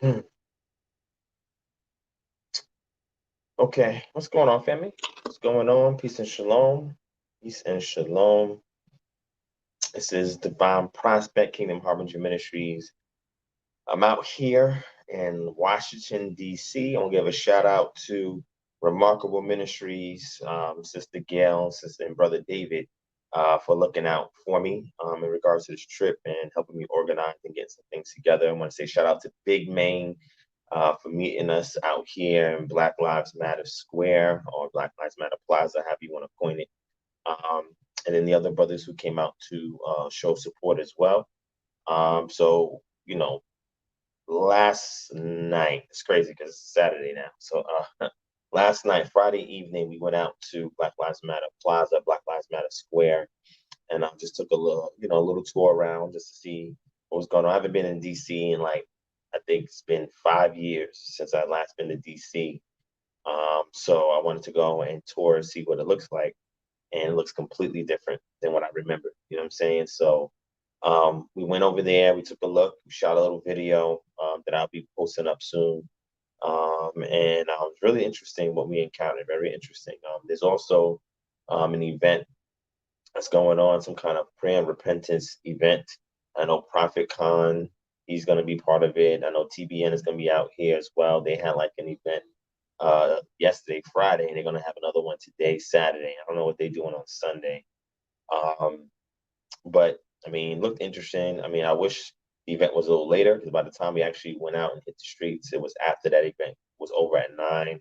Hmm. Okay, what's going on, family? What's going on? Peace and shalom. Peace and shalom. This is Divine Prospect Kingdom Harbinger Ministries. I'm out here in Washington, D.C. I want to give a shout out to Remarkable Ministries, Sister Gail, Sister and Brother David, for looking out for me in regards to this trip and helping me organize and get some things together. I want to say shout out to Big Main for meeting us out here in Black Lives Matter Square or Black Lives Matter Plaza, however you want to coin it. Um, and then the other brothers who came out to show support as well. So, last night, it's crazy because it's Saturday now. So, last night, Friday evening, we went out to Black Lives Matter Plaza, Black Lives Matter Square, and I just took a little tour around just to see what was going on. I haven't been in DC in like, I think it's been 5 years since I last been to DC. So I wanted to go and tour and see what it looks like, and it looks completely different than what I remember. You know what I'm saying? So we went over there, we took a look, we shot a little video that I'll be posting up soon. And it was really interesting what we encountered, very interesting. There's also an event that's going on, some kind of prayer and repentance event. I know Prophet Khan, he's going to be part of it. I know TBN is going to be out here as well. They had like an event yesterday, Friday, and they're going to have another one today, Saturday. I don't know what they're doing on Sunday. Um, but I mean, looked interesting. I mean, I wish the event was a little later because by the time we actually went out and hit the streets, it was after that event was over at 9.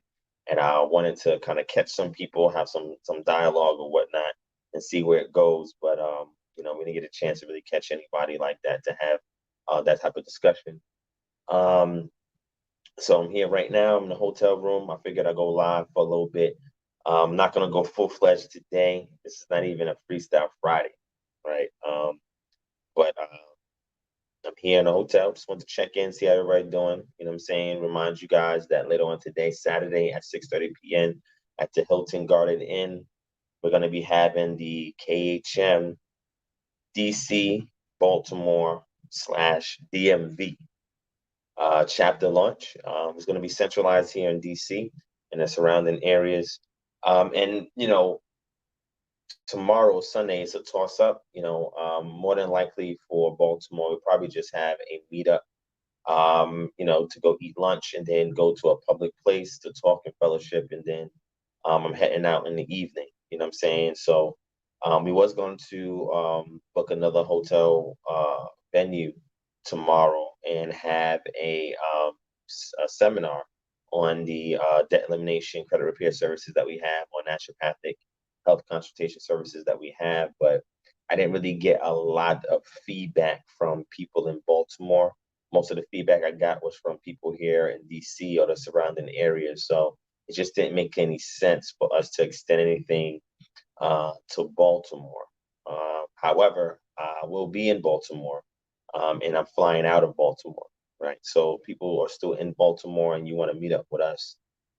And I wanted to kind of catch some people, have some dialogue or whatnot, and see where it goes. But we didn't get a chance to really catch anybody like that to have that type of discussion. Um, so I'm here right now. I'm in the hotel room. I figured I'd go live for a little bit. I'm not gonna go full fledged today. This is not even a freestyle Friday, right? But I'm here in the hotel. Just want to check in, see how everybody doing. You know what I'm saying? Remind you guys that later on today, Saturday at 6:30 p.m. at the Hilton Garden Inn, we're going to be having the KHM DC Baltimore slash DMV chapter launch. It's going to be centralized here in DC and the surrounding areas. And tomorrow, Sunday, is a toss up. More than likely for Baltimore, we'll probably just have a meetup, to go eat lunch and then go to a public place to talk and fellowship. And then I'm heading out in the evening. You know what I'm saying? So we was going to book another hotel venue tomorrow and have a seminar on the debt elimination credit repair services that we have, on naturopathic health consultation services that we have. But I didn't really get a lot of feedback from people in Baltimore. Most of the feedback I got was from people here in DC or the surrounding areas. So it just didn't make any sense for us to extend anything to Baltimore. However, I will be in Baltimore, and I'm flying out of Baltimore, right? So people are still in Baltimore and you want to meet up with us,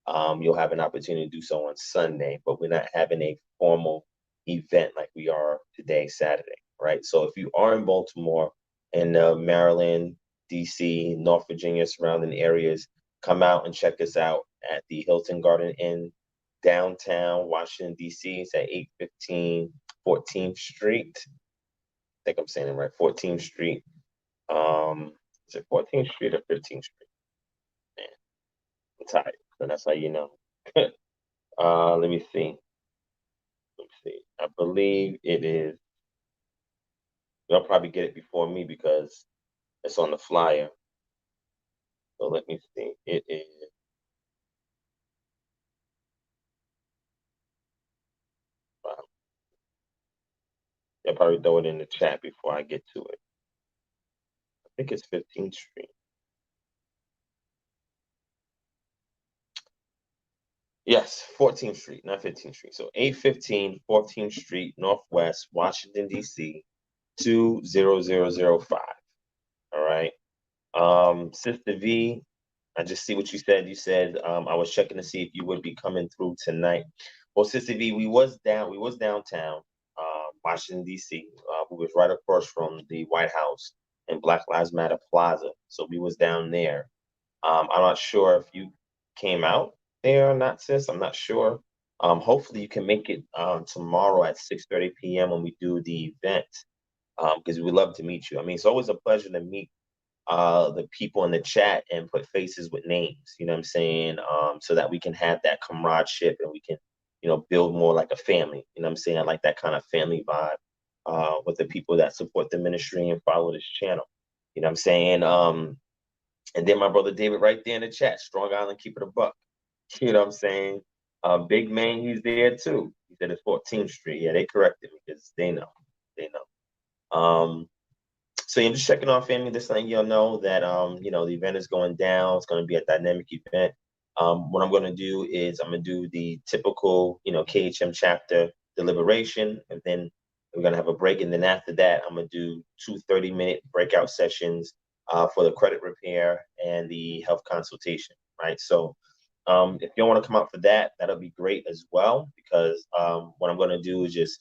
you'll have an opportunity to do so on Sunday, but we're not having a formal event like we are today, Saturday, right? So if you are in Baltimore and Maryland, DC, North Virginia, surrounding areas, come out and check us out at the Hilton Garden Inn, downtown Washington, D.C. It's at 815 14th Street. I think I'm saying it right, 14th Street. Is it 14th Street or 15th Street? Man, I'm tired. So that's how you know. Let me see. Let me see. I believe it is. You'll probably get it before me because it's on the flyer. So let me see. It is. Wow. They'll probably throw it in the chat before I get to it. I think it's 15th Street. Yes, 14th Street, not 15th Street. So 815 14th Street, Northwest, Washington, D.C., 20005. All right. Sister V, I just see what you said. You said I was checking to see if you would be coming through tonight. Well, Sister V, we was downtown, Washington, D.C. We was right across from the White House and Black Lives Matter Plaza. So we was down there. I'm not sure if you came out there or not, sis. I'm not sure. Hopefully you can make it tomorrow at 6:30 p.m. when we do the event, because we'd love to meet you. I mean, it's always a pleasure to meet the people in the chat and put faces with names, you know what I'm saying? So that we can have that comradeship and we can, build more like a family, you know what I'm saying? I like that kind of family vibe with the people that support the ministry and follow this channel, you know what I'm saying? And then my brother David right there in the chat, Strong Island, keep it a buck, you know what I'm saying? Big Man, he's there too. He said it's 14th Street. Yeah, they corrected me because they know, they know. So I'm just checking on family, just letting y'all know that the event is going down. It's going to be a dynamic event. What I'm going to do is I'm going to do the typical, KHM chapter deliberation, and then we're going to have a break. And then after that, I'm going to do 2 30-minute breakout sessions for the credit repair and the health consultation, right? So if you want to come out for that, that'll be great as well, because what I'm going to do is just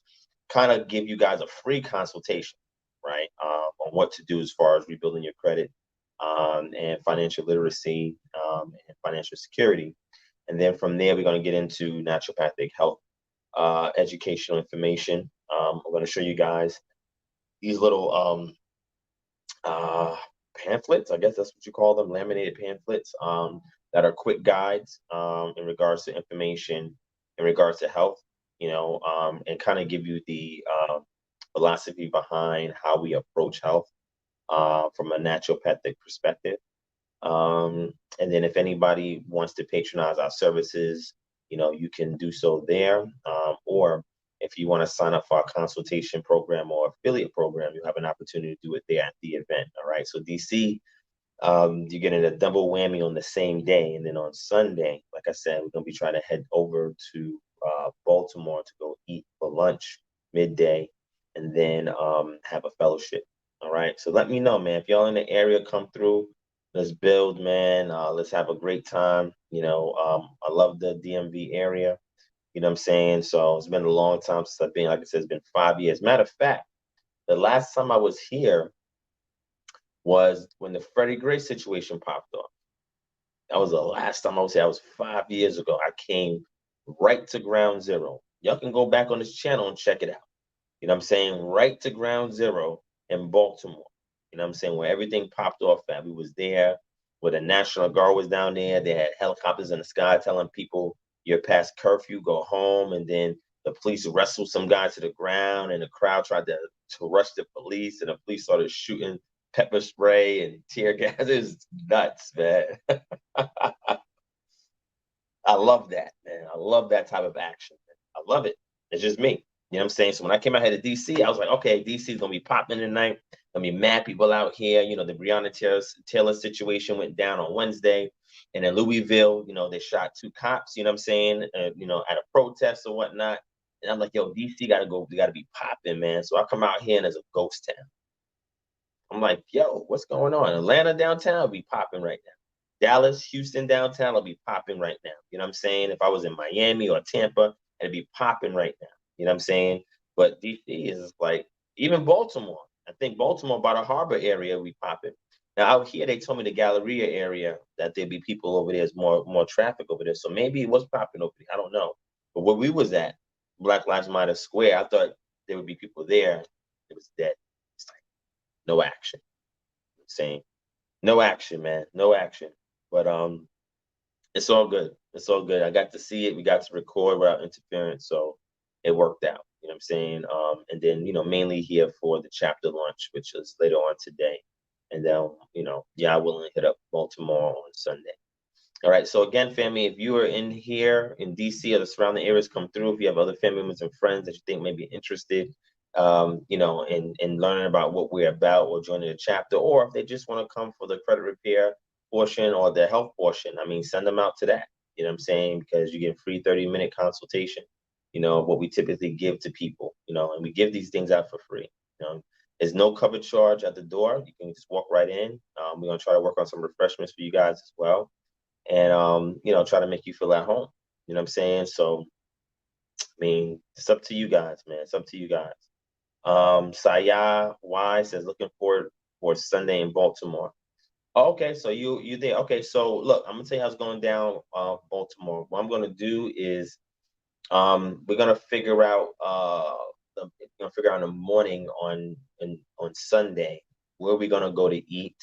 kind of give you guys a free consultation, right, on what to do as far as rebuilding your credit and financial literacy and financial security. And then from there, we're going to get into naturopathic health educational information. I'm going to show you guys these little pamphlets, I guess that's what you call them, laminated pamphlets that are quick guides in regards to information, in regards to health, and kind of give you the philosophy behind how we approach health from a naturopathic perspective. And then if anybody wants to patronize our services, you can do so there. Or if you want to sign up for our consultation program or affiliate program, you have an opportunity to do it there at the event. All right. So DC, you're getting a double whammy on the same day. And then on Sunday, like I said, we're going to be trying to head over to Baltimore to go eat for lunch midday and then have a fellowship. All right. So let me know, man. If y'all in the area, come through. Let's build, man. Let's have a great time. I love the DMV area. You know what I'm saying? So it's been a long time since I've been, like I said, it's been 5 years. Matter of fact, the last time I was here was when the Freddie Gray situation popped off. That was the last time I was here. That was 5 years ago. I came right to ground zero. Y'all can go back on this channel and check it out. You know what I'm saying? Right to ground zero in Baltimore. You know what I'm saying? Where everything popped off at. We was there, where the National Guard was down there. They had helicopters in the sky telling people, you're past curfew, go home. And then the police wrestled some guy to the ground, and the crowd tried to rush the police, and the police started shooting pepper spray and tear gas. It was nuts, man. I love that, man. I love that type of action. Man. I love it. It's just me. You know what I'm saying? So when I came out here to DC, I was like, okay, DC is gonna be popping tonight. Gonna be mad people out here. The Breonna Taylor situation went down on Wednesday, and in Louisville, they shot 2 cops. You know what I'm saying? At a protest or whatnot. And I'm like, yo, DC gotta go. We gotta be popping, man. So I come out here and there's a ghost town. I'm like, yo, what's going on? Atlanta downtown will be popping right now. Dallas, Houston downtown will be popping right now. You know what I'm saying? If I was in Miami or Tampa, it'd be popping right now. You know what I'm saying? But DC is like, even Baltimore. I think Baltimore by the harbor area will be popping. Now out here, they told me the Galleria area that there'd be people over there. There's more traffic over there. So maybe it was popping over there. I don't know. But where we was at, Black Lives Matter Square, I thought there would be people there. It was dead. It's like no action. I'm saying no action, man. No action. But it's all good. It's all good. I got to see it. We got to record without interference, so it worked out. You know what I'm saying? And then mainly here for the chapter lunch, which is later on today, and then I will hit up Baltimore on Sunday. All right. So again, family, if you are in here in DC or the surrounding areas, come through. If you have other family members and friends that you think may be interested, in learning about what we're about or joining the chapter, or if they just want to come for the credit repair portion or the health portion, I mean, send them out to that. You know what I'm saying? Because you get free 30-minute consultation, what we typically give to people, and we give these things out for free. There's no cover charge at the door. You can just walk right in. We're going to try to work on some refreshments for you guys as well. And, try to make you feel at home. You know what I'm saying? So, I mean, it's up to you guys, man. It's up to you guys. Saya Y says, looking forward for Sunday in Baltimore. Okay, so you there. Okay, so look, I'm gonna tell you how it's going down, Baltimore. What I'm gonna do is we're gonna figure out in the morning on Sunday where we're gonna go to eat.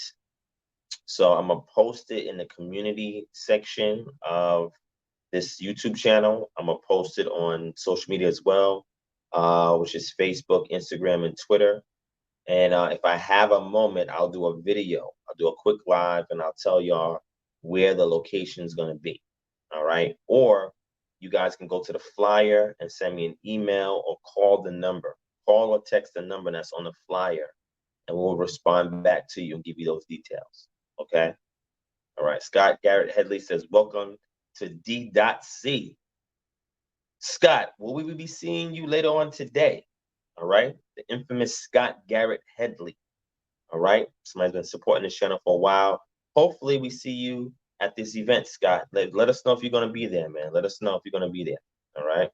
So I'm gonna post it in the community section of this YouTube channel. I'm gonna post it on social media as well, which is Facebook, Instagram, and Twitter. And if I have a moment, I'll do a video. I'll do a quick live and I'll tell y'all where the location is going to be. All right. Or you guys can go to the flyer and send me an email or call the number. Call or text the number that's on the flyer and we'll respond back to you and give you those details. Okay. All right. Scott Garrett Headley says, welcome to D.C. Scott, will we be seeing you later on today? All right. The infamous Scott Garrett Headley. All right. Somebody's been supporting this channel for a while. Hopefully we see you at this event, Scott. Let us know if you're going to be there, man. Let us know if you're going to be there. All right.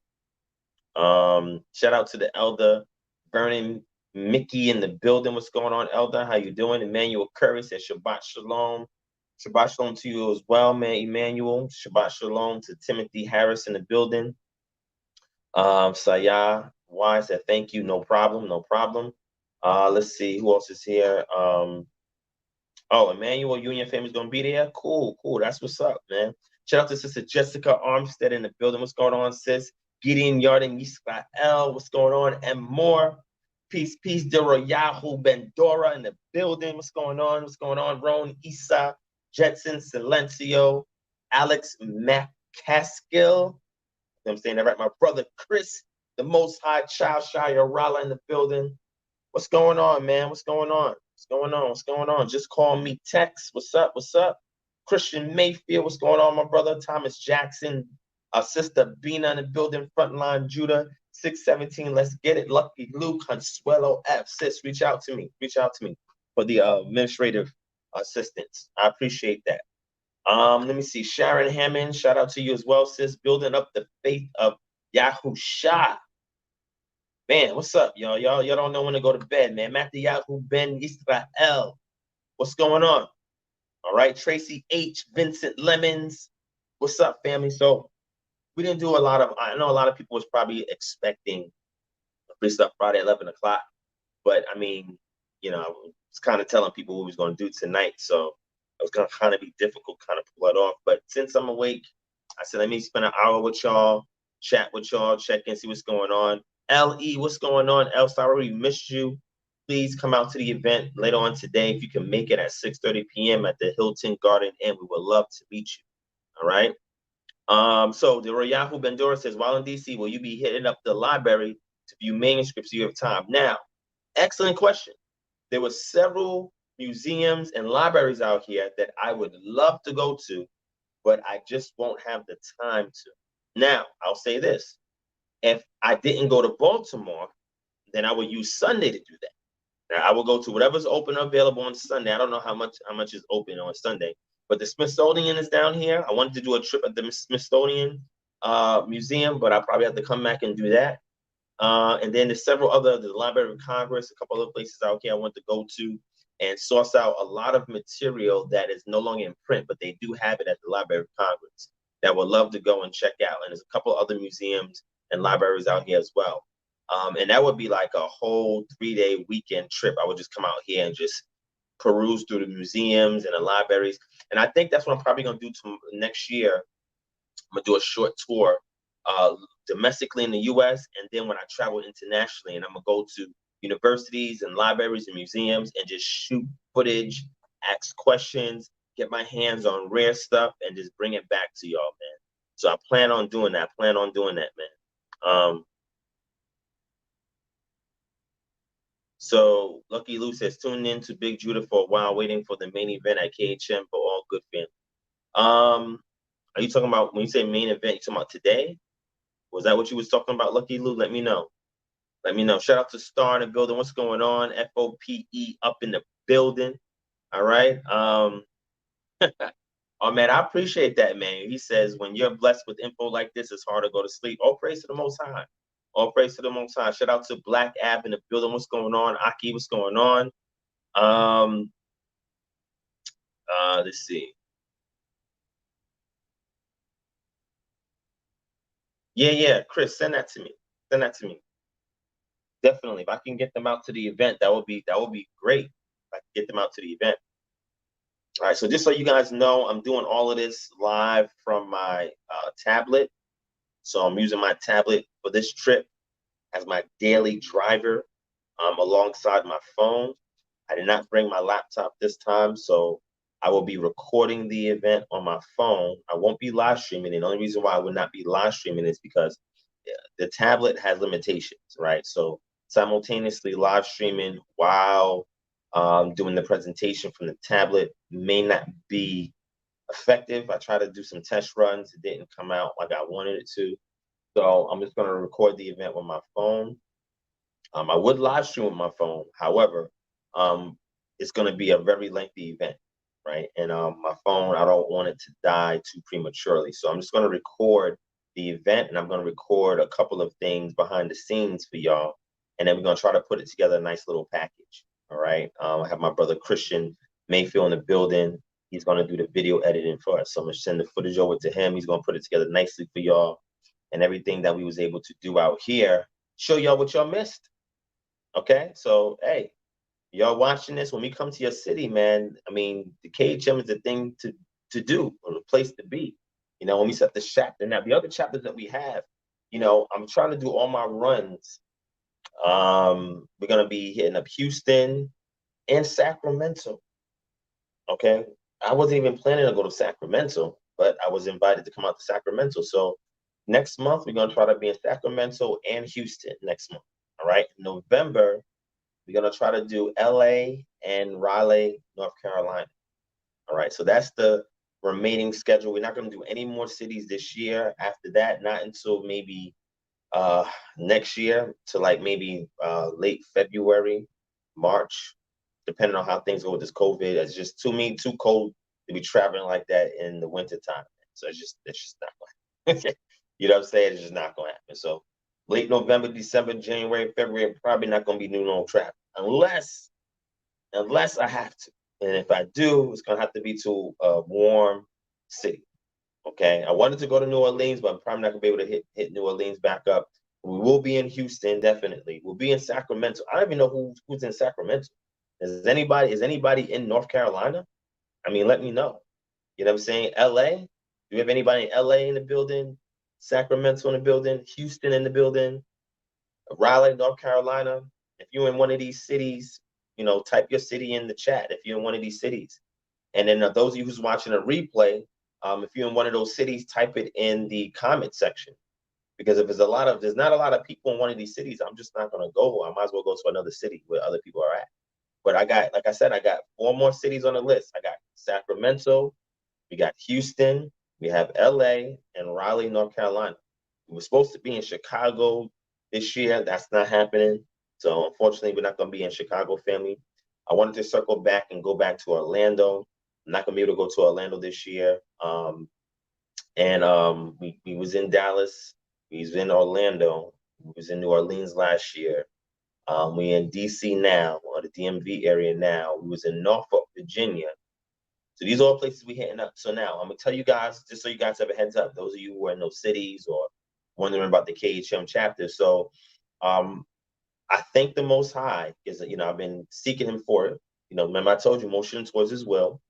Shout out to the elder Vernon Mickey in the building. What's going on, elder? How you doing? Emmanuel Curry says Shabbat Shalom. Shabbat Shalom to you as well, man. Emmanuel. Shabbat Shalom to Timothy Harris in the building. Sayah Y said thank you, no problem, no problem. Let's see who else is here. Oh, Emmanuel Union family's gonna be there. Cool, cool. That's what's up, man. Shout out to Sister Jessica Armstead in the building. What's going on, sis? Gideon Yarden, Yisrael, what's going on? And more. Peace, peace, Yahoo Bendora in the building. What's going on? What's going on? Ron Isa, Jetson Silencio, Alex McCaskill. I'm saying that right. My brother Chris, the Most High Child Shire Rala in the building. What's going on, man? What's going on? What's going on? What's going on? Just call me, text. What's up? What's up? Christian Mayfield. What's going on, my brother? Thomas Jackson. Sister Bina in the building. Frontline Judah. 617. Let's get it. Lucky Luke. Consuelo F. Sis, reach out to me. Reach out to me for the administrative assistance. I appreciate that. Let me see. Sharon Hammond, shout out to you as well, sis. Building up the faith of Yahusha. Man, what's up, y'all? Y'all don't know when to go to bed, man. Matthew Yahoo Ben Israel. What's going on? All right, Tracy H. Vincent Lemons. What's up, family? So we didn't do a lot of, I know a lot of people was probably expecting free stuff Friday at 11 o'clock. But I mean, you know, I was kind of telling people what we was going to do tonight. So it was going to kind of be difficult kind of pull it off. But since I'm awake, I said, let me spend an hour with y'all, chat with y'all, check in, see what's going on. LE, what's going on? El Sorry, we missed you. Please come out to the event later on today. If you can make it at 6:30 p.m. at the Hilton Garden Inn, we would love to meet you. All right. So the Royahu Bendora says, while in DC, will you be hitting up the library to view manuscripts you have time? Now, excellent question. There were several museums and libraries out here that I would love to go to, but I just won't have the time to. Now, I'll say this. If I didn't go to Baltimore, then I would use Sunday to do that. Now, I will go to whatever's open or available on Sunday. I don't know how much is open on Sunday, but the Smithsonian is down here. I wanted to do a trip at the Smithsonian Museum, but I'll probably have to come back and do that. And then there's several other, the Library of Congress, a couple other places out here I want to go to and source out a lot of material that is no longer in print, but they do have it at the Library of Congress that would love to go and check out. And there's a couple other museums and libraries out here as well. And that would be like a whole 3-day weekend trip. I would just come out here and just peruse through the museums and the libraries. And I think that's what I'm probably going to do next year. I'm going to do a short tour domestically in the U.S. and then when I travel internationally, and I'm gonna go to universities and libraries and museums and just shoot footage, ask questions, get my hands on rare stuff, and just bring it back to y'all, man. So I plan on doing that. Man. So Lucky Lou says, tune in to Big Judah for a while, waiting for the main event at KHM for all good fans. Are you talking about, when you say main event, you talking about today? Was that what you was talking about, Lucky Lou? Let me know. Let me know. Shout out to Star in the building. What's going on? FOPE up in the building. All right. Oh, man, I appreciate that, man. He says, when you're blessed with info like this, it's hard to go to sleep. All praise to the Most High. All praise to the Most High. Shout out to Black Ab in the building. What's going on? Aki, what's going on? Let's see. Yeah, Chris, send that to me. Send that to me. Definitely. If I can get them out to the event, that would be great. If I can get them out to the event. All right. So just so you guys know, I'm doing all of this live from my tablet. So I'm using my tablet for this trip as my daily driver, alongside my phone. I did not bring my laptop this time, so I will be recording the event on my phone. I won't be live streaming. And the only reason why I would not be live streaming is because the tablet has limitations, right? So simultaneously live streaming while doing the presentation from the tablet may not be effective. I tried to do some test runs. It didn't come out like I wanted it to. So I'm just going to record the event with my phone. I would live stream with my phone. However, um, it's going to be a very lengthy event, right? And my phone, I don't want it to die too prematurely. So I'm just going to record the event, and I'm going to record a couple of things behind the scenes for y'all. And then we're going to try to put it together a nice little package. All right. I have my brother Christian Mayfield in the building. He's going to do the video editing for us. So I'm going to send the footage over to him. He's going to put it together nicely for y'all. And everything that we was able to do out here, show y'all what y'all missed. Okay, so hey, y'all watching this, when we come to your city, man, I mean, the KHM is the thing to do, or the place to be. When we set the chapter. Now, the other chapters that we have, I'm trying to do all my runs. We're gonna be hitting up Houston and Sacramento. Okay, I wasn't even planning to go to Sacramento, but I was invited to come out to Sacramento. So next month we're gonna try to be in Sacramento and Houston next month. All right, November we're gonna try to do LA and Raleigh, North Carolina. All right, so that's the remaining schedule. We're not gonna do any more cities this year. After that, not until maybe next year, to like maybe late February, March, depending on how things go with this COVID. It's just too cold to be traveling like that in the wintertime. So it's just not going. You know what I'm saying? It's just not going to happen. So late November, December, January, February, probably not going to be new normal travel unless I have to. And if I do, it's going to have to be to a warm city. Okay, I wanted to go to New Orleans, but I'm probably not gonna be able to hit New Orleans back up. We will be in Houston, definitely. We'll be in Sacramento. I don't even know who's in Sacramento. Is anybody in North Carolina? I mean, let me know. You know what I'm saying? LA? Do we have anybody in LA in the building? Sacramento in the building? Houston in the building? Raleigh, North Carolina? If you're in one of these cities, type your city in the chat if you're in one of these cities. And then those of you who's watching a replay, if you're in one of those cities, type it in the comment section. Because if there's not a lot of people in one of these cities, I'm just not going to go. I might as well go to another city where other people are at. But like I said, I got 4 more cities on the list. I got Sacramento, we got Houston, we have LA, and Raleigh, North Carolina. We were supposed to be in Chicago this year. That's not happening. So unfortunately, we're not going to be in Chicago, family. I wanted to circle back and go back to Orlando. I'm not gonna be able to go to Orlando this year. We was in Dallas, we was in Orlando, we was in New Orleans last year. We in D.C. now, or the DMV area now. We was in Norfolk, Virginia. So these are all places we hitting up. So now I'm gonna tell you guys, just so you guys have a heads up, those of you who are in those cities or wondering about the KHM chapter. So I thank the Most High, because I've been seeking Him for it. Remember I told you, motion towards His will.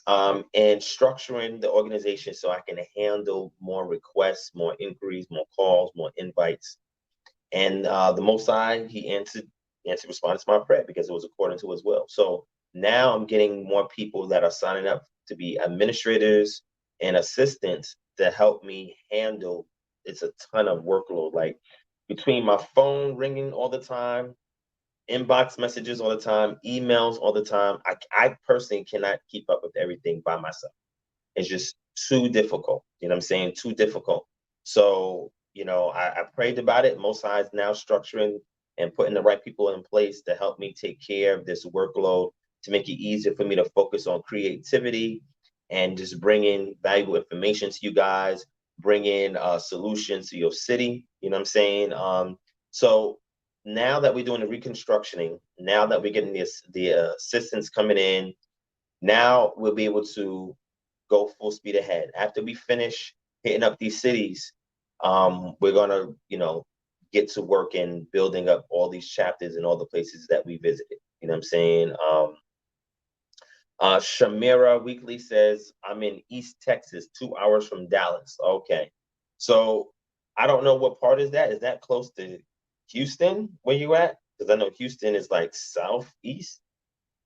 And structuring the organization so I can handle more requests, more inquiries, more calls, more invites. And the Most High, He responded to my prayer because it was according to His will. So now I'm getting more people that are signing up to be administrators and assistants to help me handle. It's a ton of workload. Like between my phone ringing all the time, inbox messages all the time, emails all the time. I personally cannot keep up with everything by myself. It's just too difficult. You know what I'm saying? Too difficult. So, I prayed about it. Most High is now structuring and putting the right people in place to help me take care of this workload, to make it easier for me to focus on creativity and just bring in valuable information to you guys, bring in solutions to your city. You know what I'm saying? So now that we're doing the reconstructioning, now that we're getting the assistants coming in, Now we'll be able to go full speed ahead. After we finish hitting up these cities, we're gonna, get to work in building up all these chapters and all the places that we visited. You know what I'm saying? Shamira Weekly says, I'm in East Texas, 2 hours from Dallas. Okay. So I don't know what part is that. Is that close to Houston where you at? Because I know Houston is like southeast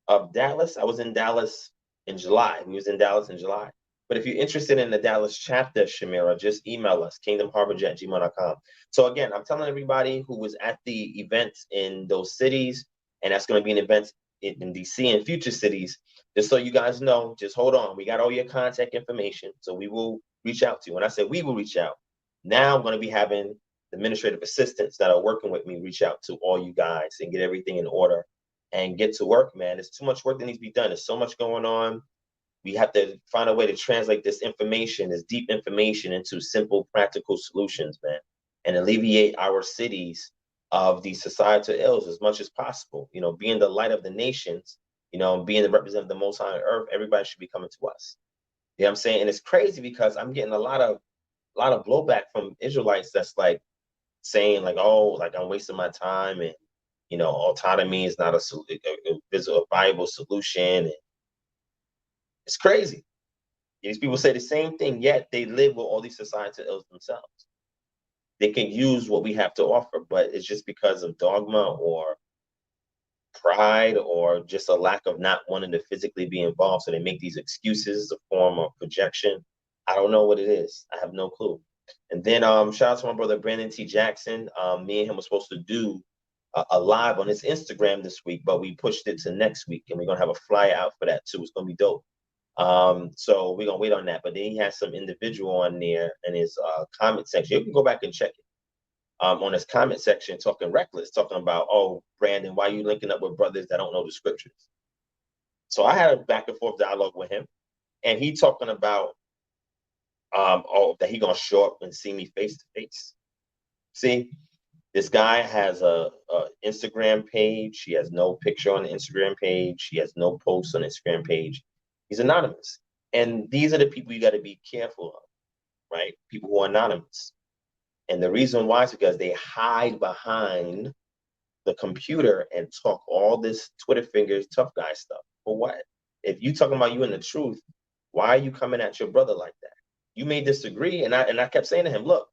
of Dallas. I was in Dallas in July. We was in Dallas in July. But if you're interested in the Dallas chapter, Shamira, just email us, kingdomharborage@gmail.com. So again, I'm telling everybody who was at the events in those cities, and that's going to be an event in DC and future cities, just so you guys know, just hold on. We got all your contact information, so we will reach out to you. When I say we will reach out, now I'm going to be having administrative assistants that are working with me reach out to all you guys and get everything in order and get to work, man. There's too much work that needs to be done. There's so much going on. We have to find a way to translate this information, this deep information, into simple, practical solutions, man, and alleviate our cities of these societal ills as much as possible. Being the light of the nations, being the representative of the Most High on earth, everybody should be coming to us. You know what I'm saying? And it's crazy because I'm getting a lot of blowback from Israelites that's like saying like, oh, like I'm wasting my time, and autonomy is not a viable solution. And it's crazy. These people say the same thing, yet they live with all these societal ills themselves. They can use what we have to offer, but it's just because of dogma or pride or just a lack of not wanting to physically be involved. So they make these excuses, a form of projection. I don't know what it is. I have no clue. And then shout out to my brother Brandon T. Jackson. Me and him were supposed to do a live on his Instagram this week, but we pushed it to next week, and we're gonna have a flyer out for that too. It's gonna be dope. So we're gonna wait on that. But then he has some individual on there in his comment section. You can go back and check it. On his comment section, talking reckless, talking about, oh, Brandon, why are you linking up with brothers that don't know the scriptures? So I had a back and forth dialogue with him, and he talking about that he gonna show up and see me face to face. See, this guy has a Instagram page. He has no picture on the Instagram page. He has no posts on the Instagram page. He's anonymous. And these are the people you got to be careful of, right? People who are anonymous. And the reason why is because they hide behind the computer and talk all this Twitter fingers, tough guy stuff. For what? If you talking about you in the truth, why are you coming at your brother like that? You may disagree. And I kept saying to him, look,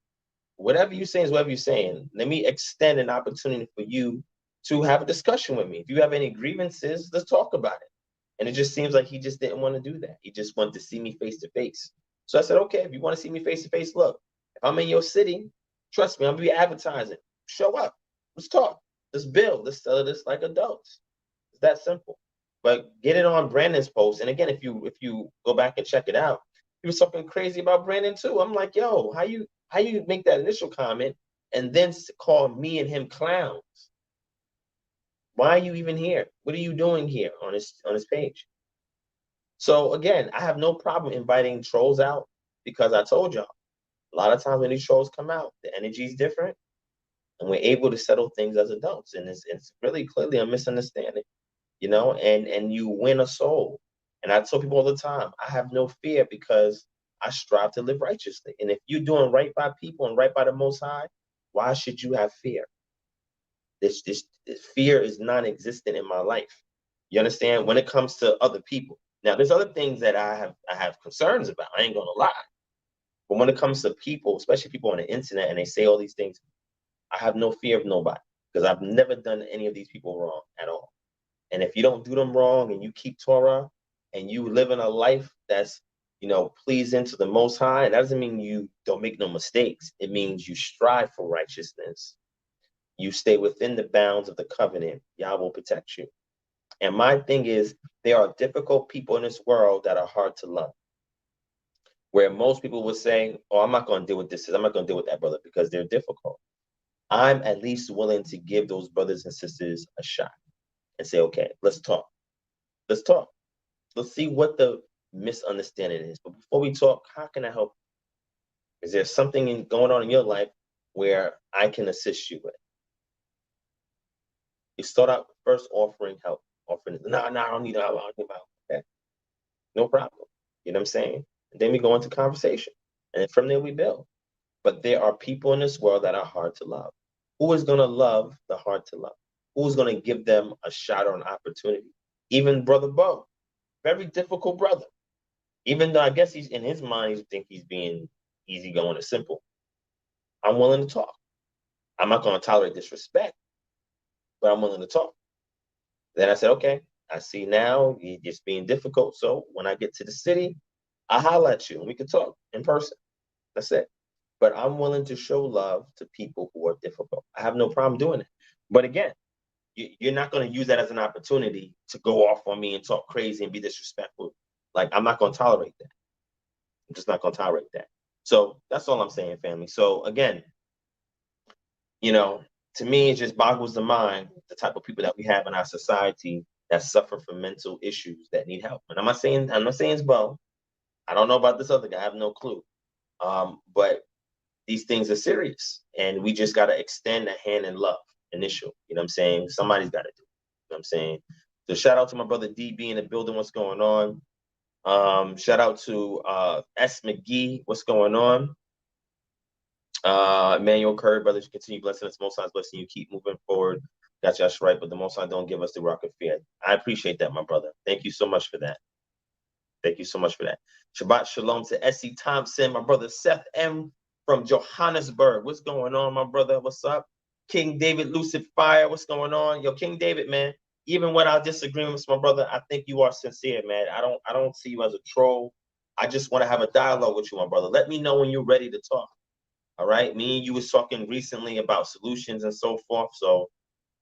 whatever you're saying is whatever you're saying. Let me extend an opportunity for you to have a discussion with me. If you have any grievances, let's talk about it. And it just seems like he just didn't want to do that. He just wanted to see me face to face. So I said, okay, if you want to see me face to face, look, if I'm in your city, trust me, I'm gonna be advertising. Show up. Let's talk. Let's build. Let's sell this like adults. It's that simple. But get it on Brandon's post. And again, if you go back and check it out, he was talking crazy about Brandon too. I'm like, yo, how you make that initial comment and then call me and him clowns? Why are you even here? What are you doing here on his page? So again, I have no problem inviting trolls out because I told y'all, a lot of times when these trolls come out, the energy is different, and we're able to settle things as adults. And it's really clearly a misunderstanding, and you win a soul. And I tell people all the time, I have no fear because I strive to live righteously. And if you're doing right by people and right by the Most High, why should you have fear? This fear is non-existent in my life. You understand? When it comes to other people. Now, there's other things that I have concerns about. I ain't gonna lie. But when it comes to people, especially people on the internet, and they say all these things, I have no fear of nobody because I've never done any of these people wrong at all. And if you don't do them wrong and you keep Torah and you live in a life that's, pleasing to the Most High, and that doesn't mean you don't make no mistakes. It means you strive for righteousness. You stay within the bounds of the covenant. Yah will protect you. And my thing is, there are difficult people in this world that are hard to love. Where most people would say, oh, I'm not going to deal with this. I'm not going to deal with that brother because they're difficult. I'm at least willing to give those brothers and sisters a shot and say, okay, let's talk. Let's talk. Let's see what the misunderstanding is. But before we talk, how can I help? Is there something going on in your life where I can assist you with? You start out first offering help. No, I don't need help. Okay. No problem. You know what I'm saying? And then we go into conversation. And from there we build. But there are people in this world that are hard to love. Who is going to love the hard to love? Who's going to give them a shot or an opportunity? Even Brother Bo, very difficult brother. Even though I guess he's in his mind, he think he's being easygoing or simple. I'm willing to talk. I'm not going to tolerate disrespect, but I'm willing to talk. Then I said, okay, I see now you're just being difficult. So when I get to the city, I'll holler at you and we can talk in person. That's it. But I'm willing to show love to people who are difficult. I have no problem doing it. But again, you're not going to use that as an opportunity to go off on me and talk crazy and be disrespectful. Like, I'm not going to tolerate that. I'm just not going to tolerate that. So that's all I'm saying, family. So again, to me, it just boggles the mind the type of people that we have in our society that suffer from mental issues that need help. And I'm not saying it's Bo. I don't know about this other guy. I have no clue. But these things are serious, and we just got to extend a hand in love initial. You know what I'm saying? Somebody's got to do it. You know what I'm saying? So shout out to my brother DB in the building. What's going on? Shout out to S. McGee. What's going on? Emmanuel Curry, brothers, continue blessing us. Most High's blessing you. Keep moving forward. Got you, that's right. But the Most High don't give us the rock of fear. I appreciate that, my brother. Thank you so much for that. Thank you so much for that. Shabbat shalom to S.E. Thompson, my brother Seth M. from Johannesburg. What's going on, my brother? What's up? King David Lucid Fire. What's going on? Yo, King David, man. Even with our disagreements, my brother, I think you are sincere, man. I don't see you as a troll. I just want to have a dialogue with you, my brother. Let me know when you're ready to talk. All right. Me and you was talking recently about solutions and so forth. So,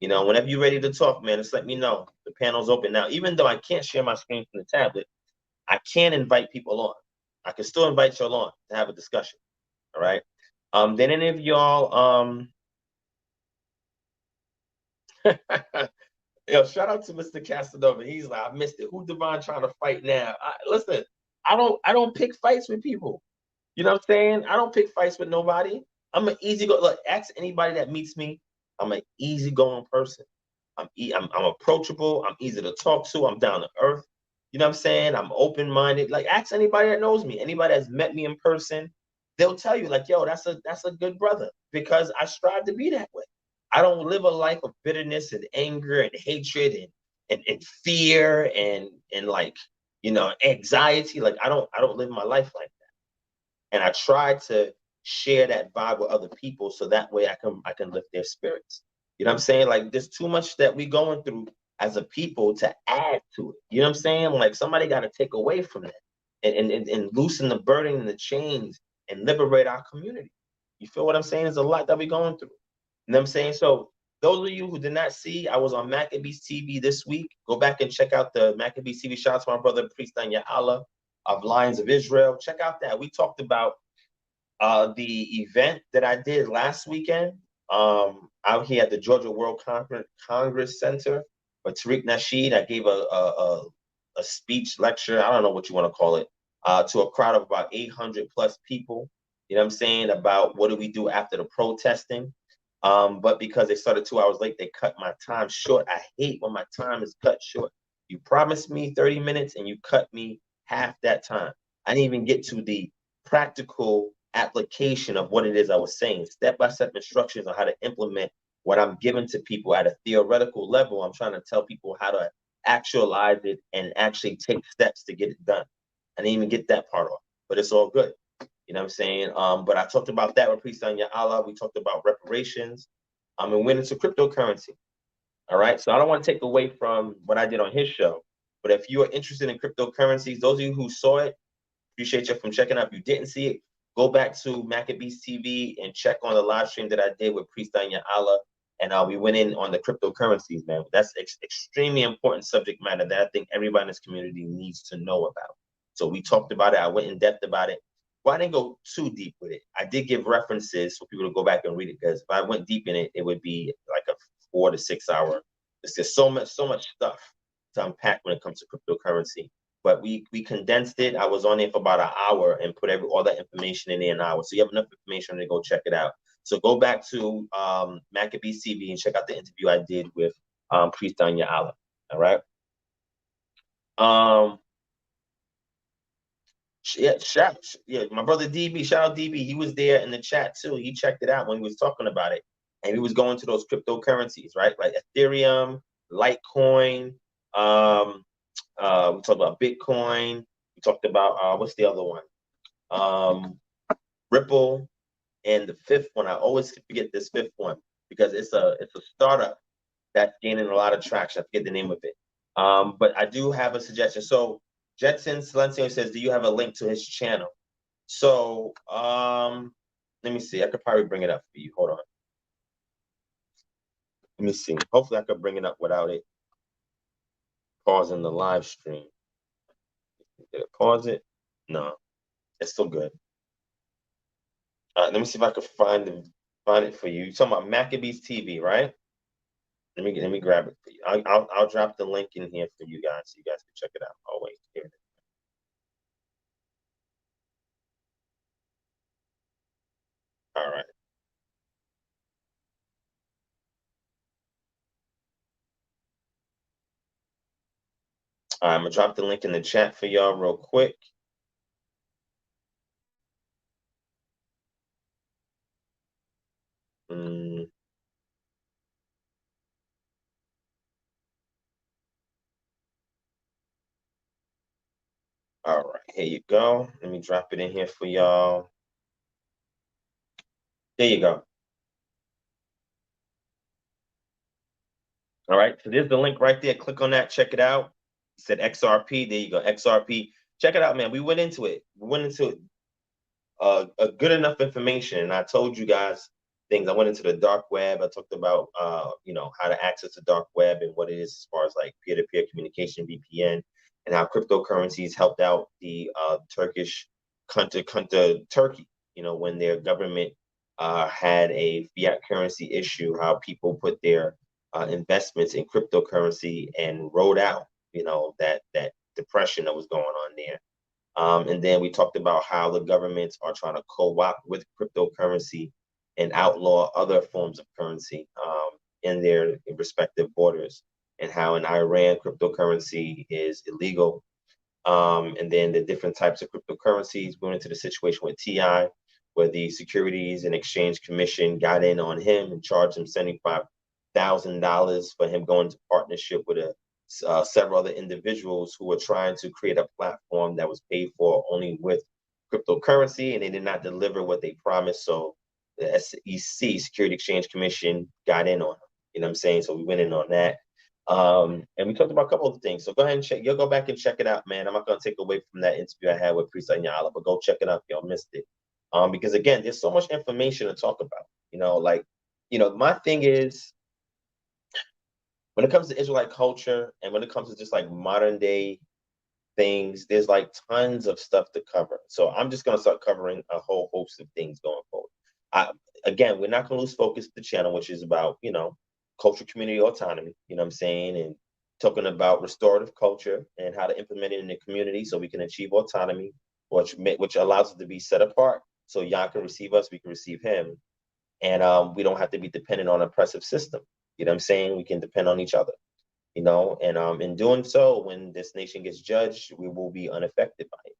whenever you're ready to talk, man, just let me know. The panel's open now. Even though I can't share my screen from the tablet, I can invite people on. I can still invite y'all on to have a discussion. All right. Did any of y'all shout out to Mr. Casanova. He's like, I missed it. Who Divine trying to fight now? Listen, I don't pick fights with people. You know what I'm saying? I don't pick fights with nobody. I'm an easy go. Look, ask anybody that meets me. I'm an easygoing person. I'm approachable. I'm easy to talk to. I'm down to earth. You know what I'm saying? I'm open minded. Like, ask anybody that knows me. Anybody that's met me in person, they'll tell you like, yo, that's a good brother, because I strive to be that way. I don't live a life of bitterness and anger and hatred and fear and like anxiety. Like, I don't live my life like that. And I try to share that vibe with other people so that way I can lift their spirits. You know what I'm saying? Like, there's too much that we going through as a people to add to it. You know what I'm saying? Like, somebody got to take away from that and loosen the burden and the chains and liberate our community. You feel what I'm saying? There's a lot that we're going through. You know what I'm saying? So those of you who did not see, I was on Maccabees TV this week. Go back and check out the Maccabees TV. Shout out to my brother, Priest Anya Allah of Lions of Israel. Check out that. We talked about the event that I did last weekend out here at the Georgia World Congress Center for Tariq Nasheed. I gave a speech lecture, I don't know what you want to call it, to a crowd of about 800 plus people. You know what I'm saying? About what do we do after the protesting. But because they started 2 hours late, they cut my time short. I hate when my time is cut short. You promised me 30 minutes and you cut me half that time. I didn't even get to the practical application of what it is I was saying, step-by-step instructions on how to implement what I'm giving to people at a theoretical level. I'm trying to tell people how to actualize it and actually take steps to get it done. I didn't even get that part off, but it's all good. You know what I'm saying? But I talked about that with Priest Anya Allah. We talked about reparations. And went into cryptocurrency. All right. So I don't want to take away from what I did on his show. But if you are interested in cryptocurrencies, those of you who saw it, appreciate you from checking out. If you didn't see it, go back to Maccabees TV and check on the live stream that I did with Priest Anya Allah. And we went in on the cryptocurrencies, man. That's extremely important subject matter that I think everybody in this community needs to know about. So we talked about it. I went in depth about it. Well, I didn't go too deep with it. I did give references for people to go back and read it, because if I went deep in it, it would be like a 4 to 6 hour. There's just so much stuff to unpack when it comes to cryptocurrency. But we condensed it. I was on there for about an hour and put all that information in there an hour. So you have enough information to go check it out. So go back to Maccabees TV and check out the interview I did with Priest Anya Allah. All right. Yeah, my brother DB, shout out DB. He was there in the chat too. He checked it out when he was talking about it, and he was going to those cryptocurrencies, right? Like Ethereum, Litecoin. We talked about Bitcoin. We talked about what's the other one? Ripple, and the fifth one. I always forget this fifth one because it's a startup that's gaining a lot of traction. I forget the name of it. But I do have a suggestion. So Jetson Silencio says, do you have a link to his channel? So let me see. I could probably bring it up for you. Hold on. Let me see. Hopefully I could bring it up without it pausing the live stream. Did it pause it? No, it's still good. Let me see if I could find it for you. You're talking about Maccabees TV, right? Let me grab it for you. I'll drop the link in here for you guys so you guys can check it out. Oh wait, here it is. All right. I'm gonna drop the link in the chat for y'all real quick. All right, here you go. Let me drop it in here for y'all. There you go. All right, so there's the link right there. Click on that, check it out. It said XRP. There you go, XRP. Check it out, man. We went into it. We went into a good enough information. And I told you guys things. I went into the dark web. I talked about how to access the dark web and what it is as far as like peer-to-peer communication, VPN, and how cryptocurrencies helped out the Turkish country Turkey. When their government had a fiat currency issue, how people put their investments in cryptocurrency and rode out, that depression that was going on there. And then we talked about how the governments are trying to co-opt with cryptocurrency and outlaw other forms of currency in their respective borders, and how in Iran cryptocurrency is illegal. And then the different types of cryptocurrencies. We went into the situation with TI, where the Securities and Exchange Commission got in on him and charged him $75,000 for him going into partnership with several other individuals who were trying to create a platform that was paid for only with cryptocurrency, and they did not deliver what they promised. So the SEC, Security Exchange Commission, got in on them. You know what I'm saying? So we went in on that. And we talked about a couple of things. So go ahead and check. You'll go back and check it out, man. I'm not going to take away from that interview I had with Priest Anyala, but go check it out if y'all missed it. Because again, there's so much information to talk about. My thing is, when it comes to Israelite culture and when it comes to just like modern day things, there's like tons of stuff to cover. So I'm just going to start covering a whole host of things going forward. Again, we're not going to lose focus of the channel, which is about, culture, community, autonomy, you know what I'm saying? And talking about restorative culture and how to implement it in the community so we can achieve autonomy, which allows us to be set apart. So Yah can receive us, we can receive him. And we don't have to be dependent on an oppressive system. You know what I'm saying? We can depend on each other, and in doing so, when this nation gets judged, we will be unaffected by it.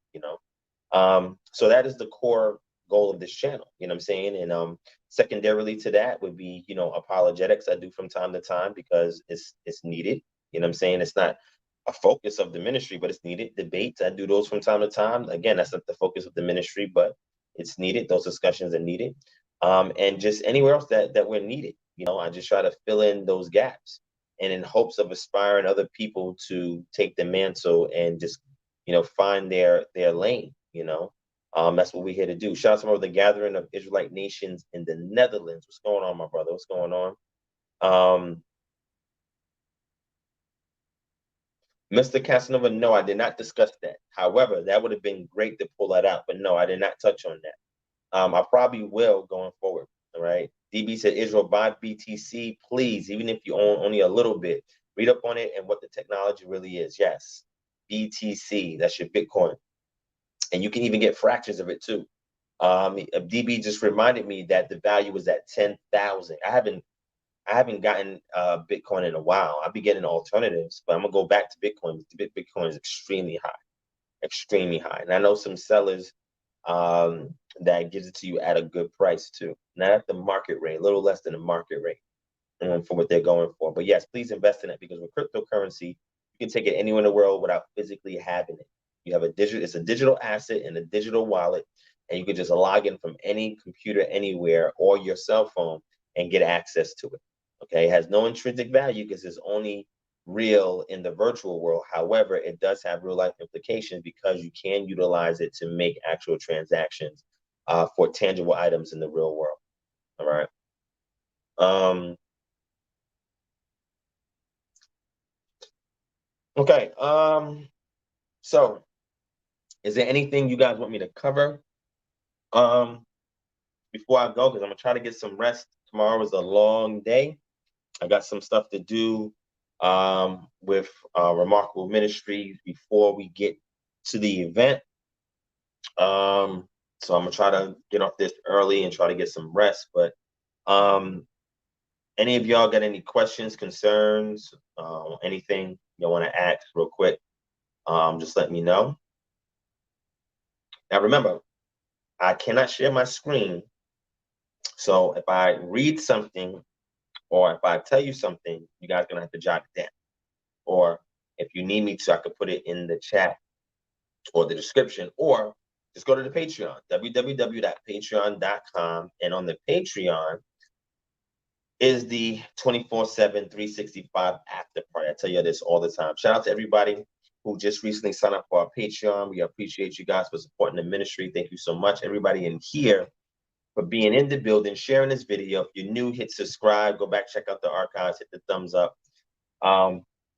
So that is the core goal of this channel, you know what I'm saying? And secondarily to that would be, apologetics I do from time to time because it's needed, you know what I'm saying? It's not a focus of the ministry, but it's needed. Debates, I do those from time to time. Again, that's not the focus of the ministry, but it's needed. Those discussions are needed. And just anywhere else that we're needed, I just try to fill in those gaps, and in hopes of aspiring other people to take the mantle and just, find their lane, that's what we're here to do. Shout out to the gathering of Israelite nations in the Netherlands. What's going on, my brother? What's going on? Mr. Casanova, no, I did not discuss that. However, that would have been great to pull that out, but no, I did not touch on that. I probably will going forward. All right. DB said, Israel, buy BTC, please, even if you own only a little bit. Read up on it and what the technology really is. Yes. BTC, that's your Bitcoin. And you can even get fractions of it too. DB just reminded me that the value was at 10,000. I haven't gotten Bitcoin in a while. I'll be getting alternatives, but I'm gonna go back to Bitcoin. Bitcoin is extremely high. extremely high. And I know some sellers that gives it to you at a good price too, not at the market rate, a little less than the market rate for what they're going for. But yes, please invest in it, because with cryptocurrency, you can take it anywhere in the world without physically having it. You have it's a digital asset in a digital wallet, and you can just log in from any computer anywhere or your cell phone and get access to it. Okay, it has no intrinsic value because it's only real in the virtual world. However, it does have real life implications because you can utilize it to make actual transactions for tangible items in the real world. All right. Okay. So is there anything you guys want me to cover before I go? Because I'm gonna try to get some rest. Tomorrow is a long day. I got some stuff to do with Remarkable Ministries before we get to the event. So I'm gonna try to get off this early and try to get some rest. But any of y'all got any questions, concerns, anything you want to ask real quick? Just let me know. Now remember, I cannot share my screen. So if I read something or if I tell you something, you guys are gonna have to jot it down. Or if you need me to, I could put it in the chat or the description, or just go to the Patreon, www.patreon.com. And on the Patreon is the 24/7, 365 after party. I tell you this all the time. Shout out to everybody who just recently signed up for our Patreon. We appreciate you guys for supporting the ministry. Thank you so much. Everybody in here for being in the building, sharing this video. If you're new, hit subscribe, go back, check out the archives, hit the thumbs up.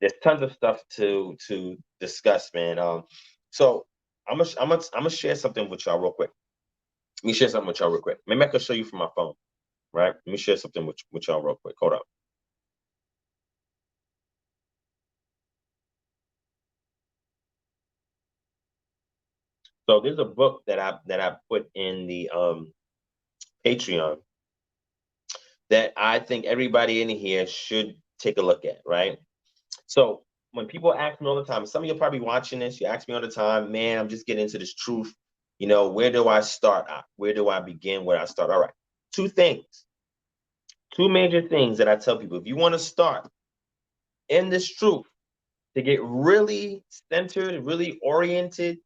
There's tons of stuff to discuss, man. So I'm gonna share something with y'all real quick. Let me share something with y'all real quick. Maybe I can show you from my phone, right? Let me share something with y'all real quick. Hold up. So there's a book that I put in the Patreon that I think everybody in here should take a look at, right? So when people ask me all the time, some of you are probably watching this, you ask me all the time, man, I'm just getting into this truth. You know, where do I start? Where do I begin? Where I start? All right. Two major things that I tell people. If you want to start in this truth to get really centered, really oriented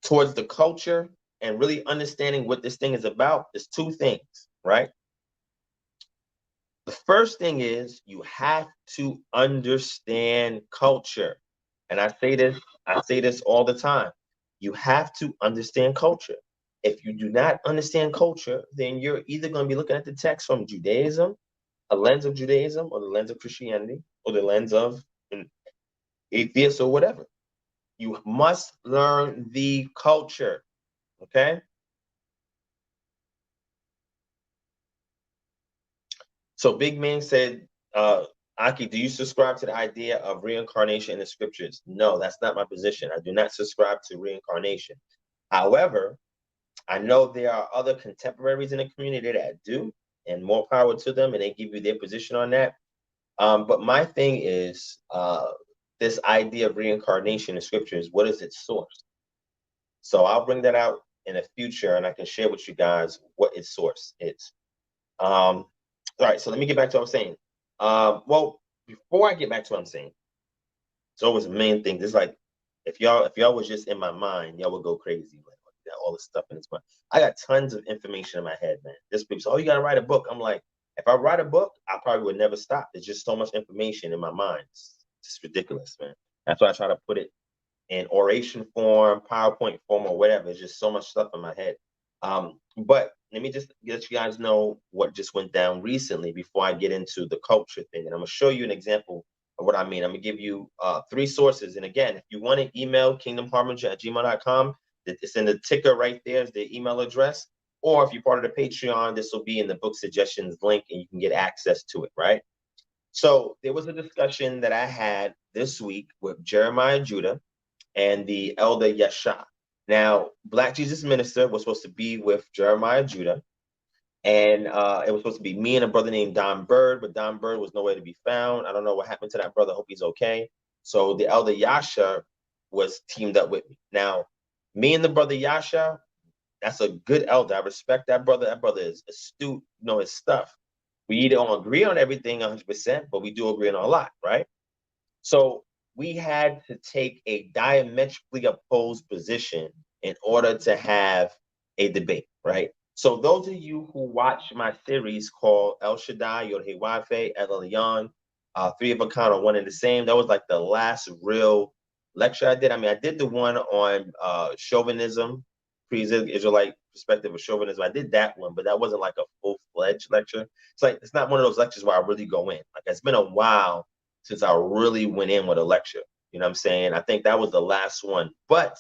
towards the culture and really understanding what this thing is about, there's two things, right? The first thing is you have to understand culture. And I say this all the time. You have to understand culture. If you do not understand culture, then you're either going to be looking at the text from Judaism, a lens of Judaism, or the lens of Christianity, or the lens of an atheist or whatever. You must learn the culture, okay? So Big Man said, Aki, do you subscribe to the idea of reincarnation in the scriptures? No, that's not my position. I do not subscribe to reincarnation. However, I know there are other contemporaries in the community that do, and more power to them, and they give you their position on that. But my thing is this idea of reincarnation in scriptures, what is its source? So I'll bring that out in the future, and I can share with you guys what its source is. All right, so let me get back to what I'm saying. Well, before I get back to what I'm saying, it's always a million things. It's like if y'all was just in my mind, y'all would go crazy. Like all this stuff in this mind. I got tons of information in my head, man. This people say, oh, you gotta write a book. I'm like, if I write a book, I probably would never stop. There's just so much information in my mind. It's ridiculous, man. That's why I try to put it in oration form, PowerPoint form, or whatever. It's just so much stuff in my head. But let me just let you guys know what just went down recently before I get into the culture thing. And I'm gonna show you an example of what I mean. I'm gonna give you 3 sources. And again, if you want to email kingdomharbinger@gmail.com, it's in the ticker right there is the email address. Or if you're part of the Patreon, this will be in the book suggestions link and you can get access to it, right? So there was a discussion that I had this week with Jeremiah Judah and the elder Yesha. Now, Black Jesus Minister was supposed to be with Jeremiah Judah, and it was supposed to be me and a brother named Don Bird, but Don Bird was nowhere to be found. I don't know what happened to that brother. I hope he's okay. So the elder Yasha was teamed up with me. Now, me and the brother Yasha, that's a good elder. I respect that brother. That brother is astute, his stuff. We don't agree on everything 100%, but we do agree on a lot, right? So we had to take a diametrically opposed position in order to have a debate, right? So those of you who watch my series called El Shaddai, Yod He Wafe, El Elyon, Three of a Kind or One and the Same, that was like the last real lecture I did. I mean, I did the one on chauvinism, pre-Israelite perspective of chauvinism. I did that one, but that wasn't like a full-fledged lecture. It's not one of those lectures where I really go in. Like, it's been a while since I really went in with a lecture. You know what I'm saying? I think that was the last one. But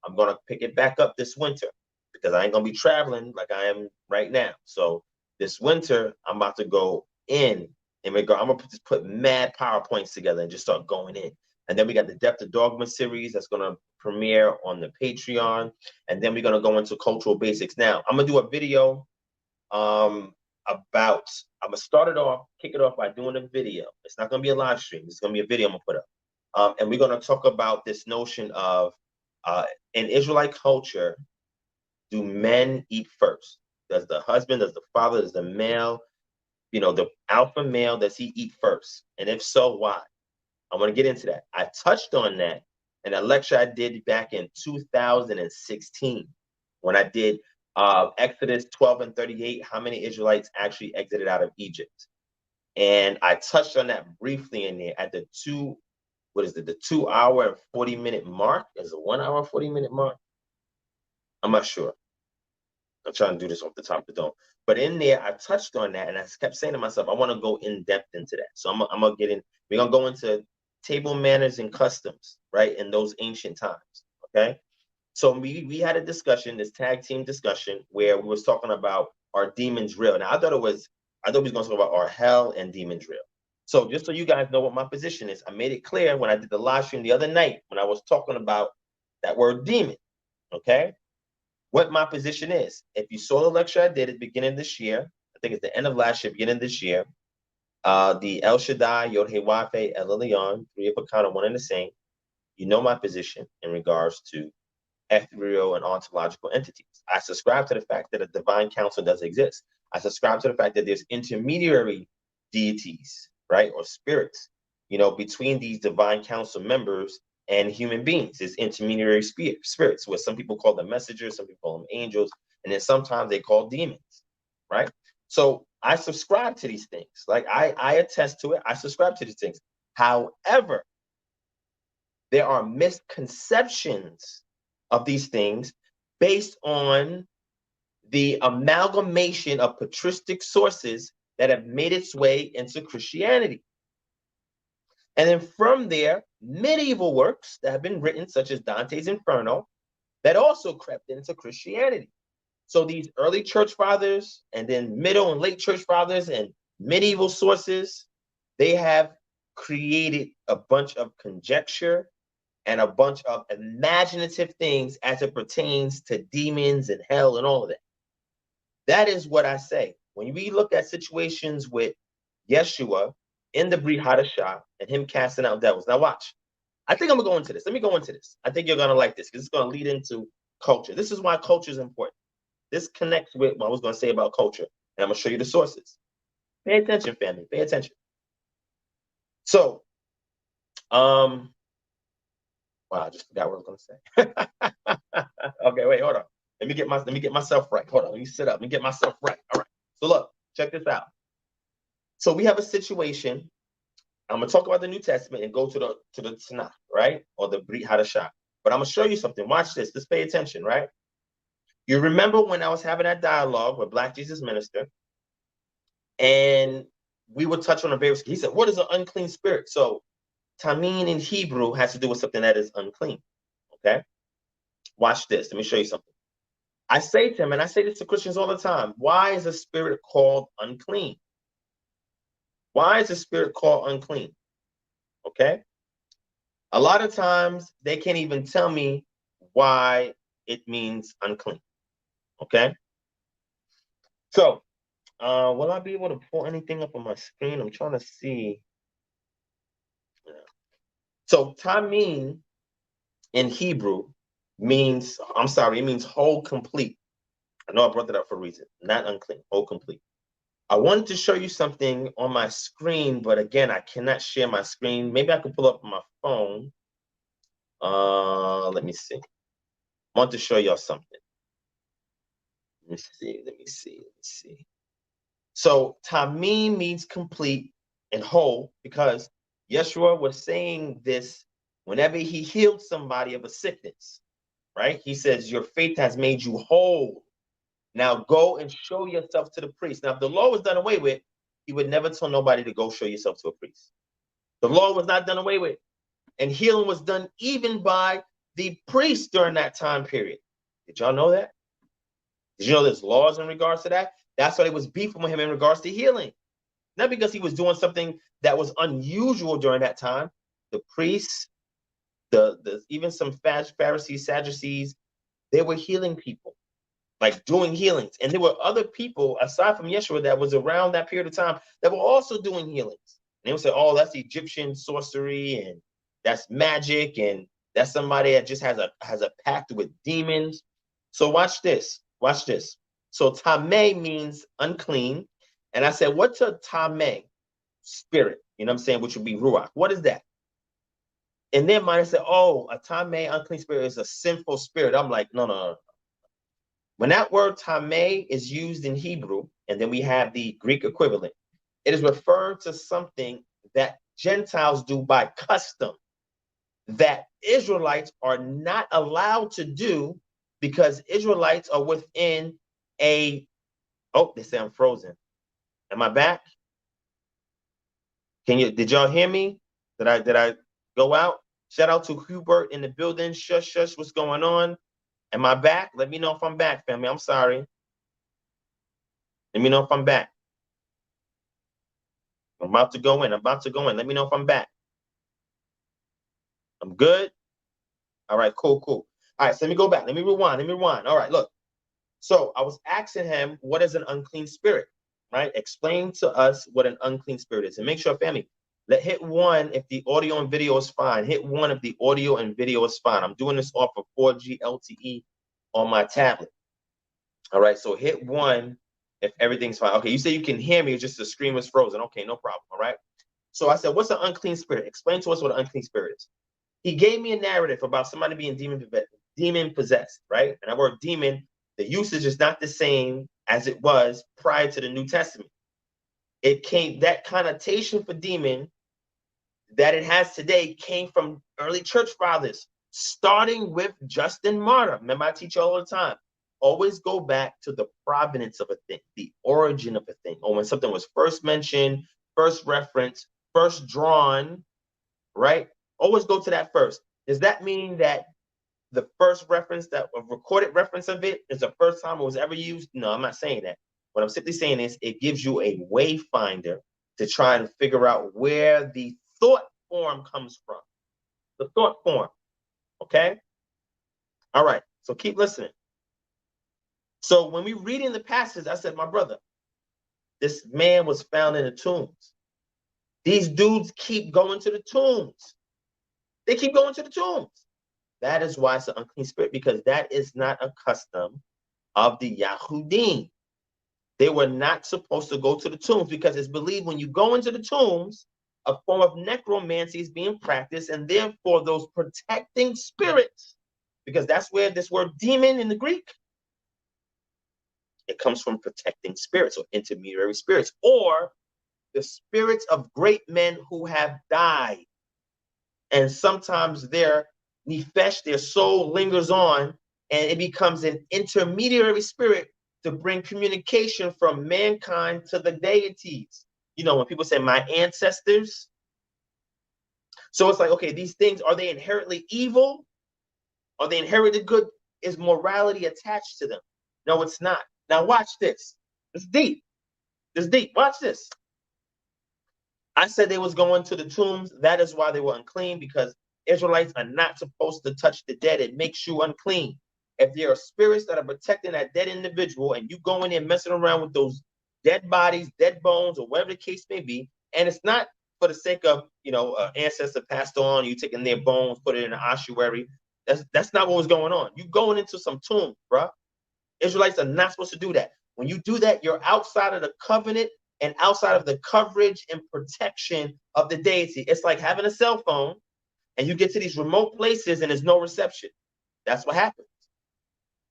I'm going to pick it back up this winter because I ain't going to be traveling like I am right now. So this winter, I'm about to go in regard. I'm going to just put mad PowerPoints together and just start going in. And then we got the Depth of Dogma series that's going to premiere on the Patreon. And then we're going to go into cultural basics. Now, I'm going to do a video I'm gonna kick it off by doing a video. It's not gonna be a live stream. It's gonna be a video I'm gonna put up. And we're gonna talk about this notion of in Israelite culture, do men eat first? Does the husband, does the father, does the male, the alpha male, does he eat first? And if so, why? I want to get into that. I touched on that in a lecture I did back in 2016 when I did Exodus 12 and 38, how many Israelites actually exited out of Egypt. And I touched on that briefly in there at the 2 hour and 40-minute mark? Is it 1 hour, 40-minute mark? I'm not sure. I'm trying to do this off the top of the dome. But in there, I touched on that, and I kept saying to myself, I want to go in depth into that. So I'm going to get in. We're going to go into table manners and customs, right, in those ancient times, okay? So we had a discussion, this tag team discussion, where we was talking about are demons real? Now, I thought we was going to talk about are hell and demons real. So just so you guys know what my position is, I made it clear when I did the live stream the other night when I was talking about that word demon, okay? What my position is. If you saw the lecture I did at the beginning of this year, I think it's the end of last year, beginning of this year, the El Shaddai, Yod He Wafe, El Elyon, Three of a Kind, One and the Same, you know my position in regards to ethereal and ontological entities. I subscribe to the fact that a divine council does exist. I subscribe to the fact that there's intermediary deities, right, or spirits, between these divine council members and human beings. There's intermediary spirits, where some people call them messengers, some people call them angels, and then sometimes they call demons, right? So I subscribe to these things. Like I attest to it. I subscribe to these things. However, there are misconceptions of these things based on the amalgamation of patristic sources that have made its way into Christianity. And then from there, medieval works that have been written, such as Dante's Inferno, that also crept into Christianity. So these early church fathers and then middle and late church fathers and medieval sources, they have created a bunch of conjecture and a bunch of imaginative things as it pertains to demons and hell and all of that. That is what I say. When we look at situations with Yeshua in the Brit Hadashah and him casting out devils. Now watch. I think I'm going to go into this. Let me go into this. I think you're going to like this because it's going to lead into culture. This is why culture is important. This connects with what I was going to say about culture. And I'm going to show you the sources. Pay attention, family. Pay attention. So, wow, I just forgot what I was going to say. Okay, wait, hold on. Let me get myself right. Hold on, let me sit up. Let me get myself right. All right. So look, check this out. So we have a situation. I'm gonna talk about the New Testament and go to the Tanakh, right? Or the Brit Hadashah. But I'm gonna show you something. Watch this. Just pay attention, right? You remember when I was having that dialogue with Black Jesus Minister, and we would touch on a very. He said, "What is an unclean spirit?" So Tamim in Hebrew has to do with something that is unclean. Okay. Watch this. Let me show you something. I say to him, and I say this to Christians all the time, why is a spirit called unclean? Why is a spirit called unclean? Okay? A lot of times, they can't even tell me why it means unclean. Okay? So, will I be able to pull anything up on my screen? I'm trying to see. So, Tamim in Hebrew means, it means whole, complete. I know I brought that up for a reason. Not unclean, whole, complete. I wanted to show you something on my screen, but again, I cannot share my screen. Maybe I could pull up my phone. Let me see. I want to show y'all something. Let me see. So tamim means complete and whole, because Yeshua was saying this whenever he healed somebody of a sickness, right? He says, your faith has made you whole. Now go and show yourself to the priest. Now, if the law was done away with, he would never tell nobody to go show yourself to a priest. The law was not done away with. And healing was done even by the priest during that time period. Did y'all know that? Did you know there's laws in regards to that? That's why there was beef with him in regards to healing. Not because he was doing something that was unusual during that time. The priests, even some Pharisees, Sadducees, they were healing people, like doing healings. And there were other people aside from Yeshua that was around that period of time that were also doing healings. And they would say, oh, that's Egyptian sorcery, and that's magic, and that's somebody that just has a pact with demons. So watch this. Watch this. So tameh means unclean. And I said, what's a tameh? Spirit. You know what I'm saying? Which would be ruach. What is that? In their mind, I said, oh, a tameh, unclean spirit, is a sinful spirit. I'm like, no. When that word tameh is used in Hebrew, and then we have the Greek equivalent, it is referring to something that Gentiles do by custom that Israelites are not allowed to do, because Israelites are within a, oh, they say I'm frozen. Am I back? Did y'all hear me? Did I go out? Shout out to Hubert in the building. Shush, what's going on? Am I back? Let me know if I'm back, family. I'm sorry. Let me know if I'm back. I'm about to go in. Let me know if I'm back. I'm good? All right, cool. All right, so let me go back. Let me rewind. All right, look. So I was asking him, what is an unclean spirit, right? Explain to us what an unclean spirit is. And make sure, family, hit 1 if the audio and video is fine. Hit 1 if the audio and video is fine. I'm doing this off of 4G LTE on my tablet. All right, so hit 1 if everything's fine. Okay, you say you can hear me, just the screen was frozen. Okay, no problem, all right? So I said, what's an unclean spirit? Explain to us what an unclean spirit is. He gave me a narrative about somebody being demon possessed, right? And that word demon, the usage is not the same as it was prior to the New Testament. That connotation for demon that it has today came from early church fathers, starting with Justin Martyr. Remember, I teach you all the time. Always go back to the provenance of a thing, the origin of a thing, or when something was first mentioned, first referenced, first drawn, right? Always go to that first. Does that mean that the first reference, that a recorded reference of it, is the first time it was ever used? No, I'm not saying that. What I'm simply saying is it gives you a wayfinder to try and figure out where the thought form comes from. The thought form. Okay? All right. So keep listening. So when we read in the passage, I said, my brother, this man was found in the tombs. These dudes keep going to the tombs. They keep going to the tombs. That is why it's an unclean spirit, because that is not a custom of the Yahudim. They were not supposed to go to the tombs, because it's believed when you go into the tombs, a form of necromancy is being practiced, and therefore those protecting spirits, because that's where this word demon in the Greek, it comes from protecting spirits or intermediary spirits, or the spirits of great men who have died. And sometimes their nefesh, their soul lingers on, and it becomes an intermediary spirit to bring communication from mankind to the deities. You know, when people say my ancestors. So it's like, okay, these things, are they inherently evil? Are they inherited good? Is morality attached to them? No, it's not. Now watch this. It's deep. Watch this. I said they was going to the tombs. That is why they were unclean, because Israelites are not supposed to touch the dead. It makes you unclean. If there are spirits that are protecting that dead individual, and you go in there messing around with those dead bodies, dead bones, or whatever the case may be, and it's not for the sake of, ancestor passed on, you taking their bones, put it in an ossuary. That's not what was going on. You going into some tomb, bro. Israelites are not supposed to do that. When you do that, you're outside of the covenant and outside of the coverage and protection of the deity. It's like having a cell phone and you get to these remote places and there's no reception. That's what happens.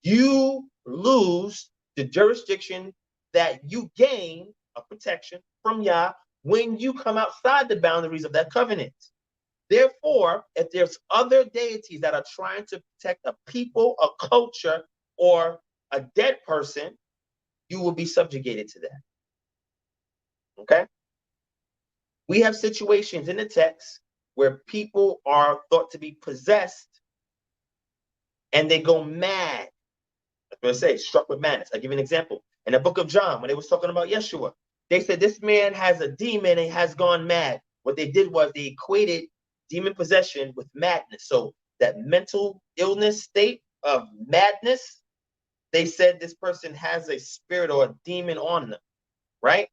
You lose the jurisdiction that you gain of protection from Yah when you come outside the boundaries of that covenant. Therefore, if there's other deities that are trying to protect a people, a culture, or a dead person, you will be subjugated to that. Okay? We have situations in the text where people are thought to be possessed and they go mad. That's what I say, struck with madness. I give you an example. In the book of John, when they was talking about Yeshua, they said this man has a demon and has gone mad. What they did was they equated demon possession with madness. So that mental illness state of madness, they said this person has a spirit or a demon on them, right?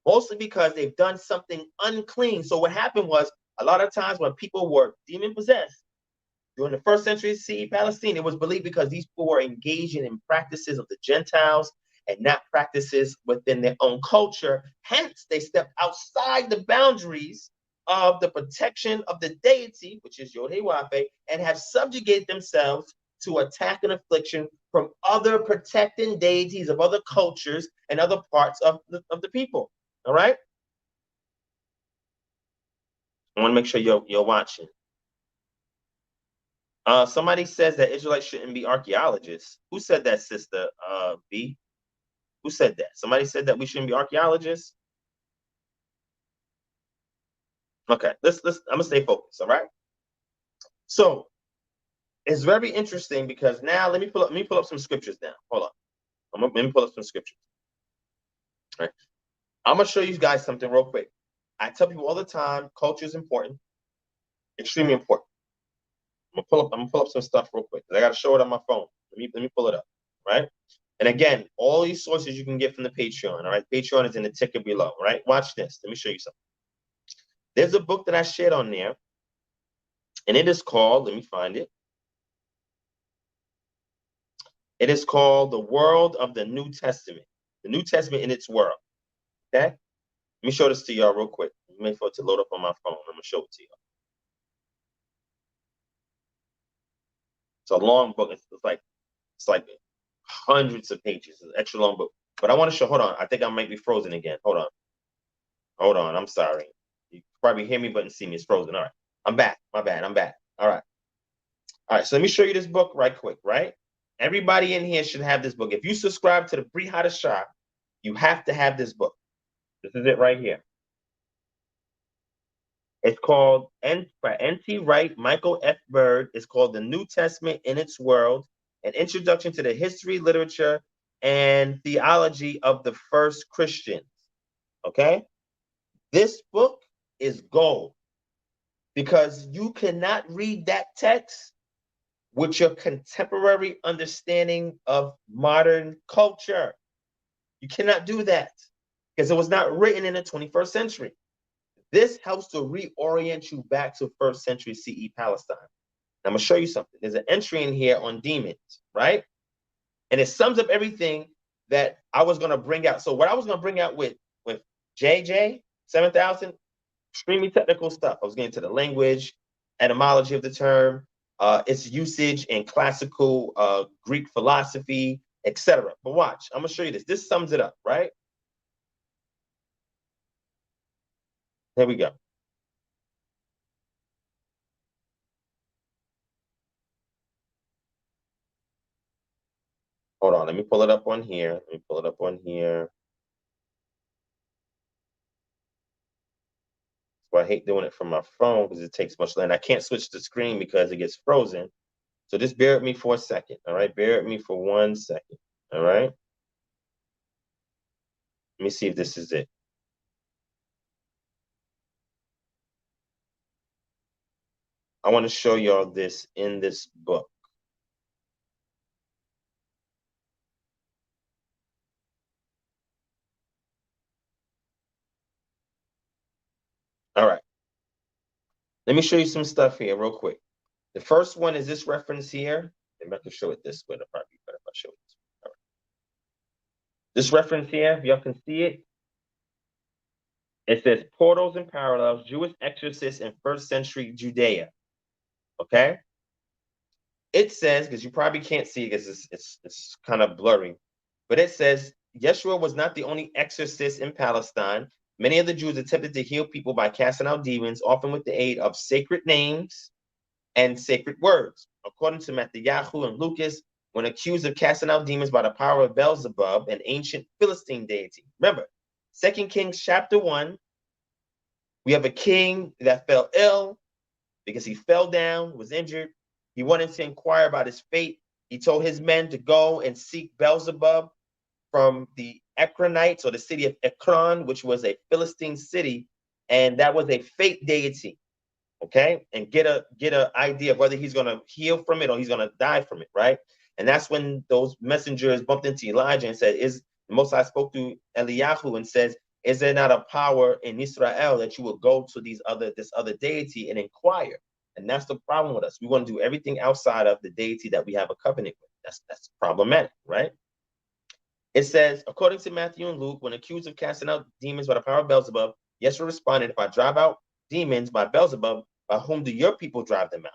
Mostly because they've done something unclean. So what happened was a lot of times when people were demon possessed, during the first century CE Palestine, it was believed because these people were engaging in practices of the Gentiles and not practices within their own culture. Hence, they stepped outside the boundaries of the protection of the deity, which is Yod-Heh-Wahe, and have subjugated themselves to attack and affliction from other protecting deities of other cultures and other parts of the people. All right? I want to make sure you're watching. Somebody says that Israelites shouldn't be archaeologists. Who said that, Sister B? Who said that? Somebody said that we shouldn't be archaeologists. Okay, let's. I'm gonna stay focused. All right. So it's very interesting because now let me pull up some scriptures now. Hold on. Let me pull up some scriptures. All right. I'm gonna show you guys something real quick. I tell people all the time, culture is important, extremely important. I'm gonna pull up some stuff real quick. I gotta show it on my phone. Let me pull it up. Right. And again, all these sources you can get from the Patreon. All right. Patreon is in the ticker below. All right. Watch this. Let me show you something. There's a book that I shared on there, and it is called, let me find it. It is called The World of the New Testament. The New Testament in its world. Okay? Let me show this to y'all real quick. I'm waiting for it to load up on my phone. I'm gonna show it to y'all. It's a long book. It's like hundreds of pages. It's an extra long book. But I want to show, hold on. I think I might be frozen again. Hold on. Hold on. I'm sorry. You probably hear me but didn't see me. It's frozen. All right. I'm back. My bad. I'm back. All right. All right. So let me show you this book right quick, right? Everybody in here should have this book. If you subscribe to the Bri Hadashah, you have to have this book. This is it right here. It's called, by N.T. Wright, Michael F. Bird. It's called The New Testament in Its World, an introduction to the history, literature, and theology of the first Christians. Okay? This book is gold because you cannot read that text with your contemporary understanding of modern culture. You cannot do that because it was not written in the 21st century. This helps to reorient you back to first century CE Palestine. I'm going to show you something. There's an entry in here on demons, right? And it sums up everything that I was going to bring out. So what I was going to bring out with JJ 7000, extremely technical stuff. I was getting to the language, etymology of the term, its usage in classical Greek philosophy, etc. But watch, I'm going to show you this. This sums it up, right? Here we go. Hold on, let me pull it up on here. Let me pull it up on here. So I hate doing it from my phone because it takes much land. I can't switch the screen because it gets frozen. So just bear with me for a second. All right, bear with me for 1 second. All right. Let me see if this is it. I want to show y'all this in this book. All right. Let me show you some stuff here real quick. The first one is this reference here. Maybe I can show it this way. It'll probably be better if I show it this way. All right. This reference here, if y'all can see it, it says portals and parallels, Jewish exorcists in first century Judea. Okay? It says, because you probably can't see it because it's kind of blurry, but it says Yeshua was not the only exorcist in Palestine. Many of the Jews attempted to heal people by casting out demons, often with the aid of sacred names and sacred words. According to Matthew and Lucas, when accused of casting out demons by the power of Beelzebub, an ancient Philistine deity. Remember, 2 Kings chapter 1, we have a king that fell ill because he fell down, was injured. He wanted to inquire about his fate. He told his men to go and seek Beelzebub from the Ekronites, or the city of Ekron, which was a Philistine city, and that was a fate deity. Okay, and get a idea of whether he's going to heal from it or he's going to die from it, right? And that's when those messengers bumped into Elijah and said, "Is the Most High spoke to Eliyahu and says, is there not a power in Israel that you will go to this other deity and inquire?" And that's the problem with us. We want to do everything outside of the deity that we have a covenant with. That's problematic, right? It says, according to Matthew and Luke, when accused of casting out demons by the power of Beelzebub, Yeshua responded, "If I drive out demons by Beelzebub, by whom do your people drive them out?"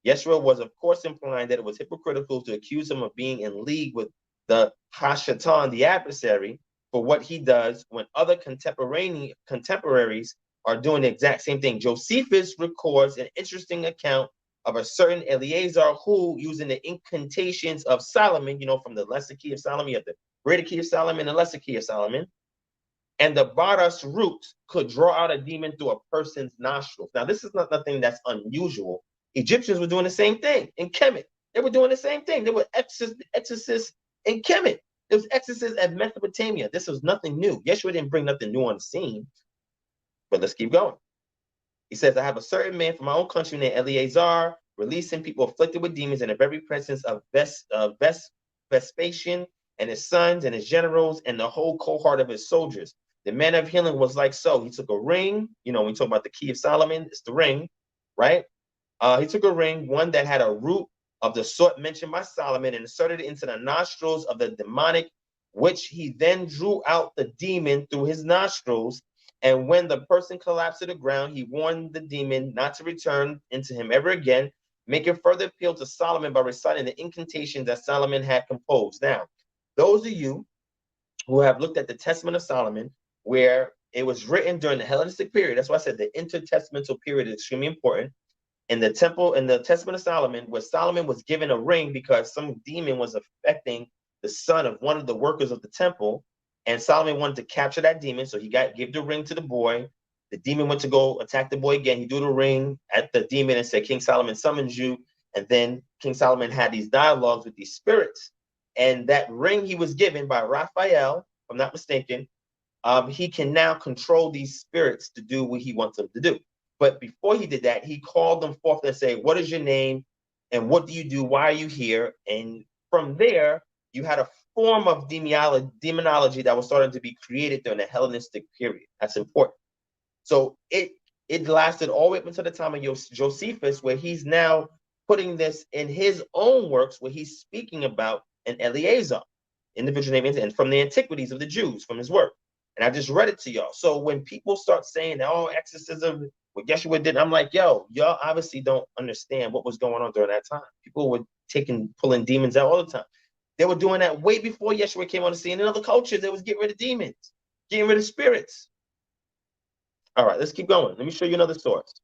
Yeshua was, of course, implying that it was hypocritical to accuse him of being in league with the Hashatan, the adversary, for what he does when other contemporaries are doing the exact same thing. Josephus records an interesting account of a certain Eleazar who, using the incantations of Solomon, from the lesser key of Solomon, you have the greater key of Solomon and the lesser key of Solomon, and the Baras root could draw out a demon through a person's nostrils. Now, this is not nothing that's unusual. Egyptians were doing the same thing in Kemet. They were doing the same thing. They were exorcists in Kemet. There was exorcists at Mesopotamia. This was nothing new. Yeshua didn't bring nothing new on the scene. But let's keep going. He says, "I have a certain man from my own country named Eleazar, releasing people afflicted with demons in the very presence of Vespasian and his sons and his generals and the whole cohort of his soldiers. The man of healing was like so. He took a ring. When we talk about the key of Solomon, it's the ring, right? He took a ring, one that had a root of the sort mentioned by Solomon, and inserted it into the nostrils of the demonic, which he then drew out the demon through his nostrils. And when the person collapsed to the ground, he warned the demon not to return into him ever again, making further appeal to Solomon by reciting the incantations that Solomon had composed." Now, those of you who have looked at the Testament of Solomon, where it was written during the Hellenistic period, that's why I said the intertestamental period is extremely important. In the Testament of Solomon, where Solomon was given a ring because some demon was affecting the son of one of the workers of the temple, and Solomon wanted to capture that demon, so he gave the ring to the boy. The demon went to go attack the boy again. He threw the ring at the demon and said, "King Solomon summons you." And then King Solomon had these dialogues with these spirits. And that ring he was given by Raphael, if I'm not mistaken, he can now control these spirits to do what he wants them to do. But before he did that, he called them forth and said, "What is your name? And what do you do? Why are you here?" And from there, you had a form of demonology that was starting to be created during the Hellenistic period. That's important. So it lasted all the way up until the time of Josephus, where he's now putting this in his own works, where he's speaking about an Eleazar, individual name, and from the antiquities of the Jews, from his work. And I just read it to y'all. So when people start saying, "Oh, exorcism," what Yeshua did, I'm like, yo, y'all obviously don't understand what was going on during that time. People were pulling demons out all the time. They were doing that way before Yeshua came on the scene. In other cultures, they was getting rid of demons, getting rid of spirits. All right, let's keep going. Let me show you another source.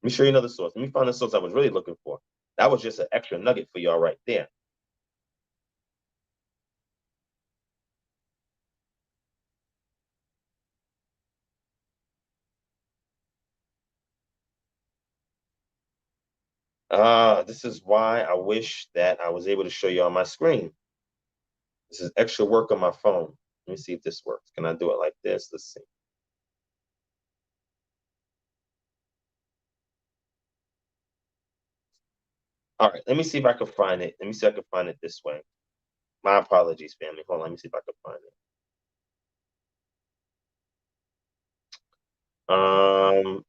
Let me find the source I was really looking for. That was just an extra nugget for y'all right there. This is why I wish that I was able to show you on my screen. This is extra work on my phone. Let me see if this works. Can I do it like this? Let's see. All right, let me see if I can find it. Let me see if I can find it this way. My apologies, family. Hold on, let me see if I can find it.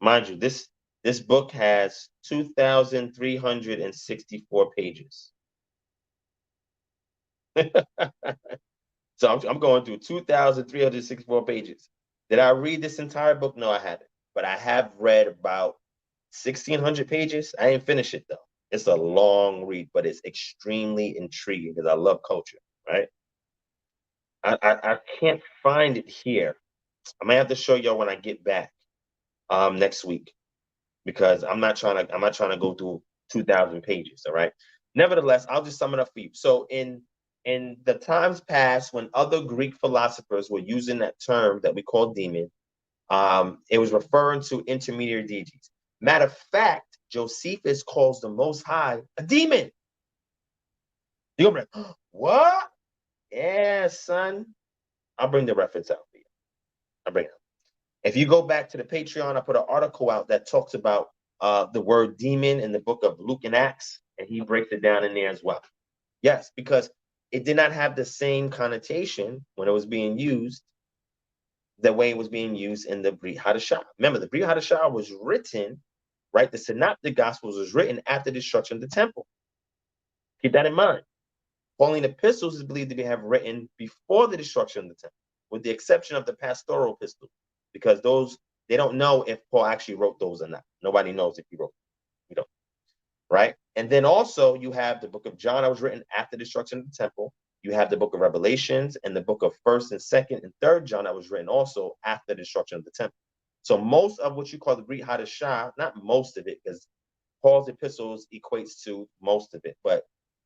Mind you, this This book has 2,364 pages. So I'm going through 2,364 pages. Did I read this entire book? No, I haven't. But I have read about 1,600 pages. I ain't finished it, though. It's a long read, but it's extremely intriguing because I love culture, right? I can't find it here. I might have to show y'all when I get back next week, because I'm not trying to go through 2,000 pages. All right. Nevertheless, I'll just sum it up for you. So in the times past, when other Greek philosophers were using that term that we call demon, it was referring to intermediary deities. Matter of fact, Josephus calls the Most High a demon. You're gonna be like, what? Yeah, son. I'll bring the reference out for you. I'll bring it up. If you go back to the Patreon, I put an article out that talks about the word demon in the book of Luke and Acts, and he breaks it down in there as well. Yes, because it did not have the same connotation when it was being used the way it was being used in the Brit Hadashah. Remember, the Brit Hadashah was written, right? The Synoptic Gospels was written after the destruction of the temple. Keep that in mind. Pauline epistles is believed to be have written before the destruction of the temple, with the exception of the pastoral epistles, because those, they don't know if Paul actually wrote those or not. Nobody knows if he wrote them. We don't, right? And then also you have the book of John that was written after the destruction of the temple. You have the book of Revelations and the book of 1st and 2nd and 3rd John that was written also after the destruction of the temple. So most of what you call the Brit Hadashah, not most of it, because Paul's epistles equates to most of it, but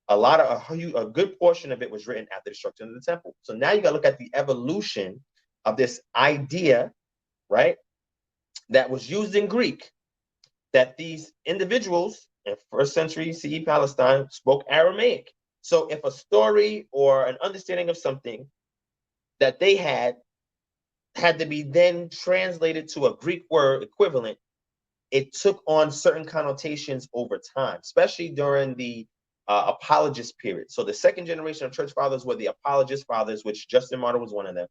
a good portion of it was written after the destruction of the temple. So now you got to look at the evolution of this idea, right, that was used in Greek, that these individuals in first century CE Palestine spoke Aramaic. So if a story or an understanding of something that they had to be then translated to a Greek word equivalent, it took on certain connotations over time, especially during the apologist period. So the second generation of church fathers were the apologist fathers, which Justin Martyr was one of them.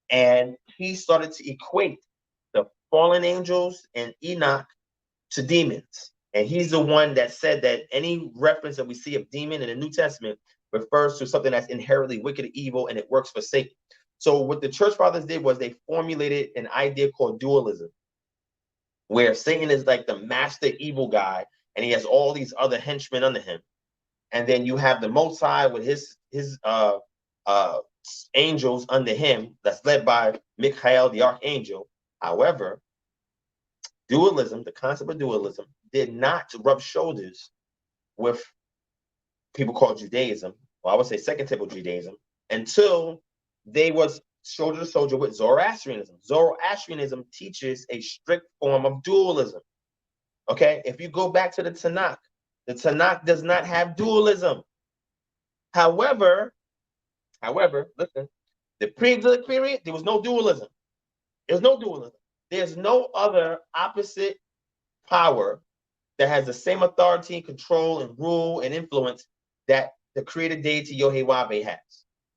And he started to equate the fallen angels and Enoch to demons. And he's the one that said that any reference that we see of demon in the New Testament refers to something that's inherently wicked and evil, and it works for Satan. So what the church fathers did was they formulated an idea called dualism, where Satan is like the master evil guy, and he has all these other henchmen under him. And then you have the Most High with his angels under him, that's led by Michael, the archangel. However, dualism, the concept of dualism, did not rub shoulders with people called Judaism, or I would say Second Temple Judaism, until they was shoulder to shoulder with Zoroastrianism. Zoroastrianism teaches a strict form of dualism. Okay, if you go back to the Tanakh does not have dualism. However, listen, the pre-exilic period, there was no dualism. There's no dualism. There's no other opposite power that has the same authority, control, and rule and influence that the created deity Yod-Heh-Wav-Heh has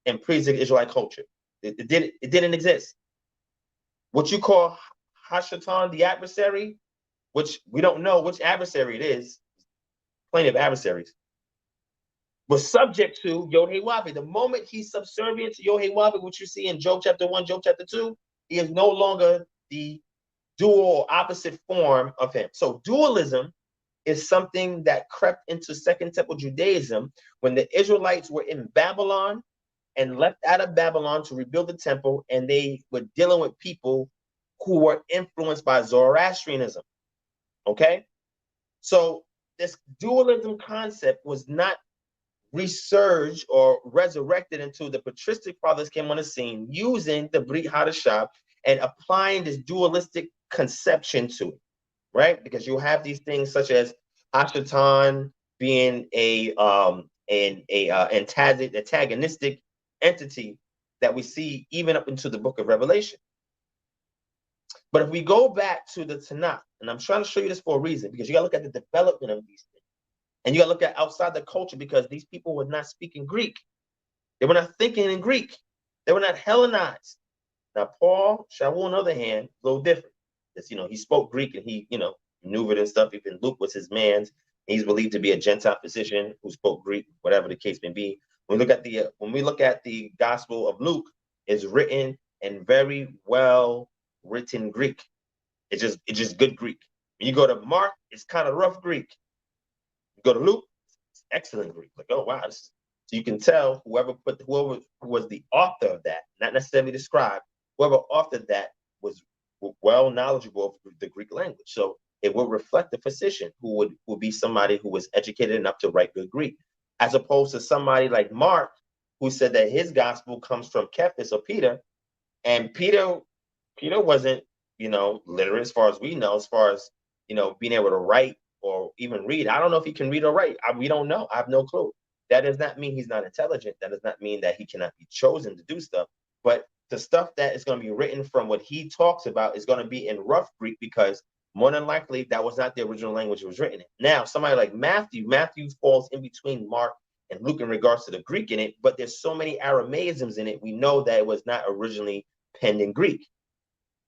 in pre-exilic Israelite culture. It didn't exist. What you call Hashatan, the adversary, which we don't know which adversary it is, plenty of adversaries, was subject to Yod-Heh-Wav-Heh. The moment he's subservient to Yod-Heh-Wav-Heh, which you see in Job chapter 1, Job chapter 2, he is no longer the dual or opposite form of him. So dualism is something that crept into Second Temple Judaism when the Israelites were in Babylon and left out of Babylon to rebuild the temple, and they were dealing with people who were influenced by Zoroastrianism. Okay? So this dualism concept was not resurged or resurrected until the patristic fathers came on the scene using the Brit Hadashah and applying this dualistic conception to it, right? Because you have these things such as Ashatan being an antagonistic entity that we see even up into the book of Revelation. But if we go back to the Tanakh, and I'm trying to show you this for a reason, because you got to look at the development of these things. And you got to look at outside the culture, because these people were not speaking Greek. They were not thinking in Greek. They were not Hellenized. Now, Paul, Shaul, on the other hand, a little different. Because, he spoke Greek and he, maneuvered and stuff. Even Luke was his man. He's believed to be a Gentile physician who spoke Greek, whatever the case may be. When we look at the Gospel of Luke, it's written in very well written Greek. It's just good Greek. When you go to Mark, it's kind of rough Greek. You go to Luke, it's excellent Greek. Like, oh wow. So you can tell whoever was the author of that, not necessarily the scribe, whoever authored that was well knowledgeable of the Greek language. So it will reflect the physician who would be somebody who was educated enough to write good Greek, as opposed to somebody like Mark, who said that his gospel comes from Cephas or Peter, and Peter wasn't, literate as far as we know, as far as, being able to write or even read. I don't know if he can read or write. We don't know. I have no clue. That does not mean he's not intelligent. That does not mean that he cannot be chosen to do stuff. But the stuff that is going to be written from what he talks about is going to be in rough Greek, because more than likely that was not the original language it was written in. Now, somebody like Matthew falls in between Mark and Luke in regards to the Greek in it, but there's so many Aramaisms in it, we know that it was not originally penned in Greek.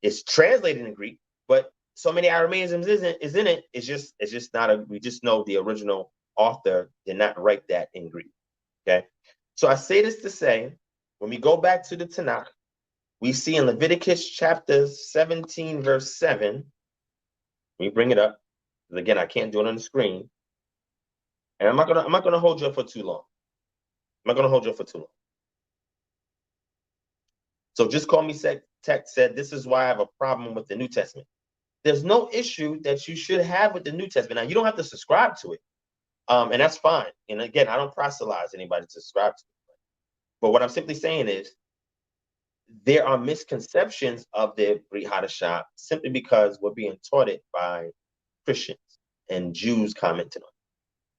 It's translated in Greek, but so many Aramaisms is in it. It's just not we just know the original author did not write that in Greek. Okay. So I say this to say, when we go back to the Tanakh, we see in Leviticus chapter 17, verse 7, we bring it up. Again, I can't do it on the screen. And I'm not gonna hold you up for too long. I'm not gonna hold you up for too long. So just call me Tech said, this is why I have a problem with the New Testament. There's no issue that you should have with the New Testament. Now, you don't have to subscribe to it. And that's fine. And again, I don't proselytize anybody to subscribe to it. But what I'm simply saying is, there are misconceptions of the Brit Hadashah simply because we're being taught it by Christians and Jews commenting on it.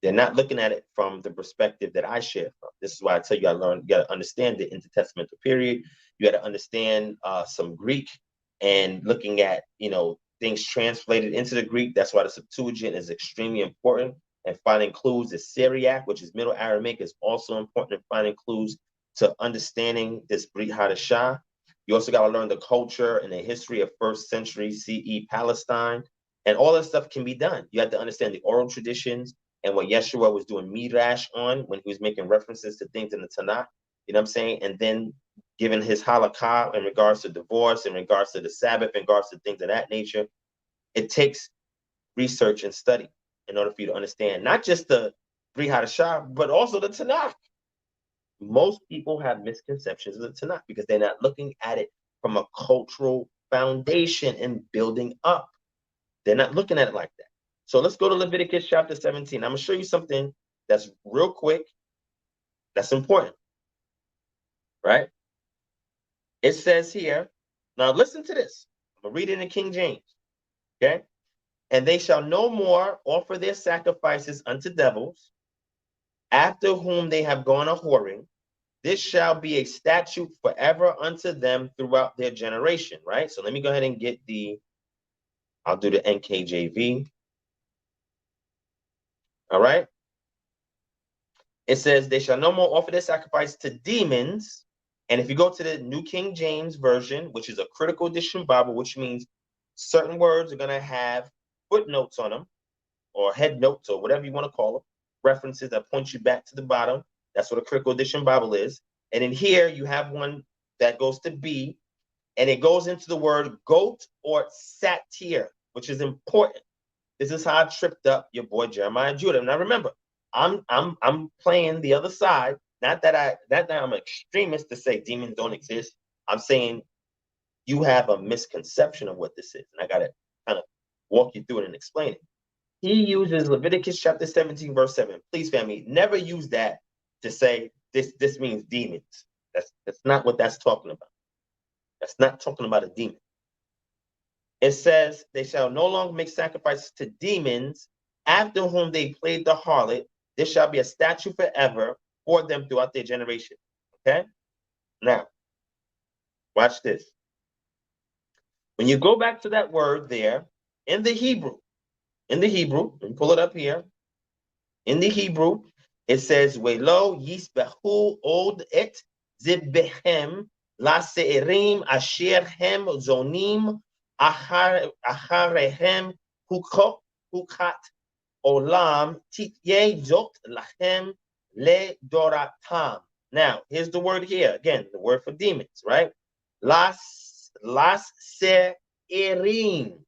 They're not looking at it from the perspective that I share from. This is why I tell you, you got to understand the intertestamental period. You got to understand some Greek, and looking at, things translated into the Greek. That's why the Septuagint is extremely important. And finding clues, the Syriac, which is Middle Aramaic, is also important in finding clues to understanding this Brit Hadashah. You also got to learn the culture and the history of 1st century CE Palestine. And all that stuff can be done. You have to understand the oral traditions and what Yeshua was doing midrash on when he was making references to things in the Tanakh. You know what I'm saying? And then given his halakha in regards to divorce, in regards to the Sabbath, in regards to things of that nature, it takes research and study in order for you to understand not just the Brit Hadashah, but also the Tanakh. Most people have misconceptions of the Tanakh because they're not looking at it from a cultural foundation and building up. They're not looking at it like that. So let's go to Leviticus chapter 17. I'm going to show you something that's real quick, that's important, right? It says here, now listen to this. I'm going to read it in King James, okay? And they shall no more offer their sacrifices unto devils, after whom they have gone a whoring. This shall be a statute forever unto them throughout their generation, right? So let me go ahead and get I'll do the NKJV. All right. It says, they shall no more offer their sacrifice to demons. And if you go to the New King James Version, which is a critical edition Bible, which means certain words are going to have footnotes on them, or head notes, or whatever you want to call them, references that point you back to the bottom. That's what a critical edition Bible is. And in here, you have one that goes to B, and it goes into the word goat or satir, which is important. This is how I tripped up your boy Jeremiah Judah. Now remember, I'm playing the other side. Not that I'm an extremist to say demons don't exist. I'm saying you have a misconception of what this is, and I gotta kind of walk you through it and explain it. He uses Leviticus chapter 17, verse 7. Please, family, never use that to say this means demons. That's not what that's talking about. That's not talking about a demon. It says, they shall no longer make sacrifices to demons, after whom they played the harlot. This shall be a statute forever for them throughout their generation. Okay? Now, watch this. When you go back to that word there, in the Hebrew, let me pull it up here. In the Hebrew, it says, Welo yisbehu od et zibbehem la se'erim asher hem zonim acharehem hukok hukat olam titye zot lachem le doratam. Now, here's the word here. Again, the word for demons, right? Las se'erim.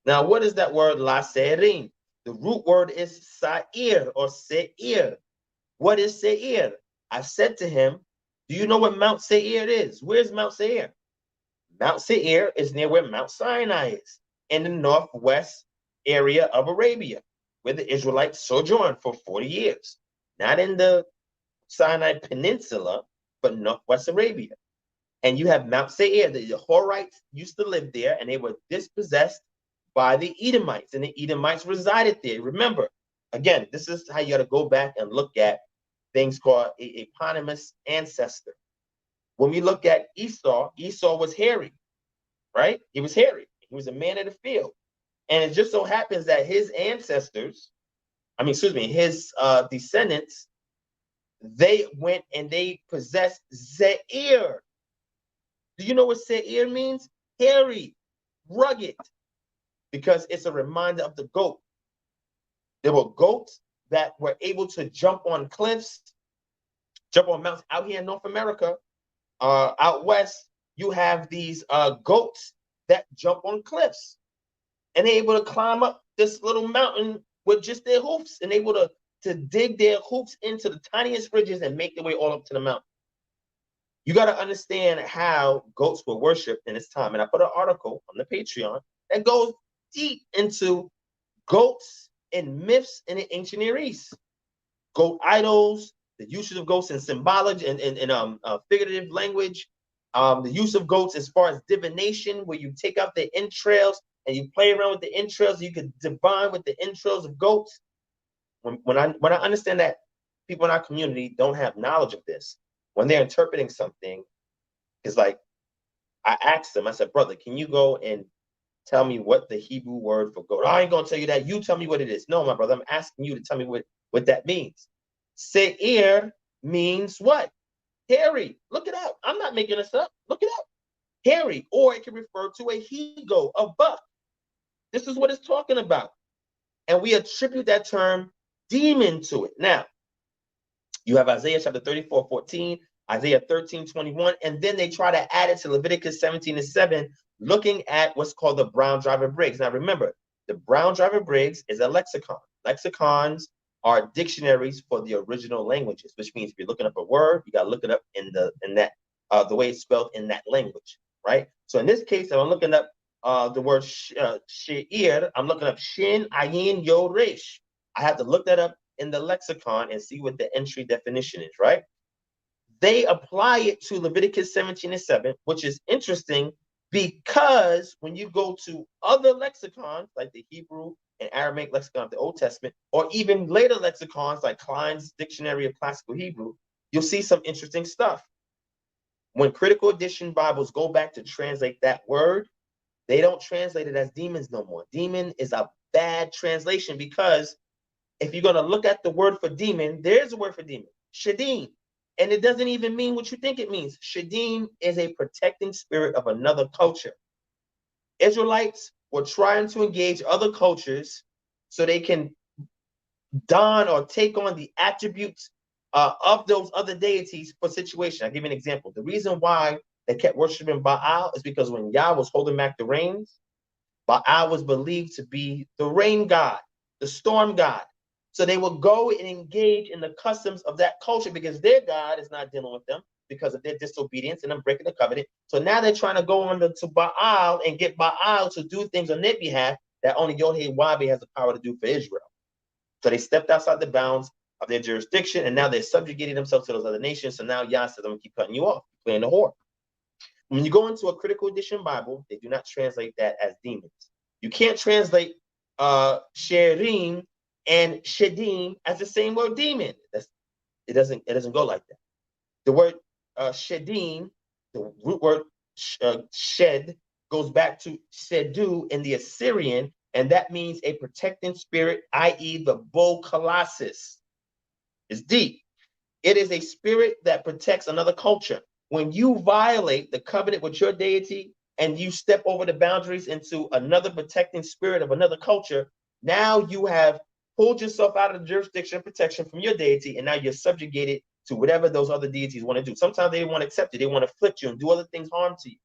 Now, what is that word, las se'erim? The root word is sa'ir or se'ir. What is Seir? I said to him, do you know what Mount Seir is? Where's Mount Seir? Mount Seir is near where Mount Sinai is, in the northwest area of Arabia, where the Israelites sojourned for 40 years. Not in the Sinai Peninsula, but northwest Arabia. And you have Mount Seir. The Horites used to live there, and they were dispossessed by the Edomites, and the Edomites resided there. Remember, again, this is how you got to go back and look at things called a eponymous ancestor. When we look at Esau, Esau was hairy, right? He was hairy. He was a man of the field. And it just so happens that his ancestors, his descendants, they went and they possessed Seir. Do you know what Seir means? Hairy, rugged, because it's a reminder of the goat. There were goats that were able to jump on cliffs, jump on mountains. Out here in North America, out west, you have these goats that jump on cliffs, and they're able to climb up this little mountain with just their hoofs, and able to dig their hoofs into the tiniest ridges and make their way all up to the mountain. You got to understand how goats were worshipped in this time. And I put an article on the Patreon that goes deep into goats and myths in the ancient Near East. Goat idols, the usage of ghosts in symbology and figurative language, the use of goats as far as divination, where you take out the entrails and you play around with the entrails, you could divine with the entrails of goats. When I understand that people in our community don't have knowledge of this, when they're interpreting something, it's like, I asked them, I said, brother, can you go and tell me what the Hebrew word for goat? I ain't gonna tell you that. You tell me what it is. No, my brother, I'm asking you to tell me what that means. Seir means what? Hairy. Look it up. I'm not making this up. Look it up. Hairy, or it can refer to a he-goat, a buck. This is what it's talking about. And we attribute that term demon to it. Now, you have Isaiah chapter 34:14, Isaiah 13:21, and then they try to add it to Leviticus 17:7, looking at what's called the Brown Driver Briggs. Now remember, the Brown Driver Briggs is a lexicon. Lexicons are dictionaries for the original languages, which means if you're looking up a word, you got to look it up in the way it's spelled in that language, right? So in this case, if I'm looking up the word she'ir, I'm looking up shin, ayin, yod, resh. I have to look that up in the lexicon and see what the entry definition is, right? They apply it to Leviticus 17:7, which is interesting because when you go to other lexicons, like the Hebrew and Aramaic lexicon of the Old Testament, or even later lexicons like Klein's Dictionary of Classical Hebrew, you'll see some interesting stuff. When critical edition Bibles go back to translate that word, they don't translate it as demons no more. Demon is a bad translation, because if you're going to look at the word for demon, there's a word for demon, shadim. And it doesn't even mean what you think it means. Shadim is a protecting spirit of another culture. Israelites were trying to engage other cultures so they can don or take on the attributes of those other deities for situation. I'll give you an example. The reason why they kept worshiping Baal is because when Yah was holding back the rains, Baal was believed to be the rain god, the storm god. So they will go and engage in the customs of that culture because their God is not dealing with them because of their disobedience and them breaking the covenant. So now they're trying to go on to Baal and get Baal to do things on their behalf that only Yod-Heh-Wav has the power to do for Israel. So they stepped outside the bounds of their jurisdiction, and now they're subjugating themselves to those other nations. So now Yah says, I'm going to keep cutting you off, playing the whore. When you go into a critical edition Bible, they do not translate that as demons. You can't translate sherim and shadim as the same word demon. It doesn't go like that. The word shadim, the root word shed, goes back to shedu in the Assyrian, and that means a protecting spirit, i.e. the bull colossus. It's deep. It is a spirit that protects another culture. When you violate the covenant with your deity and you step over the boundaries into another protecting spirit of another culture, Now you have pulled yourself out of the jurisdiction and protection from your deity, and now you're subjugated to whatever those other deities want to do. Sometimes they want to accept it. They want to afflict you and do other things harm to you.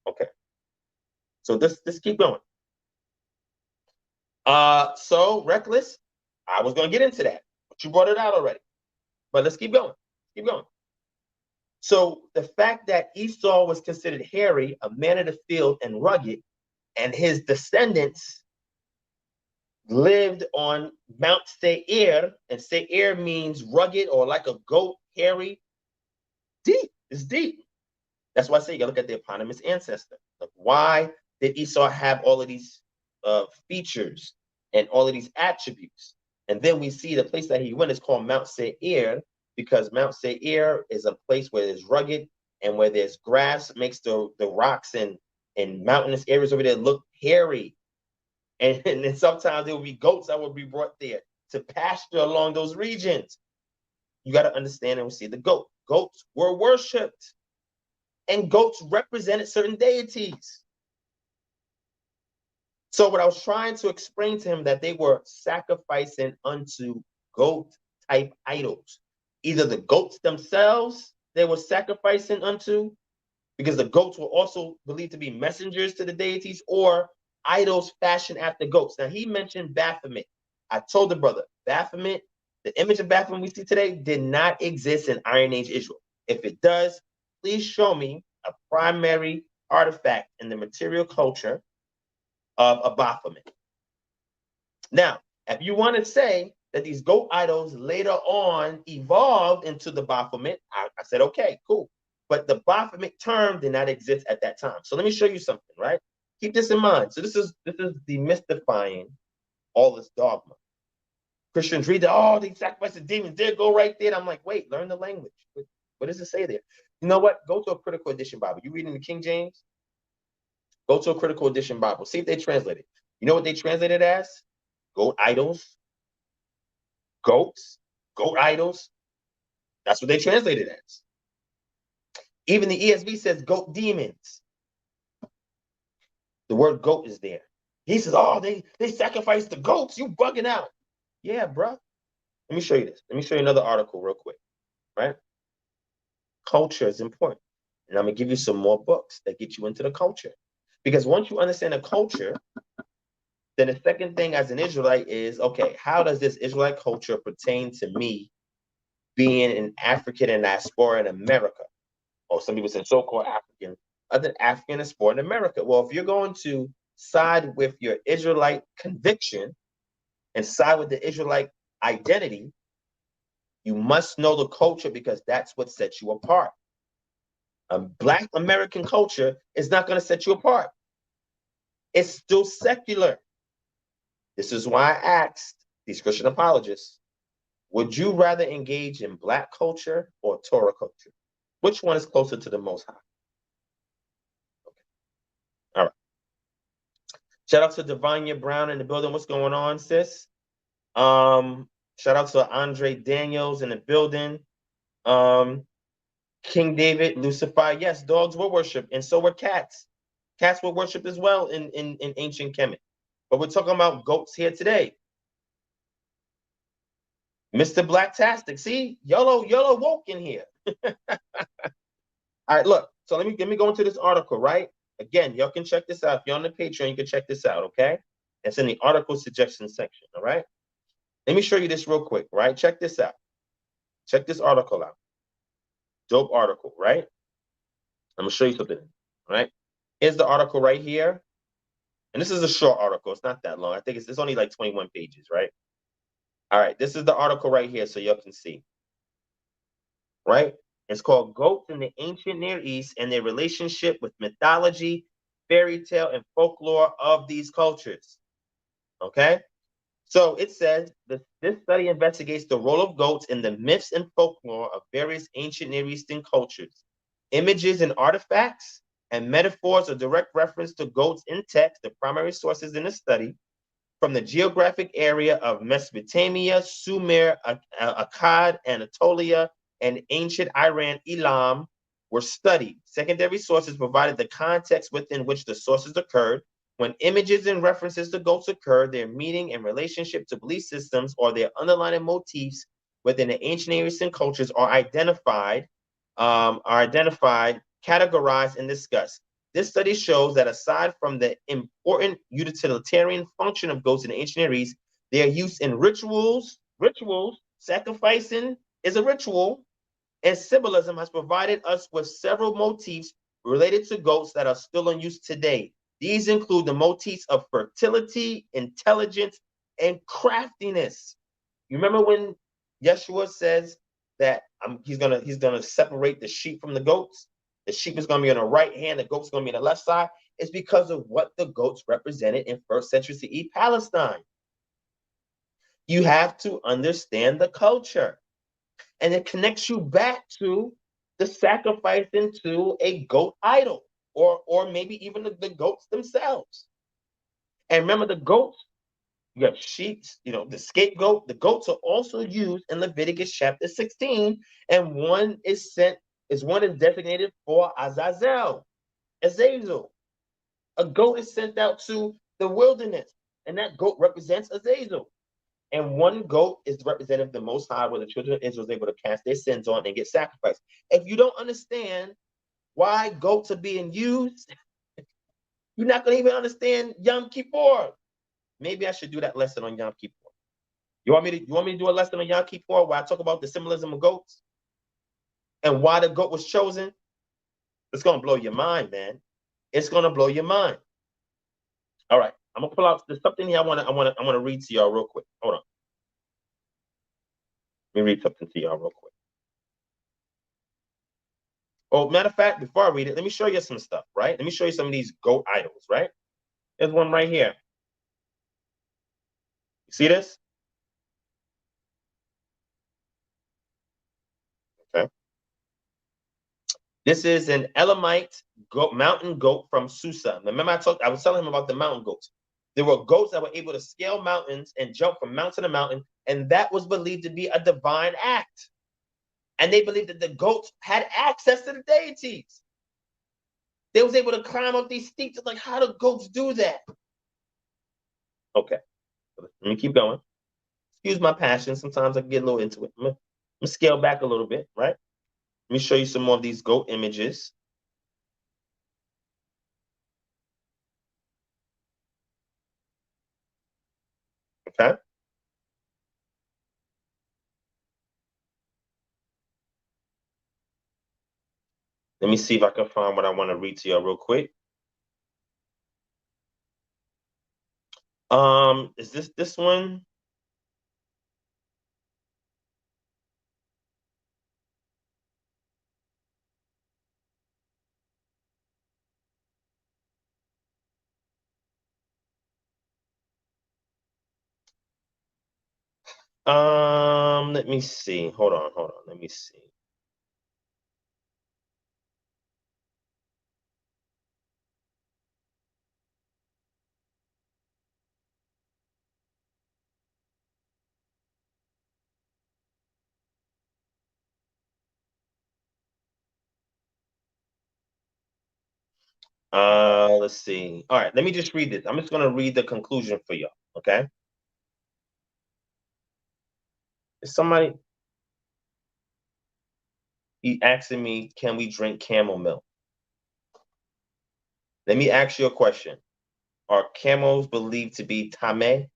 Okay. So this keep going. So reckless, I was going to get into that, but you brought it out already. But let's keep going. Keep going. So the fact that Esau was considered hairy, a man of the field, and rugged, and his descendants lived on Mount Seir, and Seir means rugged or like a goat, hairy. Deep. It's deep. That's why I say you gotta look at the eponymous ancestor. Like, why did Esau have all of these features and all of these attributes? And then we see the place that he went is called Mount Seir, because Mount Seir is a place where it's rugged and where there's grass, makes the rocks and mountainous areas over there look hairy. And then sometimes there will be goats that will be brought there to pasture along those regions. You got to understand, and we see the goat. Goats were worshipped, and goats represented certain deities. So what I was trying to explain to him, that they were sacrificing unto goat-type idols. Either the goats themselves they were sacrificing unto, because the goats were also believed to be messengers to the deities, or idols fashioned after goats. Now, he mentioned Baphomet. I told the brother, Baphomet, the image of Baphomet we see today, did not exist in Iron Age Israel. If it does, please show me a primary artifact in the material culture of a Baphomet. Now, if you want to say that these goat idols later on evolved into the Baphomet, I said, okay, cool. But the Baphomet term did not exist at that time. So let me show you something, right? Keep this in mind. So this is demystifying all this dogma. Christians read that, oh, they sacrifice the demons. There, go right there. And I'm like, wait, learn the language. What does it say there? You know what? Go to a critical edition Bible. You reading the King James? Go to a critical edition Bible. See if they translate it. You know what they translate it as? Goat idols. Goats. Goat idols. That's what they translate it as. Even the ESV says goat demons. The word goat is there. He says, oh, they sacrifice the goats. You bugging out. Yeah, bro. Let me show you this. Let me show you another article real quick, right? Culture is important. And I'm going to give you some more books that get you into the culture. Because once you understand the culture, then the second thing as an Israelite is, okay, how does this Israelite culture pertain to me being an African in diaspora in America? Or some people say so-called African, other African diaspora in America. Well, if you're going to side with your Israelite conviction and side with the Israelite identity, you must know the culture, because that's what sets you apart. A Black American culture is not going to set you apart. It's still secular. This is why I asked these Christian apologists, would you rather engage in Black culture or Torah culture? Which one is closer to the Most High? Okay. All right. Shout out to Divine Brown in the building. What's going on, sis? Shout out to Andre Daniels in the building. King David, Lucifer. Yes, dogs were worshipped, and so were cats. Cats were worshipped as well in ancient Kemet. But we're talking about goats here today. Mr. Blacktastic. See, YOLO woke in here. All right, look. So let me go into this article, right? Again, y'all can check this out. If you're on the Patreon, you can check this out, okay? It's in the article suggestion section, all right? Let me show you this real quick, right? Check this out. Check this article out. Dope article, right? I'm going to show you something, right? Here's the article right here. And this is a short article. It's not that long. I think it's only like 21 pages, right? All right, this is the article right here so y'all can see, right? It's called Goats in the Ancient Near East and Their Relationship with Mythology, Fairy Tale, and Folklore of These Cultures, okay? So it says this study investigates the role of goats in the myths and folklore of various ancient Near Eastern cultures. Images and artifacts and metaphors are direct reference to goats in text, the primary sources in the study, from the geographic area of Mesopotamia, Sumer, Akkad, Anatolia, and ancient Iran, Elam, were studied. Secondary sources provided the context within which the sources occurred. When images and references to goats occur, their meaning and relationship to belief systems or their underlying motifs within the ancient Aries cultures are identified, categorized, and discussed. This study shows that aside from the important utilitarian function of goats in the ancient Aries, their use in rituals, sacrificing is a ritual, and symbolism has provided us with several motifs related to goats that are still in use today. These include the motifs of fertility, intelligence, and craftiness. You remember when Yeshua says that he's gonna separate the sheep from the goats? The sheep is gonna be on the right hand, the goat's gonna be on the left side. It's because of what the goats represented in first century CE Palestine. You have to understand the culture, and it connects you back to the sacrificing to a goat idol, or maybe even the goats themselves. And remember, the goats, you have sheep, the scapegoat. The goats are also used in Leviticus chapter 16, and one is designated for Azazel. A goat is sent out to the wilderness, and that goat represents Azazel. And one goat is representative of the Most High, where the children of Israel is able to cast their sins on and get sacrificed. If you don't understand why goats are being used, you're not going to even understand Yom Kippur. Maybe I should do that lesson on Yom Kippur. You want me to do a lesson on Yom Kippur where I talk about the symbolism of goats and why the goat was chosen? It's going to blow your mind, man. It's going to blow your mind. All right, I'm gonna pull out. There's something here I want to read to y'all real quick. Hold on. Let me read something to y'all real quick. Oh, matter of fact, before I read it, let me show you some stuff, right? Let me show you some of these goat idols, right? There's one right here. You see this? Okay. This is an Elamite mountain goat from Susa. Remember, I was telling him about the mountain goats. There were goats that were able to scale mountains and jump from mountain to mountain, and that was believed to be a divine act. And they believed that the goats had access to the deities. They was able to climb up these steeps. Like, how do goats do that? Okay, let me keep going. Excuse my passion. Sometimes I get a little into it. I'm gonna scale back a little bit, right? Let me show you some more of these goat images. Okay. Let me see if I can find what I want to read to you real quick. Is this one? Let me see. Hold on. Let me see. Let's see. All right, let me just read this. I'm just gonna read the conclusion for y'all. Okay. Is somebody asking me, can we drink camel milk? Let me ask you a question. Are camels believed to be tameh?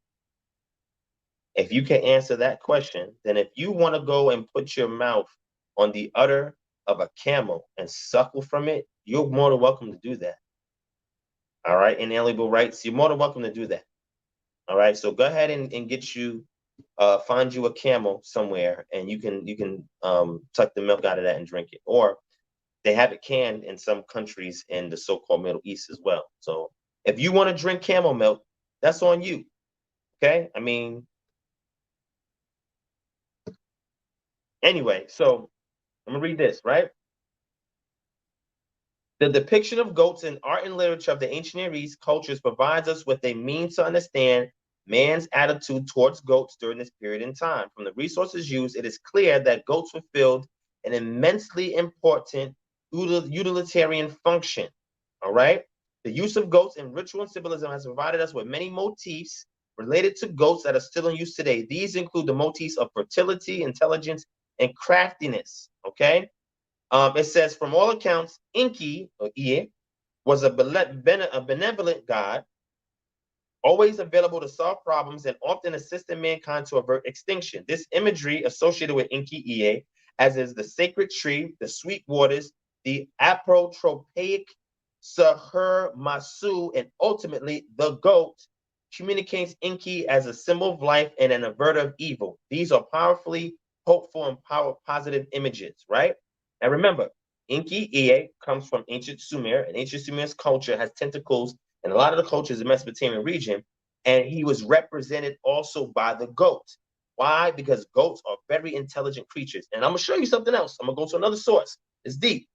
If you can answer that question, then if you want to go and put your mouth on the udder of a camel and suckle from it, you're more than welcome to do that. All right, inalienable rights, you're more than welcome to do that. All right, so go ahead and get you, find you a camel somewhere, and you can suck the milk out of that and drink it. Or they have it canned in some countries in the so-called Middle East as well. So if you want to drink camel milk, that's on you. Okay, I mean, anyway, so I'm gonna read this, right? The depiction of goats in art and literature of the ancient Near East cultures provides us with a means to understand man's attitude towards goats during this period in time. From the resources used, it is clear that goats fulfilled an immensely important utilitarian function. All right. The use of goats in ritual and symbolism has provided us with many motifs related to goats that are still in use today. These include the motifs of fertility, intelligence, and craftiness. Okay. It says, from all accounts, Inki, or Ie, was a benevolent god, always available to solve problems and often assisting mankind to avert extinction. This imagery associated with Inki Ie, as is the sacred tree, the sweet waters, the apotropaic Sahur Masu, and ultimately the goat, communicates Inki as a symbol of life and an averter of evil. These are powerfully hopeful and positive images, right? And remember, Inki Ie comes from ancient Sumer, and ancient Sumer's culture has tentacles in a lot of the cultures in the Mesopotamian region, and he was represented also by the goat. Why? Because goats are very intelligent creatures. And I'm going to show you something else. I'm going to go to another source. It's deep.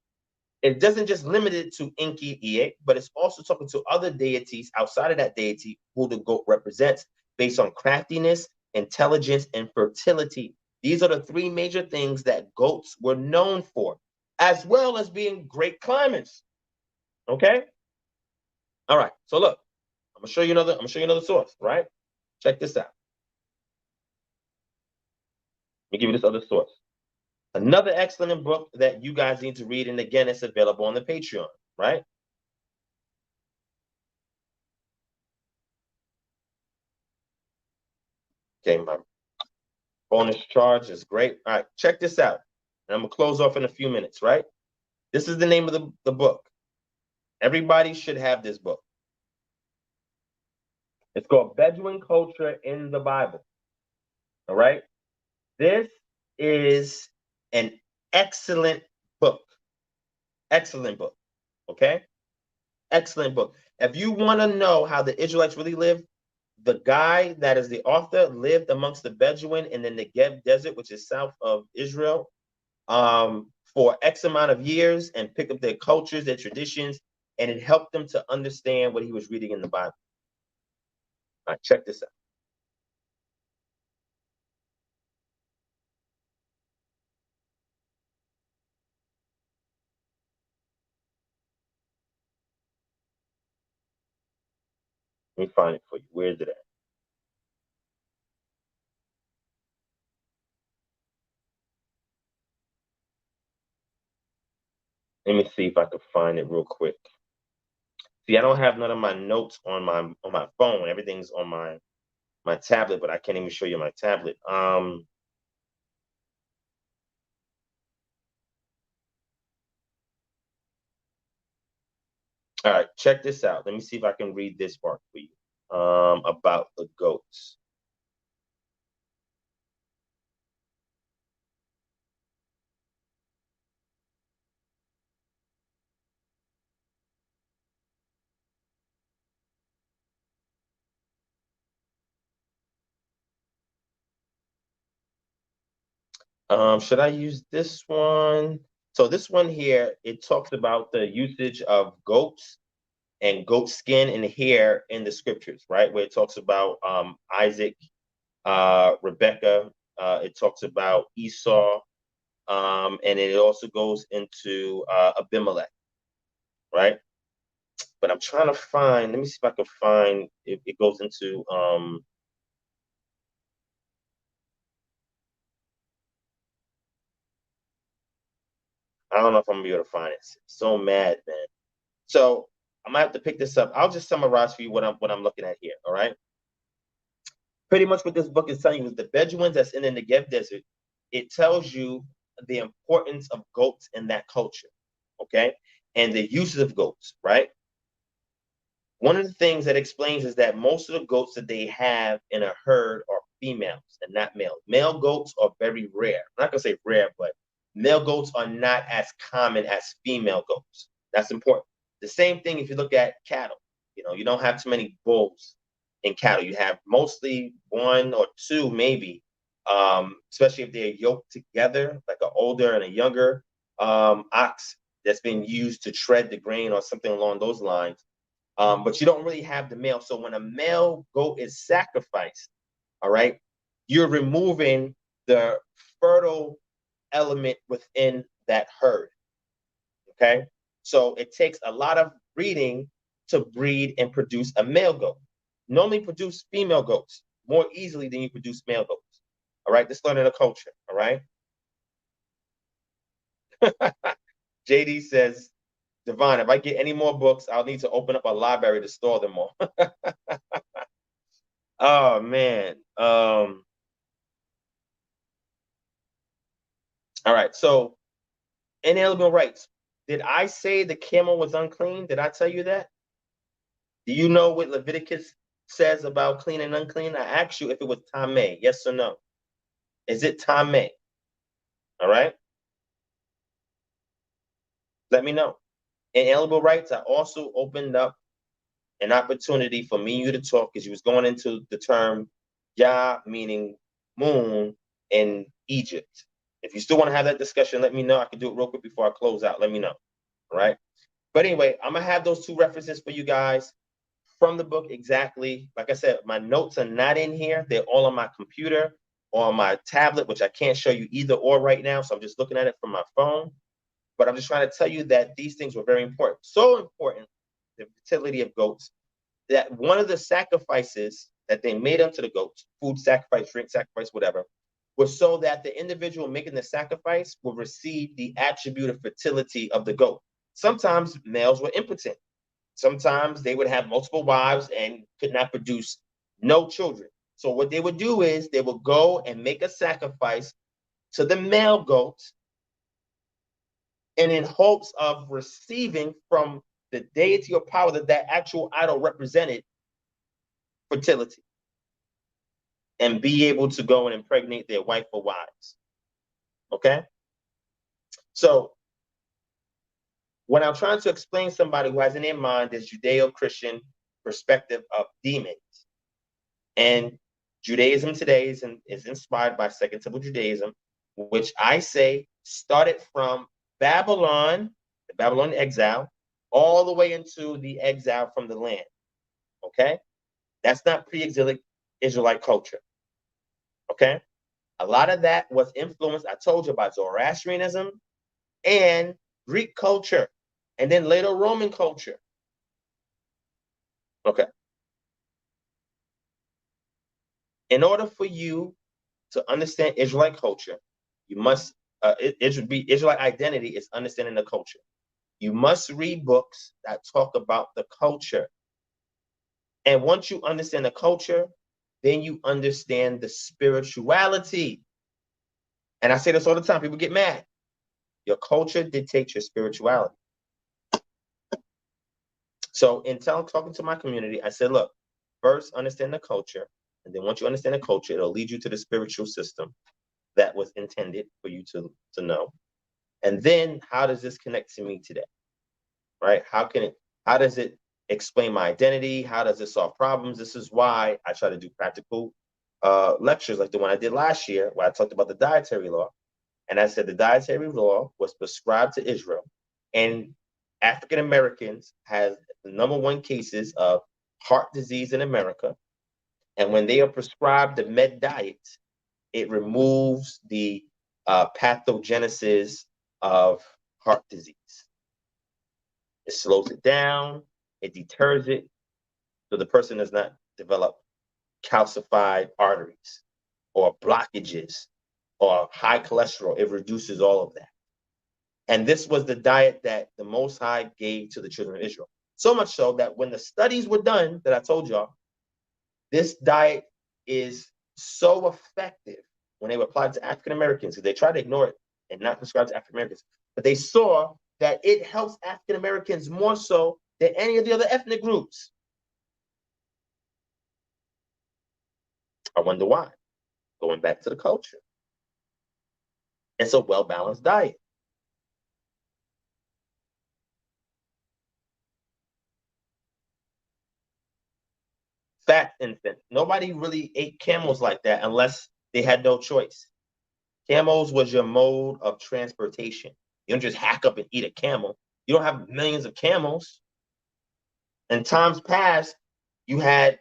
It doesn't just limit it to Inki Ie, but it's also talking to other deities outside of that deity who the goat represents based on craftiness, intelligence, and fertility. These are the three major things that goats were known for, as well as being great climbers. Okay? All right. So look, I'm gonna show you another source, right? Check this out. Let me give you this other source. Another excellent book that you guys need to read, and again, it's available on the Patreon, right? Okay, my bonus charge is great. All right, check this out. And I'm gonna close off in a few minutes, right? This is the name of the book. Everybody should have this book. It's called Bedouin Culture in the Bible. All right. This is an excellent book. Excellent book. Okay. Excellent book. If you want to know how the Israelites really lived, the guy that is the author lived amongst the Bedouin in the Negev Desert, which is south of Israel, for X amount of years and picked up their cultures, their traditions, and it helped them to understand what he was reading in the Bible. All right, check this out. Let me find it for you. Where is it at? Let me see if I can find it real quick. See, I don't have none of my notes on my phone. Everything's on my tablet, but I can't even show you my tablet. All right, check this out. Let me see if I can read this part for you. About the goats. Should I use this one? So this one here, it talks about the usage of goats and goat skin and hair in the scriptures, right? Where it talks about Isaac, Rebecca, it talks about Esau, and it also goes into Abimelech, right? But I'm trying to find, let me see if I can find, it goes into, I don't know if I'm gonna be able to find it. So mad, man. So I'm gonna have to pick this up. I'll just summarize for you what I'm looking at here. All right. Pretty much what this book is telling you is the Bedouins that's in the Negev Desert. It tells you the importance of goats in that culture. Okay. And the uses of goats, right? One of the things that explains is that most of the goats that they have in a herd are females and not males. Male goats are very rare. I'm not gonna say rare, but male goats are not as common as female goats. That's important. The same thing if you look at cattle. You know, you don't have too many bulls in cattle. You have mostly one or two, maybe, especially if they're yoked together, like an older and a younger ox that's been used to tread the grain or something along those lines. But you don't really have the male. So when a male goat is sacrificed, all right, you're removing the fertile element within that herd. Okay. So it takes a lot of breeding to breed and produce a male goat. Normally produce female goats more easily than you produce male goats. All right, let's learn in a culture. All right. JD says, Divine, if I get any more books, I'll need to open up a library to store them all. Oh man. All right. So inalienable rights. Did I say the camel was unclean? Did I tell you that? Do you know what Leviticus says about clean and unclean? I asked you if it was Tameh. Yes or no? Is it Tameh? All right. Let me know. Inalienable rights. I also opened up an opportunity for me and you to talk because you was going into the term Yah, meaning moon, in Egypt. If you still want to have that discussion, let me know. I can do it real quick before I close out. Let me know. All right. But anyway, I'm going to have those two references for you guys from the book exactly. Like I said, my notes are not in here. They're all on my computer or on my tablet, which I can't show you either or right now. So I'm just looking at it from my phone. But I'm just trying to tell you that these things were very important. So important, the fertility of goats, that one of the sacrifices that they made unto the goats, food sacrifice, drink sacrifice, whatever, was so that the individual making the sacrifice will receive the attribute of fertility of the goat. Sometimes males were impotent. Sometimes they would have multiple wives and could not produce no children. So what they would do is they would go and make a sacrifice to the male goat, and in hopes of receiving from the deity or power that that actual idol represented fertility, and be able to go and impregnate their wife or wives. Okay? So when I'm trying to explain somebody who has in their mind this Judeo-Christian perspective of demons, and Judaism today is inspired by Second Temple Judaism, which I say started from Babylon, the Babylonian exile, all the way into the exile from the land. Okay? That's not pre-exilic Israelite culture. Okay? A lot of that was influenced, I told you, by Zoroastrianism and Greek culture, and then later Roman culture. Okay. In order for you to understand Israelite culture, you must, Israelite identity is understanding the culture. You must read books that talk about the culture. And once you understand the culture, then you understand the spirituality. And I say this all the time, people get mad. Your culture dictates your spirituality. So in talking to my community, I said, look, first understand the culture. And then once you understand the culture, it'll lead you to the spiritual system that was intended for you to know. And then how does this connect to me today? Right? How does it explain my identity? How does it solve problems? This is why I try to do practical lectures like the one I did last year, where I talked about the dietary law. And I said the dietary law was prescribed to Israel, and African Americans has the #1 cases of heart disease in America. And when they are prescribed the med diet, it removes the pathogenesis of heart disease. It slows it down, it deters it, so the person does not develop calcified arteries or blockages or high cholesterol. It reduces all of that. And this was the diet that the Most High gave to the children of Israel. So much so that when the studies were done that I told y'all, this diet is so effective when they were applied to African Americans, because they tried to ignore it and not prescribe to African Americans. But they saw that it helps African Americans more so than any of the other ethnic groups. I wonder why. Going back to the culture. It's a well-balanced diet. Fat infant. Nobody really ate camels like that unless they had no choice. Camels was your mode of transportation. You don't just hack up and eat a camel. You don't have millions of camels. In times past, you had,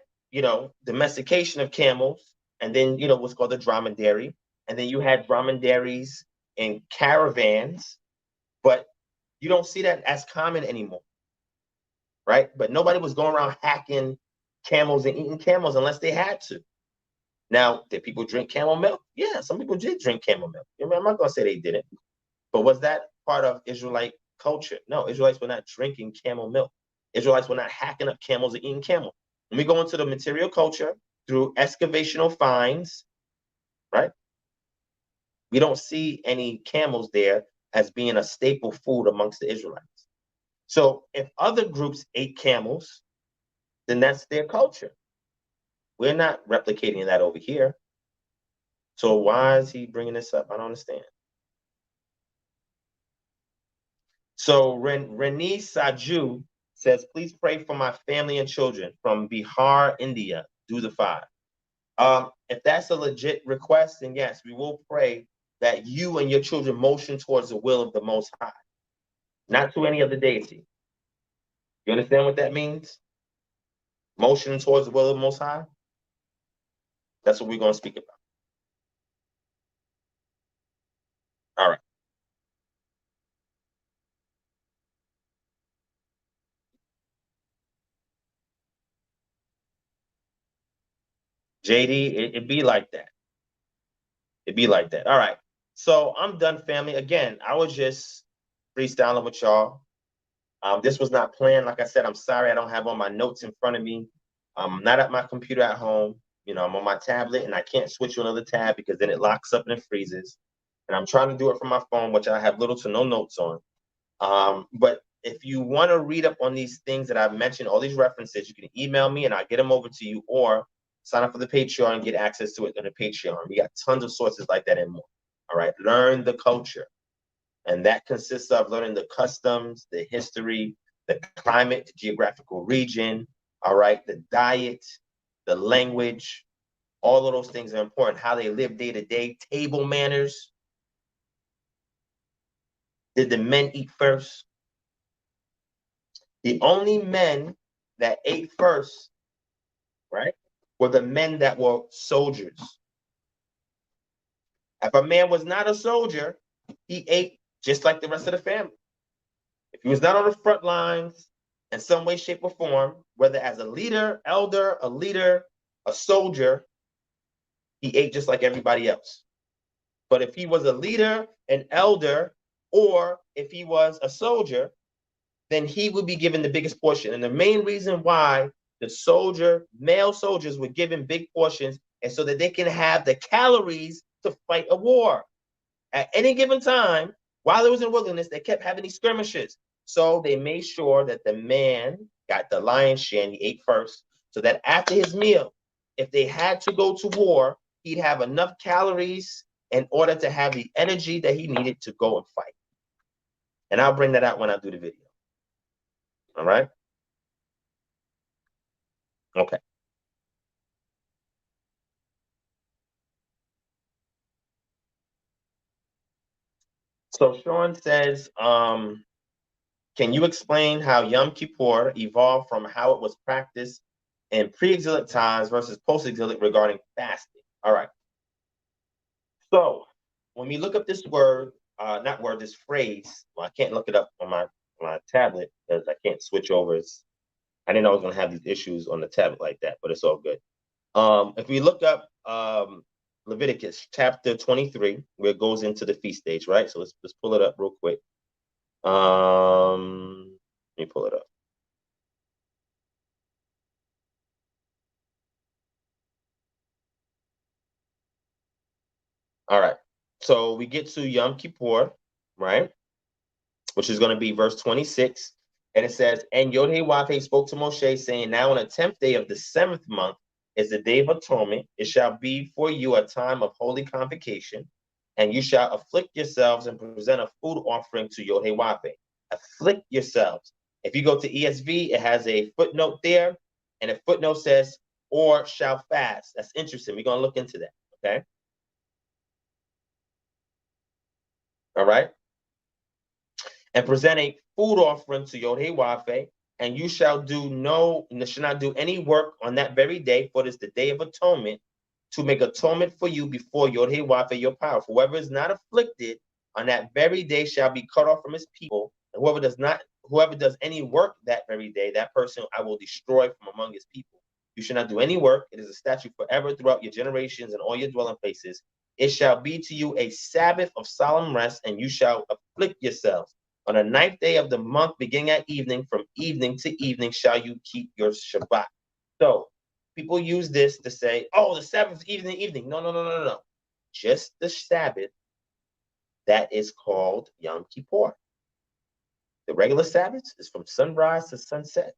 domestication of camels, and then, what's called the dromedary. And then you had dromedaries in caravans, but you don't see that as common anymore. right? But nobody was going around hacking camels and eating camels unless they had to. Now, did people drink camel milk? Yeah, some people did drink camel milk. I'm not going to say they didn't. But was that part of Israelite culture? No, Israelites were not drinking camel milk. Israelites were not hacking up camels and eating camel. When we go into the material culture through excavational finds, right? We don't see any camels there as being a staple food amongst the Israelites. So if other groups ate camels, then that's their culture. We're not replicating that over here. So why is he bringing this up? I don't understand. So Reni Saju says, please pray for my family and children from Bihar, India. Do the 5. If that's a legit request, then yes, we will pray that you and your children motion towards the will of the Most High, not to any other deity. You understand what that means? Motion towards the will of the Most High? That's what we're going to speak about. All right. JD, it be like that. It be like that. All right. So I'm done, family. Again, I was just freestyling with y'all. This was not planned. Like I said, I'm sorry I don't have all my notes in front of me. I'm not at my computer at home. I'm on my tablet and I can't switch to another tab because then it locks up and it freezes. And I'm trying to do it from my phone, which I have little to no notes on. But if you want to read up on these things that I've mentioned, all these references, you can email me and I'll get them over to you, or sign up for the Patreon and get access to it on the Patreon. We got tons of sources like that and more. All right. Learn the culture. And that consists of learning the customs, the history, the climate, the geographical region, all right, the diet, the language. All of those things are important. How they live day to day, table manners. Did the men eat first? The only men that ate first, right, were the men that were soldiers. If a man was not a soldier, he ate just like the rest of the family. If he was not on the front lines in some way, shape, or form, whether as a leader, elder, a leader, a soldier, he ate just like everybody else. But if he was a leader, an elder, or if he was a soldier, then he would be given the biggest portion. And the main reason why the male soldiers were given big portions is so that they can have the calories to fight a war. At any given time, while it was in the wilderness, they kept having these skirmishes. So they made sure that the man got the lion's share and he ate first, so that after his meal, if they had to go to war, he'd have enough calories in order to have the energy that he needed to go and fight. And I'll bring that out when I do the video. All right? Okay. So Sean says, can you explain how Yom Kippur evolved from how it was practiced in pre-exilic times versus post-exilic regarding fasting? All right. So when we look up this word, this phrase, well, I can't look it up on my tablet because I can't switch over. I didn't know I was going to have these issues on the tablet like that, but it's all good. If we look up Leviticus Chapter 23, where it goes into the feast days, right? So let's pull it up real quick. Let me pull it up. All right. So we get to Yom Kippur, right? Which is going to be verse 26. And it says, and Yod-Heh-Wav-Heh spoke to Moshe, saying, now on the 10th day of the 7th month is the day of atonement. It shall be for you a time of holy convocation, and you shall afflict yourselves and present a food offering to Yod-Heh-Wav-Heh. Afflict yourselves. If you go to ESV, it has a footnote there, and a footnote says, or shall fast. That's interesting. We're going to look into that, okay? All right? And present a food offering to Yod-Heh-Wav-Heh, and you shall not do any work on that very day, for it is the day of atonement, to make atonement for you before Yod-Heh-Wav-Heh, your power. For whoever is not afflicted on that very day shall be cut off from his people, and whoever does any work that very day, that person I will destroy from among his people. You shall not do any work. It is a statute forever throughout your generations and all your dwelling places. It shall be to you a Sabbath of solemn rest, and you shall afflict yourselves. On the 9th day of the month, beginning at evening, from evening to evening, shall you keep your Shabbat. So people use this to say, oh, the Sabbath is evening. No. Just the Sabbath that is called Yom Kippur. The regular Sabbath is from sunrise to sunset.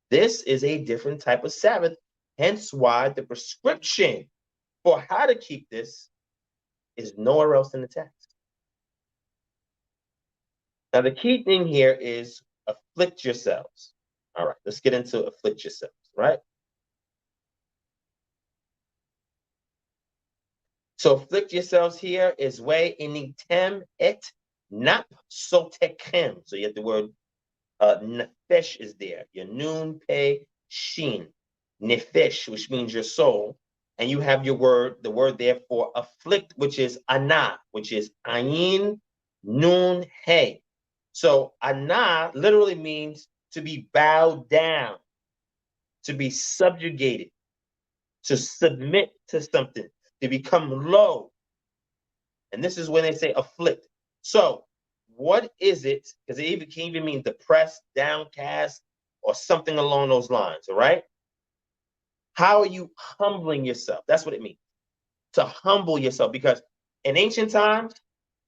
This is a different type of Sabbath, hence why the prescription for how to keep this is nowhere else in the text. Now, the key thing here is afflict yourselves. All right, let's get into afflict yourselves, right? So afflict yourselves here is way initem et nap sotechem. So you have the word nefesh is there. Your noon, pay, shin. Nefesh, which means your soul. And you have your word, the word there for afflict, which is ana, which is ayin, nun, hey. So ana literally means to be bowed down, to be subjugated, to submit to something, to become low. And this is when they say afflict. So what is it? Because it can even mean depressed, downcast, or something along those lines, all right? How are you humbling yourself? That's what it means, to humble yourself. Because in ancient times,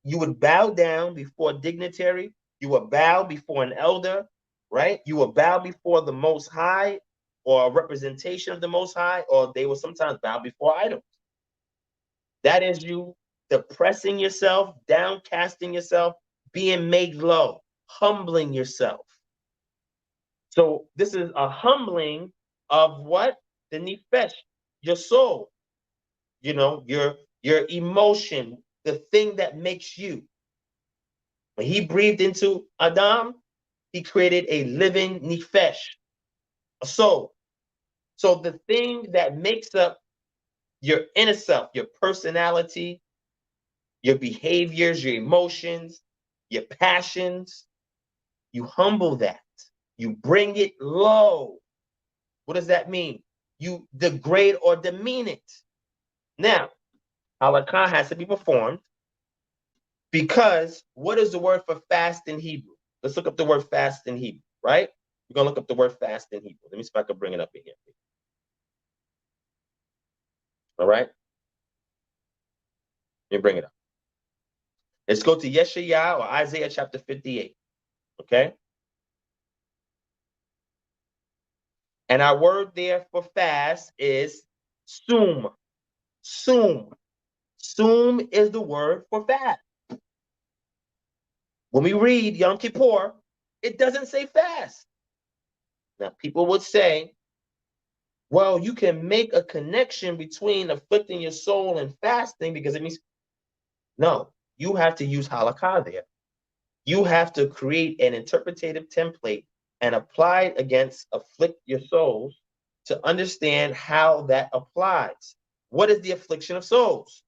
you would bow down before a dignitary. You would bow before an elder, right? You would bow before the Most High or a representation of the Most High, or they would sometimes bow before idols. That is you depressing yourself, downcasting yourself, being made low, humbling yourself. So this is a humbling of what? The nefesh, your soul, your emotion, the thing that makes you. When he breathed into Adam, he created a living nefesh, a soul. So the thing that makes up your inner self, your personality, your behaviors, your emotions, your passions, you humble that. You bring it low. What does that mean? You degrade or demean it. Now, halakha has to be performed because what is the word for fast in Hebrew? Let's look up the word fast in Hebrew, right? We're going to look up the word fast in Hebrew. Let me see if I can bring it up again. All right? Let me bring it up. Let's go to Yeshayah or Isaiah chapter 58. Okay? And our word there for fast is sum. Sum. Sum is the word for fast. When we read Yom Kippur, it doesn't say fast. Now, people would say, well, you can make a connection between afflicting your soul and fasting because it means, no, you have to use halakha there. You have to create an interpretative template and apply it against afflict your souls to understand how that applies. What is the affliction of souls?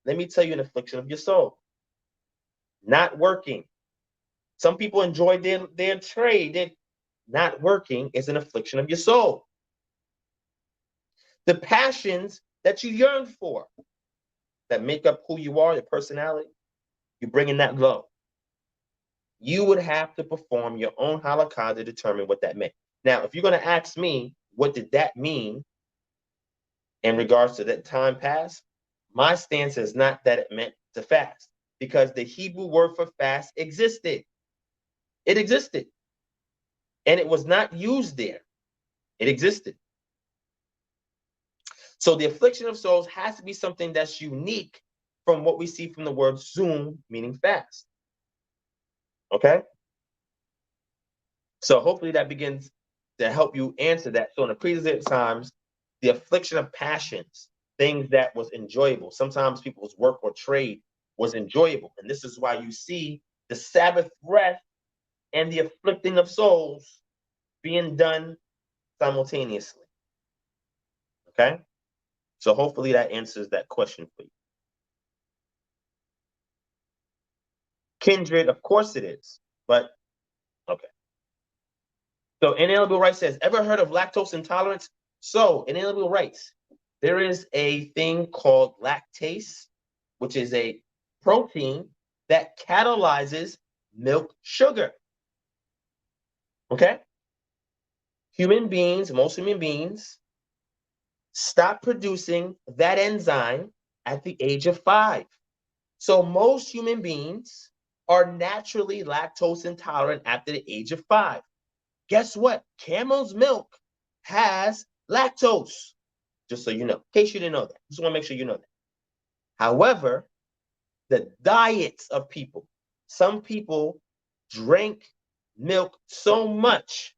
Let me tell you an affliction of your soul. Not working. Some people enjoy their trade. Not working is an affliction of your soul. The passions that you yearn for, that make up who you are, your personality, you're bringing that low. You would have to perform your own halakha to determine what that meant. Now, if you're going to ask me, what did that mean in regards to that time past? My stance is not that it meant to fast, because the Hebrew word for fast existed. It existed. And it was not used there. It existed. So the affliction of souls has to be something that's unique from what we see from the word zoom, meaning fast. Okay? So hopefully that begins to help you answer that. So in the previous times, the affliction of passions, things that was enjoyable. Sometimes people's work or trade was enjoyable. And this is why you see the Sabbath rest and the afflicting of souls being done simultaneously. Okay? So hopefully that answers that question for you. Kindred, of course it is. But So Inalienable Rights says, ever heard of lactose intolerance? So Inalienable Rights, there is a thing called lactase, which is a protein that catalyzes milk sugar. Okay? Most human beings, stop producing that enzyme at the age of 5. So most human beings are naturally lactose intolerant after the age of 5. Guess what? Camel's milk has lactose, just so you know, in case you didn't know that. Just want to make sure you know that. However, the diets of people, some people drink milk so much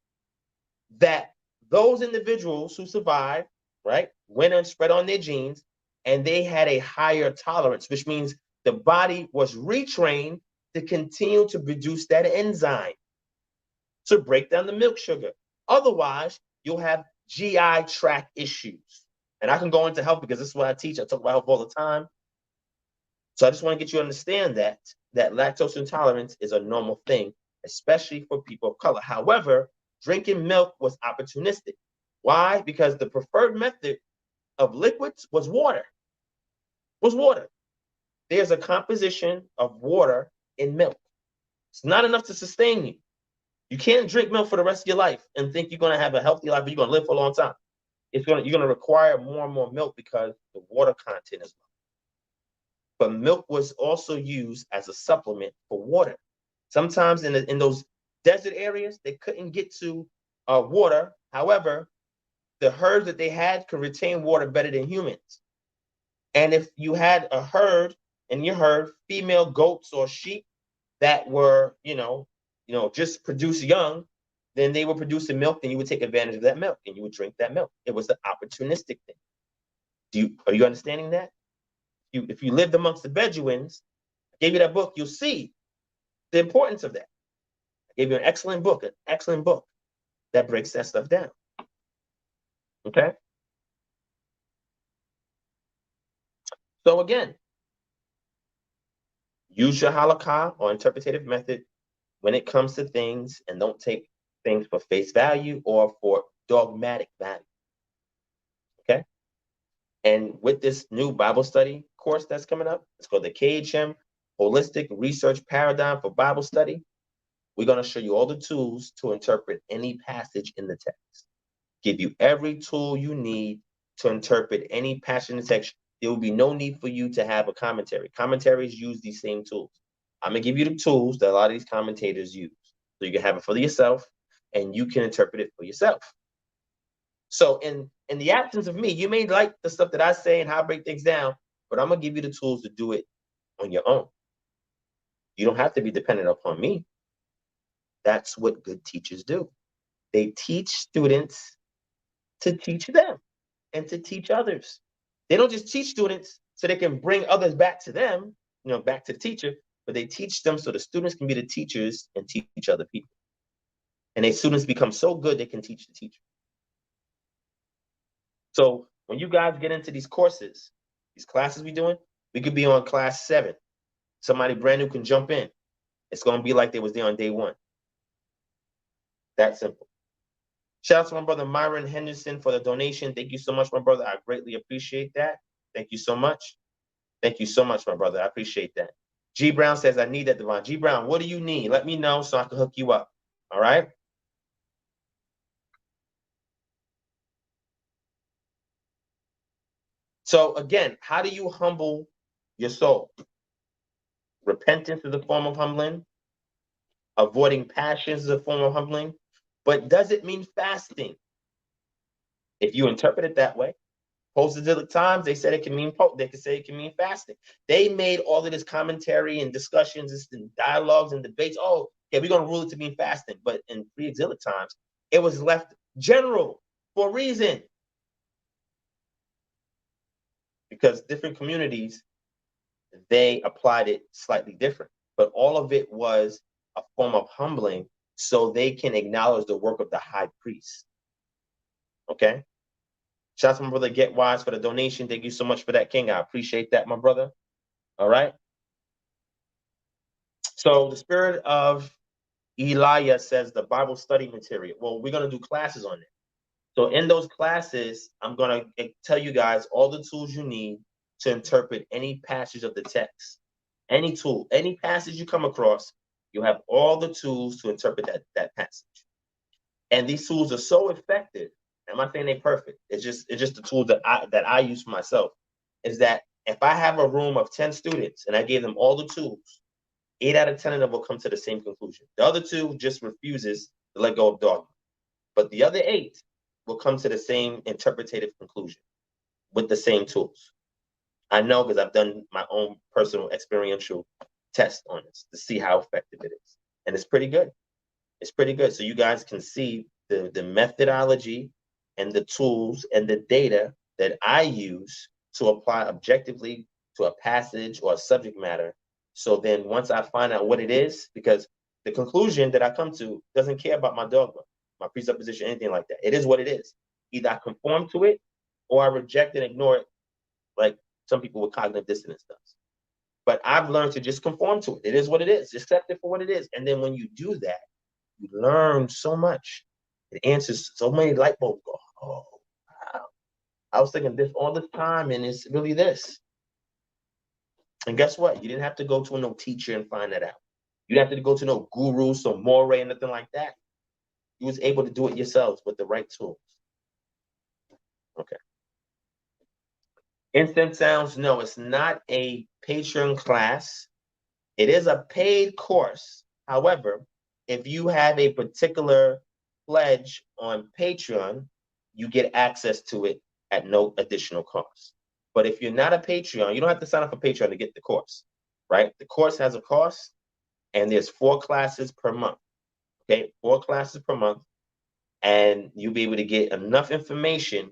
that those individuals who survived, right, went and spread on their genes, and they had a higher tolerance, which means the body was retrained to continue to produce that enzyme to break down the milk sugar. Otherwise, you'll have GI tract issues. And I can go into health because this is what I teach. I talk about health all the time. So I just want to get you to understand that lactose intolerance is a normal thing, especially for people of color. However, drinking milk was opportunistic. Why? Because the preferred method of liquids was water. There's a composition of water in milk. It's not enough to sustain you. You can't drink milk for the rest of your life and think you're going to have a healthy life, or you're going to live for a long time. You're going to require more and more milk because the water content is low. But milk was also used as a supplement for water. Sometimes in those desert areas, they couldn't get to water. However, the herds that they had could retain water better than humans. And if you had a herd, in your herd, female goats or sheep that were, just produce young, then they were producing milk, and you would take advantage of that milk and you would drink that milk. It was the opportunistic thing. Are you understanding that? If you lived amongst the Bedouins, I gave you that book, you'll see the importance of that. I gave you an excellent book that breaks that stuff down. Okay? So again, use your halakha or interpretative method when it comes to things, and don't take things for face value or for dogmatic value. Okay? And with this new Bible study course that's coming up, it's called the KHM Holistic Research Paradigm for Bible Study. We're going to show you all the tools to interpret any passage in the text. Give you every tool you need to interpret any passage in the text. There will be no need for you to have a commentary. Commentaries use these same tools. I'm going to give you the tools that a lot of these commentators use, so you can have it for yourself and you can interpret it for yourself. So in the absence of me, you may like the stuff that I say and how I break things down, but I'm going to give you the tools to do it on your own. You don't have to be dependent upon me. That's what good teachers do. They teach students to teach them and to teach others. They don't just teach students so they can bring others back to them, back to the teacher, but they teach them so the students can be the teachers and teach other people. And the students become so good they can teach the teacher. So when you guys get into these courses, these classes we're doing, we could be on class 7. Somebody brand new can jump in. It's going to be like they was there on day 1. That simple. Shout out to my brother Myron Henderson for the donation. Thank you so much, my brother. I greatly appreciate that. Thank you so much. Thank you so much, my brother. I appreciate that. G Brown says, I need that, Divine. G Brown, what do you need? Let me know so I can hook you up. All right? So again, how do you humble your soul? Repentance is a form of humbling. Avoiding passions is a form of humbling. But does it mean fasting? If you interpret it that way, post-exilic times, they said it can mean they could say it can mean fasting. They made all of this commentary and discussions and dialogues and debates. Oh, yeah, we're going to rule it to mean fasting. But in pre-exilic times, it was left general for a reason. Because different communities, they applied it slightly different. But all of it was a form of humbling so they can acknowledge the work of the high priest. Okay? Shout out to my brother Get Wise for the donation. Thank you so much for that, King. I appreciate that, my brother. All right? So the spirit of Elia says the Bible study material. Well, we're going to do classes on it. So in those classes, I'm going to tell you guys all the tools you need to interpret any passage of the text. Any tool, any passage you come across, you have all the tools to interpret that passage. And these tools are so effective. I'm not saying they're perfect. It's just the tools that I use for myself. Is that if I have a room of 10 students and I gave them all the tools, 8 out of 10 of them will come to the same conclusion. The other 2 just refuses to let go of dogma. But the other 8 will come to the same interpretative conclusion with the same tools. I know because I've done my own personal experiential test on this to see how effective it is. And it's pretty good. It's pretty good. So you guys can see the methodology and the tools and the data that I use to apply objectively to a passage or a subject matter. So then once I find out what it is, because the conclusion that I come to doesn't care about my dogma, my presupposition, anything like that. It is what it is. Either I conform to it or I reject and ignore it, like some people with cognitive dissonance does. But I've learned to just conform to it. It is what it is. Accept it for what it is. And then when you do that, you learn so much. It answers so many light bulbs. Go, oh, wow. I was thinking this all this time, and it's really this. And guess what? You didn't have to go to no teacher and find that out. You didn't have to go to no guru, some moray, and nothing like that. You was able to do it yourselves with the right tools. Okay. Instant sounds, no, it's not a Patreon class. It is a paid course. However, if you have a particular pledge on Patreon, you get access to it at no additional cost. But if you're not a Patreon, you don't have to sign up for Patreon to get the course, right? The course has a cost, and there's 4 classes per month. Okay, 4 classes per month, and you'll be able to get enough information.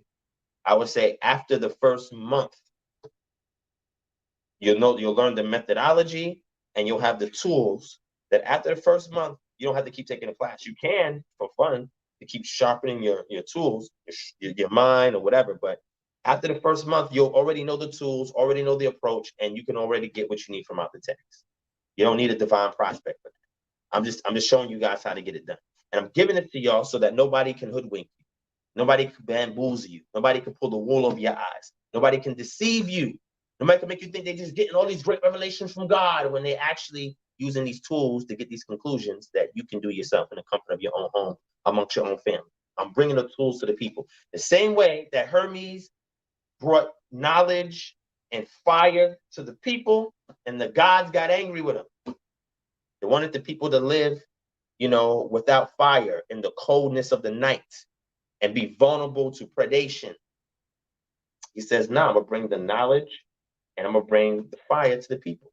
I would say after the first month, you'll learn the methodology and you'll have the tools that after the first month, you don't have to keep taking a class. You can, for fun, to keep sharpening your tools, your mind or whatever. But after the first month, you'll already know the tools, already know the approach, and you can already get what you need from out the text. You don't need a divine prospect for that. I'm just showing you guys how to get it done. And I'm giving it to y'all so that nobody can hoodwink you. Nobody can bamboozle you. Nobody can pull the wool over your eyes. Nobody can deceive you. Nobody can make you think they're just getting all these great revelations from God when they're actually using these tools to get these conclusions that you can do yourself in the comfort of your own home, amongst your own family. I'm bringing the tools to the people. The same way that Hermes brought knowledge and fire to the people, and the gods got angry with them. They wanted the people to live, without fire in the coldness of the night and be vulnerable to predation. He says, "No, I'm going to bring the knowledge and I'm going to bring the fire to the people.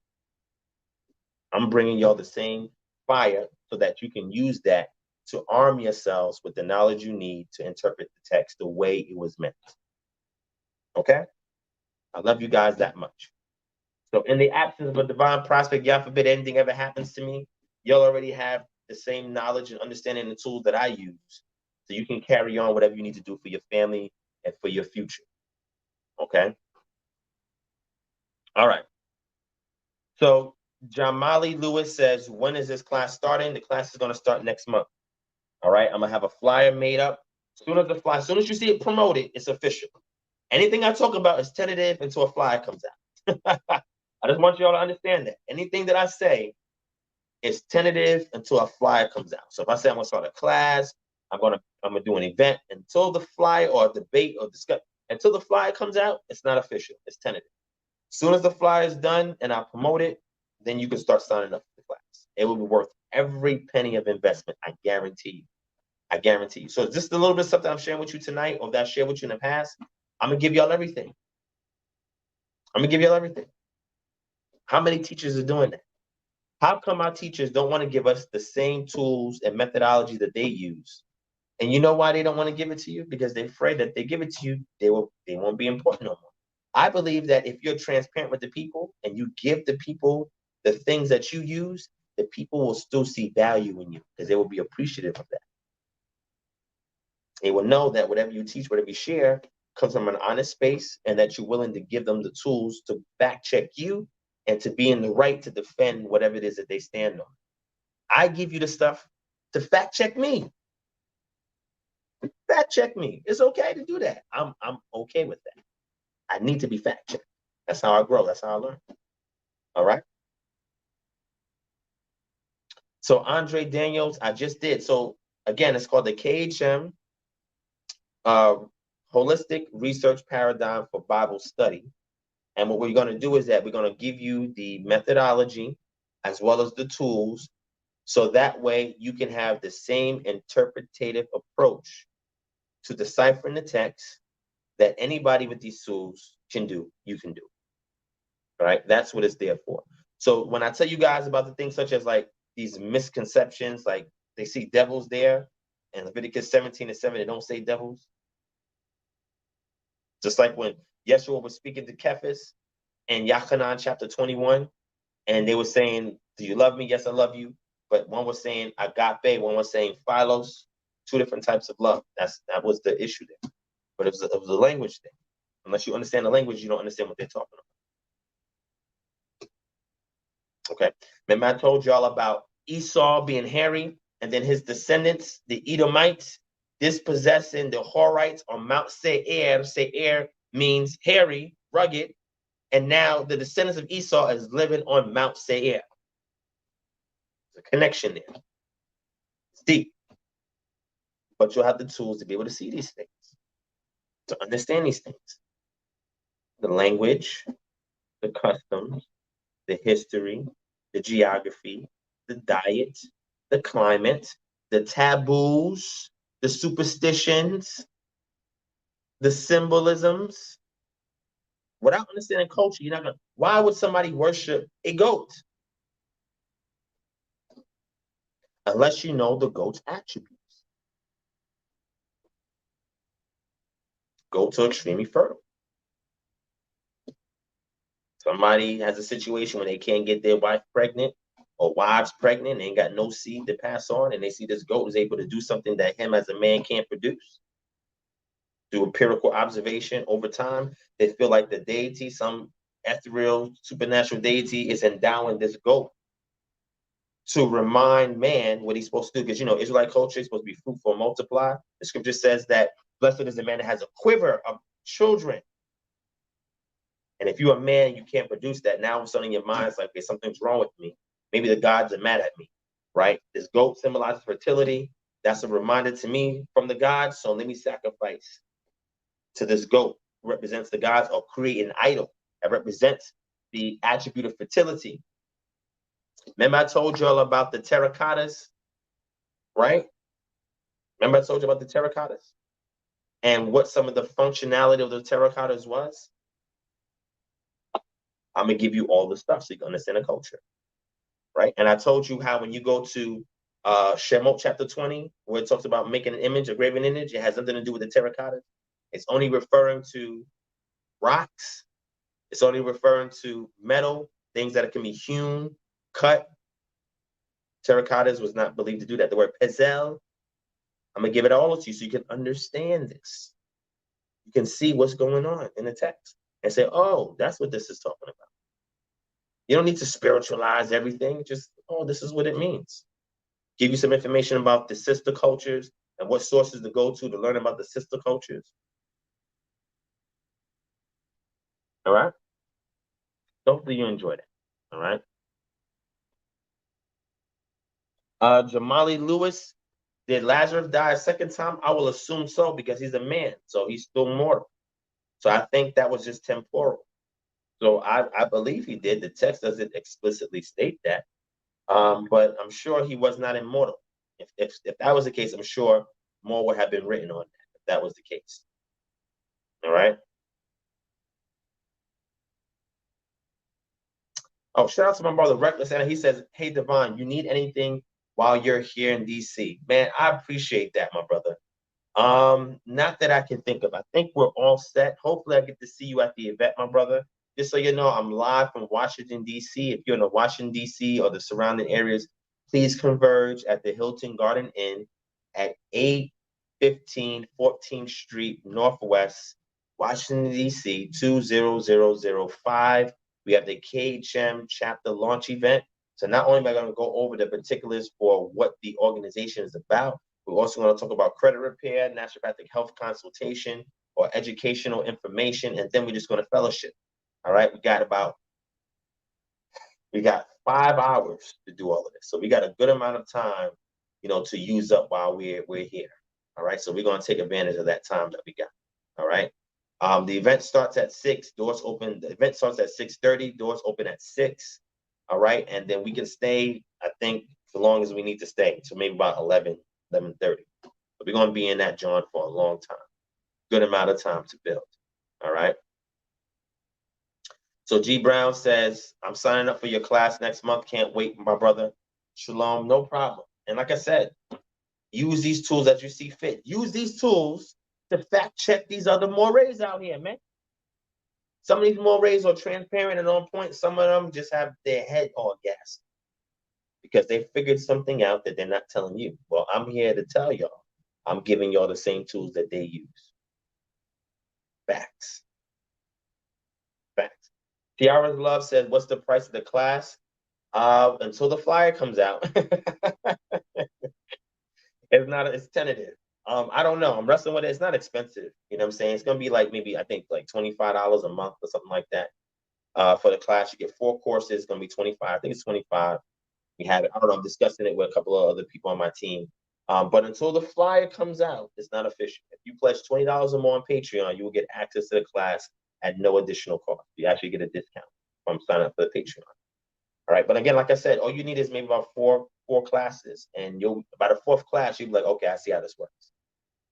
I'm bringing y'all the same fire so that you can use that to arm yourselves with the knowledge you need to interpret the text the way it was meant." Okay? I love you guys that much. So in the absence of a divine prospect, God forbid anything ever happens to me, y'all already have the same knowledge and understanding and the tools that I use. So you can carry on whatever you need to do for your family and for your future. Okay? All right. So Jamali Lewis says, when is this class starting? The class is going to start next month. All right. I'm going to have a flyer made up. As soon as you see it promoted, it's official. Anything I talk about is tentative until a flyer comes out. I just want y'all to understand that. Anything that I say is tentative until a flyer comes out. So if I say I'm going to start a class, I'm going to do an event, until the flyer or debate or discuss, until the flyer comes out, it's not official. It's tentative. As soon as the flyer is done and I promote it, then you can start signing up for the class. It will be worth every penny of investment. I guarantee you. I guarantee you. So just a little bit of something I'm sharing with you tonight, or that I shared with you in the past. I'm going to give y'all everything. I'm going to give y'all everything. How many teachers are doing that? How come our teachers don't want to give us the same tools and methodology that they use? And you know why they don't want to give it to you? Because they're afraid that if they give it to you, they won't be important no more. I believe that if you're transparent with the people and you give the people the things that you use, the people will still see value in you because they will be appreciative of that. They will know that whatever you teach, whatever you share, comes from an honest space, and that you're willing to give them the tools to back check you and to be in the right to defend whatever it is that they stand on. I give you the stuff to fact check me. Fact check me. It's okay to do that. I'm okay with that. I need to be fact checked. That's how I grow. That's how I learn. All right. So Andre Daniels, I just did. So again, it's called the KHM Holistic Research Paradigm for Bible Study. And what we're going to do is that we're going to give you the methodology as well as the tools, so that way you can have the same interpretative approach to deciphering the text that anybody with these tools can do, you can do. All right, that's what it's there for. So when I tell you guys about the things such as like these misconceptions, like they see devils there, and Leviticus 17:7, they don't say devils. Just like when Yeshua was speaking to Cephas in Yachanan chapter 21, and they were saying, "Do you love me? Yes, I love you." But one was saying agape, one was saying philos, two different types of love. That was the issue there. But it was a language thing. Unless you understand the language, you don't understand what they're talking about. Okay. Remember I told y'all about Esau being hairy, and then his descendants, the Edomites, dispossessing the Horites on Mount Seir. Seir means hairy, rugged, and now the descendants of Esau is living on Mount Seir. There's a connection there. It's deep. But you'll have the tools to be able to see these things, to understand these things. The language, the customs, the history, the geography, the diet, the climate, the taboos, the superstitions, the symbolisms. Without understanding culture, you're not gonna. Why would somebody worship a goat? Unless you know the goat's attributes. Goats are extremely fertile. Somebody has a situation when they can't get their wife pregnant or wives pregnant, they ain't got no seed to pass on, and they see this goat is able to do something that him as a man can't produce. Through empirical observation over time, they feel like the deity, some ethereal supernatural deity, is endowing this goat to remind man what he's supposed to do. Because, Israelite culture is supposed to be fruitful and multiply. The scripture says that blessed is the man that has a quiver of children. And if you're a man, you can't produce that. Now, something in your mind is like, okay, something's wrong with me. Maybe the gods are mad at me, right? This goat symbolizes fertility. That's a reminder to me from the gods. So let me sacrifice to this goat. It represents the gods, or create an idol that represents the attribute of fertility. Remember I told you all about the terracottas, right? Remember I told you about the terracottas and what some of the functionality of the terracottas was? I'm going to give you all the stuff so you can understand the culture, right? And I told you how when you go to Shemot chapter 20, where it talks about making an image, a graven image, it has nothing to do with the terracottas. It's only referring to rocks. It's only referring to metal, things that can be hewn, cut. Terracottas was not believed to do that. The word pezel, I'm going to give it all to you so you can understand this. You can see what's going on in the text and say, oh, that's what this is talking about. You don't need to spiritualize everything. Just, oh, this is what it means. Give you some information about the sister cultures and what sources to go to learn about the sister cultures. All right? Hopefully you enjoy that. All right? Jamali Lewis, did Lazarus die a second time? I will assume so, because he's a man, so he's still mortal. So I think that was just temporal. So I believe he did. The text doesn't explicitly state that. But I'm sure he was not immortal. If that was the case, I'm sure more would have been written on that, if that was the case. All right. Oh, shout out to my brother Reckless, and he says, "Hey, Divine, you need anything while you're here in DC?" Man, I appreciate that, my brother. Not that I can think of. I think we're all set. Hopefully, I get to see you at the event, my brother. Just so you know, I'm live from Washington, D.C. If you're in the Washington, D.C. or the surrounding areas, please converge at the Hilton Garden Inn at 815 14th Street Northwest, Washington, D.C. 20005. We have the KHM chapter launch event. So not only am I going to go over the particulars for what the organization is about, we're also going to talk about credit repair, naturopathic health consultation, or educational information, and then we're just going to fellowship. All right, we got 5 hours to do all of this, so we got a good amount of time, to use up while we're here. All right, so we're going to take advantage of that time that we got. All right. The event starts at 6. Doors open. The event starts at 6:30. Doors open at 6. All right, and then we can stay, I think, as long as we need to stay. So maybe about 11:30. But we're going to be in that John for a long time. Good amount of time to build. All right. So G Brown says, I'm signing up for your class next month. Can't wait, my brother. Shalom, no problem. And like I said, use these tools as you see fit. Use these tools to fact check these other mores out here, man. Some of these mores are transparent and on point. Some of them just have their head all gassed because they figured something out that they're not telling you. Well, I'm here to tell y'all. I'm giving y'all the same tools that they use. Facts. Facts. Tiara's Love said, what's the price of the class? Until the flyer comes out. It's tentative. I don't know. I'm wrestling with it. It's not expensive. You know what I'm saying? It's gonna be like maybe, I think, like $25 a month or something like that. For the class, you get 4 courses. It's gonna be 25. I think it's 25. We have it. I don't know. I'm discussing it with a couple of other people on my team. But until the flyer comes out, it's not official. If you pledge $20 or more on Patreon, you will get access to the class at no additional cost. You actually get a discount from signing up for the Patreon. All right. But again, like I said, all you need is maybe about four classes, and you'll by the 4th class, you'll be like, okay, I see how this works.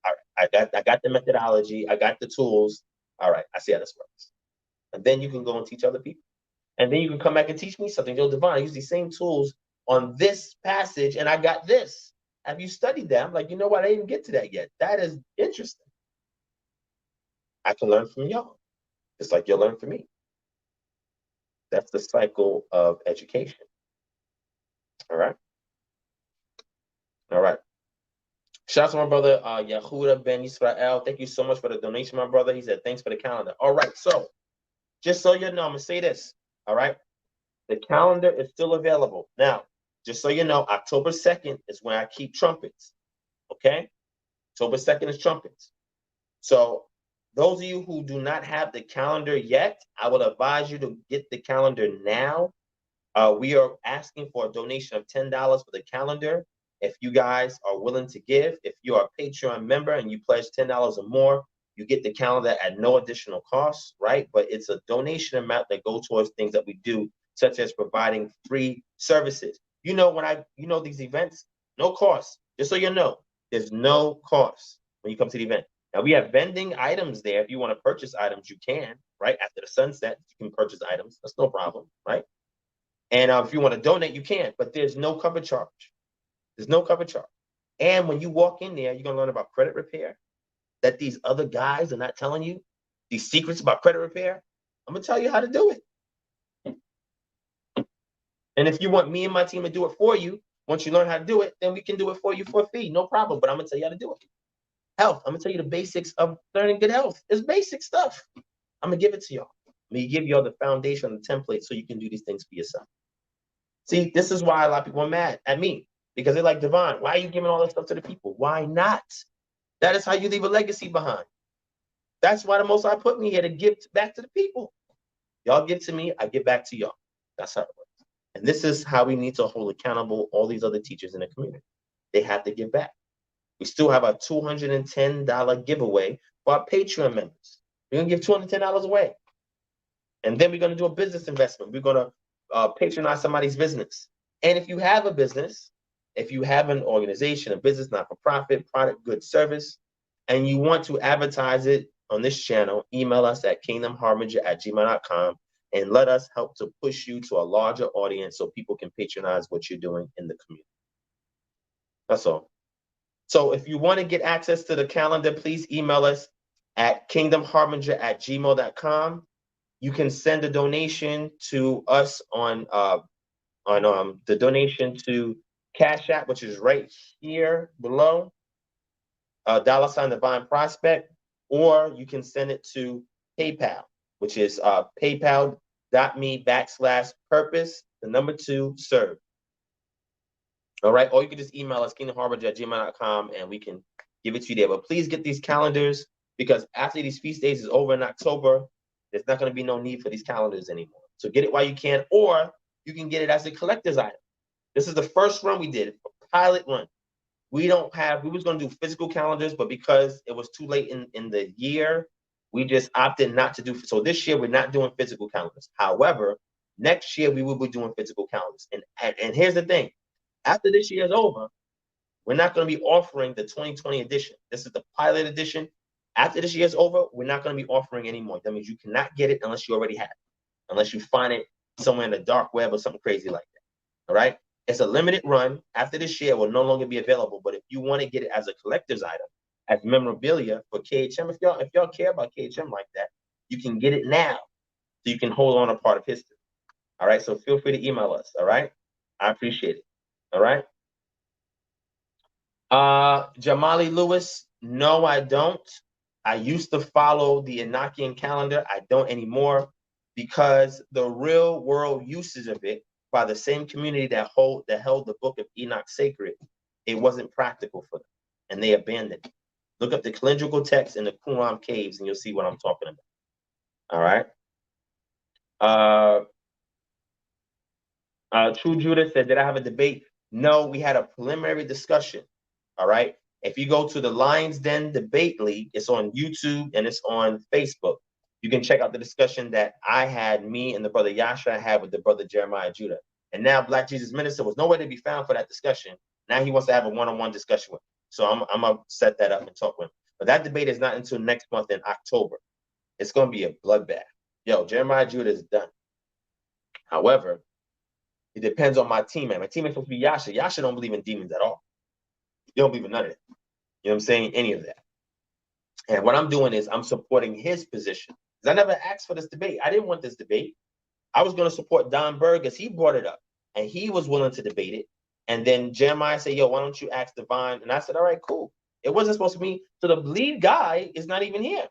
All right, I got the methodology, I got the tools. All right, I see how this works. And then you can go and teach other people. And then you can come back and teach me something. Yo, Divine, I use these same tools on this passage, and I got this. Have you studied that? I'm like, you know what? I didn't get to that yet. That is interesting. I can learn from y'all, just like you'll learn from me. That's the cycle of education. All right. All right. Shout out to my brother, Yahuda Ben Yisrael. Thank you so much for the donation, my brother. He said, thanks for the calendar. All right. So just so you know, I'm going to say this. All right. The calendar is still available. Now, just so you know, October 2nd is when I keep trumpets. Okay. October 2nd is trumpets. So those of you who do not have the calendar yet, I would advise you to get the calendar now. We are asking for a donation of $10 for the calendar. If you guys are willing to give, if you are a Patreon member and you pledge $10 or more, you get the calendar at no additional cost, right? But it's a donation amount that goes towards things that we do, such as providing free services. When these events, no cost. Just so you know, there's no cost when you come to the event. Now, we have vending items there. If you want to purchase items, you can, right? After the sunset, you can purchase items. That's no problem, right? And if you want to donate, you can, but there's no cover charge. There's no cover charge. And when you walk in there, you're going to learn about credit repair that these other guys are not telling you. These secrets about credit repair. I'm going to tell you how to do it. And if you want me and my team to do it for you, once you learn how to do it, then we can do it for you for a fee. No problem. But I'm going to tell you how to do it. Health. I'm going to tell you the basics of learning good health. It's basic stuff. I'm going to give it to y'all. I'm going to give y'all the foundation, the template, so you can do these things for yourself. See, this is why a lot of people are mad at me. Because they're like, Divine, why are you giving all this stuff to the people? Why not? That is how you leave a legacy behind. That's why the Most High put me here, to give back to the people. Y'all give to me, I give back to y'all. That's how it works. And this is how we need to hold accountable all these other teachers in the community. They have to give back. We still have a $210 giveaway for our Patreon members. We're going to give $210 away. And then we're going to do a business investment. We're going to patronize somebody's business. And if you have a business, if you have an organization, a business, not-for-profit, product, good, service, and you want to advertise it on this channel, email us at kingdomharbinger@gmail.com and let us help to push you to a larger audience so people can patronize what you're doing in the community. That's all. So if you want to get access to the calendar, please email us at kingdomharbinger@gmail.com. You can send a donation to us on the donation to Cash App, which is right here below, $ DivineProspect, or you can send it to PayPal, which is paypal.me/purpose, the number 2, serve. All right. Or you can just email us, kingdomharbor@gmail.com, and we can give it to you there. But please get these calendars, because after these feast days is over in October, there's not going to be no need for these calendars anymore. So get it while you can, or you can get it as a collector's item. This is the first run we did, a pilot run. We was going to do physical calendars, but because it was too late in the year, we just opted not to do. So this year, we're not doing physical calendars. However, next year, we will be doing physical calendars. And here's the thing. After this year is over, we're not going to be offering the 2020 edition. This is the pilot edition. After this year is over, we're not going to be offering anymore. That means you cannot get it unless you already have it, unless you find it somewhere in the dark web or something crazy like that. All right? It's a limited run. After this year, it will no longer be available. But if you want to get it as a collector's item, as memorabilia for KHM, if y'all care about KHM like that, you can get it now, so you can hold on a part of history. All right? So feel free to email us. All right? I appreciate it. All right? Jamali Lewis, no, I don't. I used to follow the Enochian calendar. I don't anymore, because the real world uses of it by the same community that held the book of Enoch sacred, it wasn't practical for them, and they abandoned it. Look up the calendrical text in the Qumran caves, and you'll see what I'm talking about. All right. True Judah said, did I have a debate? No, we had a preliminary discussion. All right. If you go to the Lions Den Debate League, it's on YouTube and it's on Facebook. You can check out the discussion that me and the brother Yasha had with the brother Jeremiah Judah. And now Black Jesus Minister was nowhere to be found for that discussion. Now he wants to have a one-on-one discussion with him. So I'm going to set that up and talk with him. But that debate is not until next month in October. It's going to be a bloodbath. Yo, Jeremiah Judah is done. However, it depends on my teammate. My teammate's supposed to be Yasha. Yasha don't believe in demons at all. He don't believe in none of it. You know what I'm saying? Any of that. And what I'm doing is I'm supporting his position. Because I never asked for this debate. I didn't want this debate. I was going to support Don Berg as he brought it up. And he was willing to debate it. And then Jeremiah said, yo, why don't you ask Divine? And I said, all right, cool. It wasn't supposed to be. So the lead guy is not even here.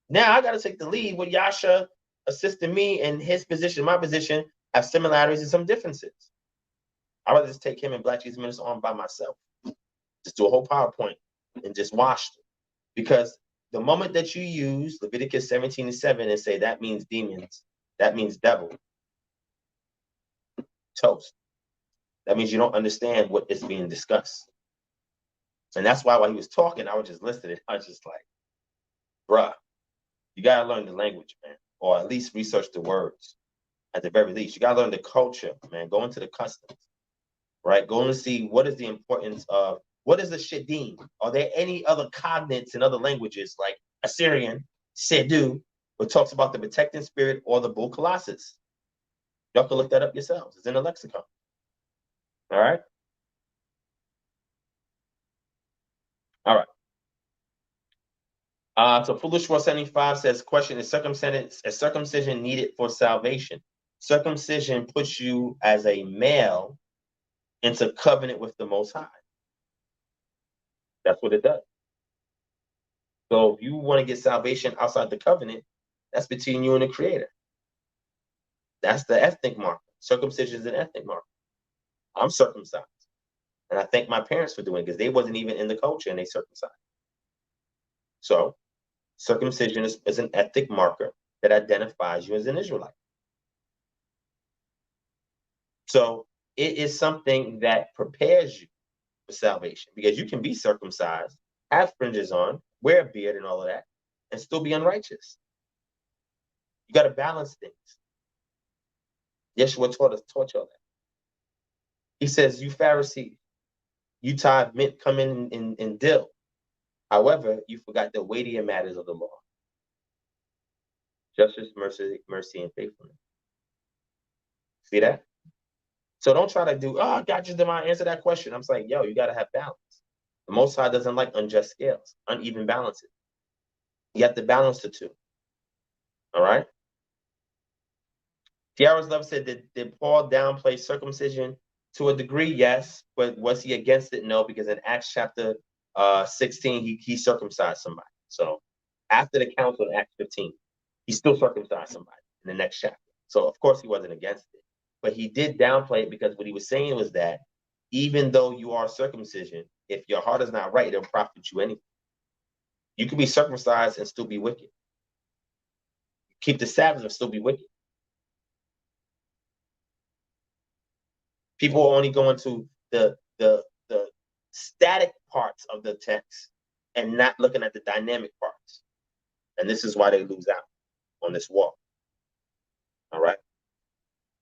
Now I got to take the lead with Yasha assisting me, and his position, my position, have similarities and some differences. I'd rather just take him and Black Jesus Minister on by myself. Just do a whole PowerPoint and just wash them. Because the moment that you use Leviticus 17:7 and say that means demons, that means devil, toast. That means you don't understand what is being discussed. And that's why while he was talking, I was just listening. I was just like, bruh, you got to learn the language, man, or at least research the words. At the very least, you got to learn the culture, man. Go into the customs, right? Go and see what is the importance of, what is the Shadim? Are there any other cognates in other languages like Assyrian, Sedu, which talks about the protecting spirit, or the bull colossus? Y'all can look that up yourselves. It's in the lexicon. All right? All right. So Foolish 475 says, question, is circumcision needed for salvation? Circumcision puts you as a male into covenant with the Most High. That's what it does. So if you want to get salvation outside the covenant, that's between you and the Creator. That's the ethnic marker. Circumcision is an ethnic marker. I'm circumcised. And I thank my parents for doing it, because they wasn't even in the culture and they circumcised. So circumcision is an ethnic marker that identifies you as an Israelite. So it is something that prepares you for salvation, because you can be circumcised, have fringes on, wear a beard and all of that, and still be unrighteous. You got to balance things. Yeshua taught y'all that. He says, you Pharisees, you tithe mint, come in dill. However, you forgot the weightier matters of the law: justice, mercy, and faithfulness. See that? So don't try to do, oh, God just divine answer that question. I'm saying, yo, you got to have balance. The Most High doesn't like unjust scales, uneven balances. You have to balance the two. All right? Tiara's Love said, did Paul downplay circumcision? To a degree, yes. But was he against it? No, because in Acts chapter 16, he circumcised somebody. So after the council in Acts 15, he still circumcised somebody in the next chapter. So of course he wasn't against it. but he did downplay it because what he was saying was that even though you are circumcision, if your heart is not right, it don't profit you anything. You can be circumcised and still be wicked. Keep the Sabbath and still be wicked. People are only going to the static parts of the text and not looking at the dynamic parts. And this is why they lose out on this walk. All right.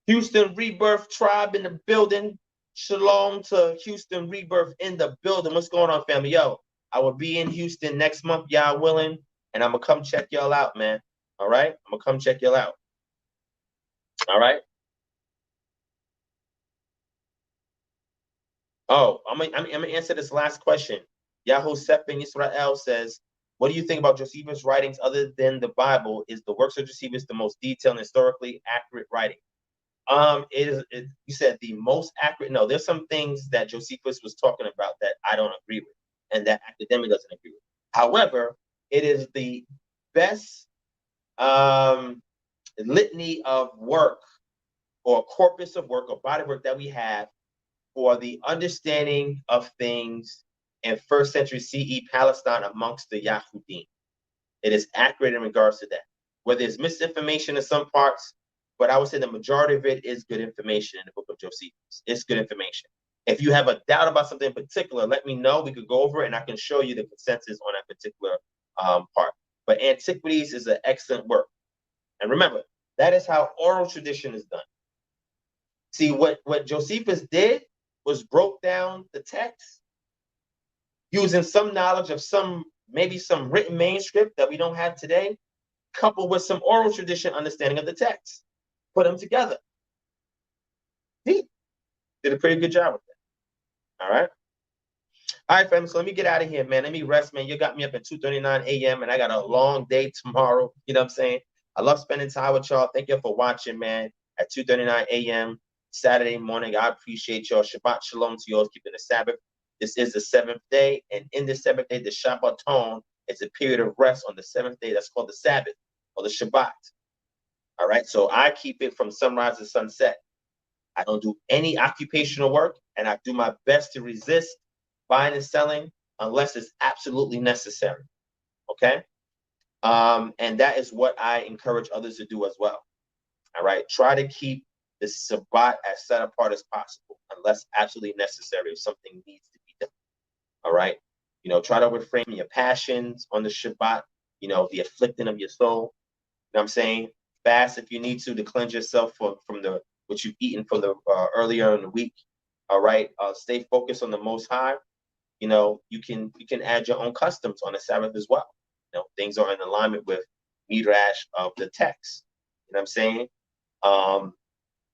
Houston Rebirth Tribe in the building. Shalom to Houston Rebirth in the building. What's going on, family? Yo, I will be in Houston next month, y'all willing, and I'm going to come check y'all out, man. All right? I'm going to come check y'all out. All right? Oh, I'm gonna answer this last question. Yahoo Sepin Yisrael says, what do you think about Josephus' writings other than the Bible? Is the works of Josephus the most detailed and historically accurate writing? You said the most accurate. No, there's some things that Josephus was talking about that I don't agree with, and that academic doesn't agree with. However, it is the best litany of work or corpus of work or body of work that we have for the understanding of things in 1st century CE Palestine amongst the Yahudim. It is accurate in regards to that. Whether it's misinformation in some parts, but I would say the majority of it is good information in the book of Josephus. It's good information. If you have a doubt about something in particular, let me know. We could go over it and I can show you the consensus on that particular part. But Antiquities is an excellent work. And remember, that is how oral tradition is done. See, what Josephus did was broke down the text using some knowledge of maybe some written manuscript that we don't have today, coupled with some oral tradition understanding of the text. Put them together. He did a pretty good job with that. All right. All right, friends. So let me get out of here, man. Let me rest, man. You got me up at 2:39 a.m. and I got a long day tomorrow. You know what I'm saying? I love spending time with y'all. Thank you for watching, man. At 2:39 a.m. Saturday morning. I appreciate y'all. Shabbat shalom to y'all keeping the Sabbath. This is the 7th day, and in the 7th day, the Shabbaton is a period of rest on the 7th day. That's called the Sabbath or the Shabbat. All right, so I keep it from sunrise to sunset. I don't do any occupational work, and I do my best to resist buying and selling unless it's absolutely necessary. Okay, and that is what I encourage others to do as well. All right, try to keep the Shabbat as set apart as possible, unless absolutely necessary if something needs to be done. All right, try to refrain your passions on the Shabbat. The afflicting of your soul. You know what I'm saying? Fast if you need to cleanse yourself from what you've eaten from the earlier in the week. All right, stay focused on the Most High. You can add your own customs on the Sabbath as well. Things are in alignment with midrash of the text. You know what I'm saying?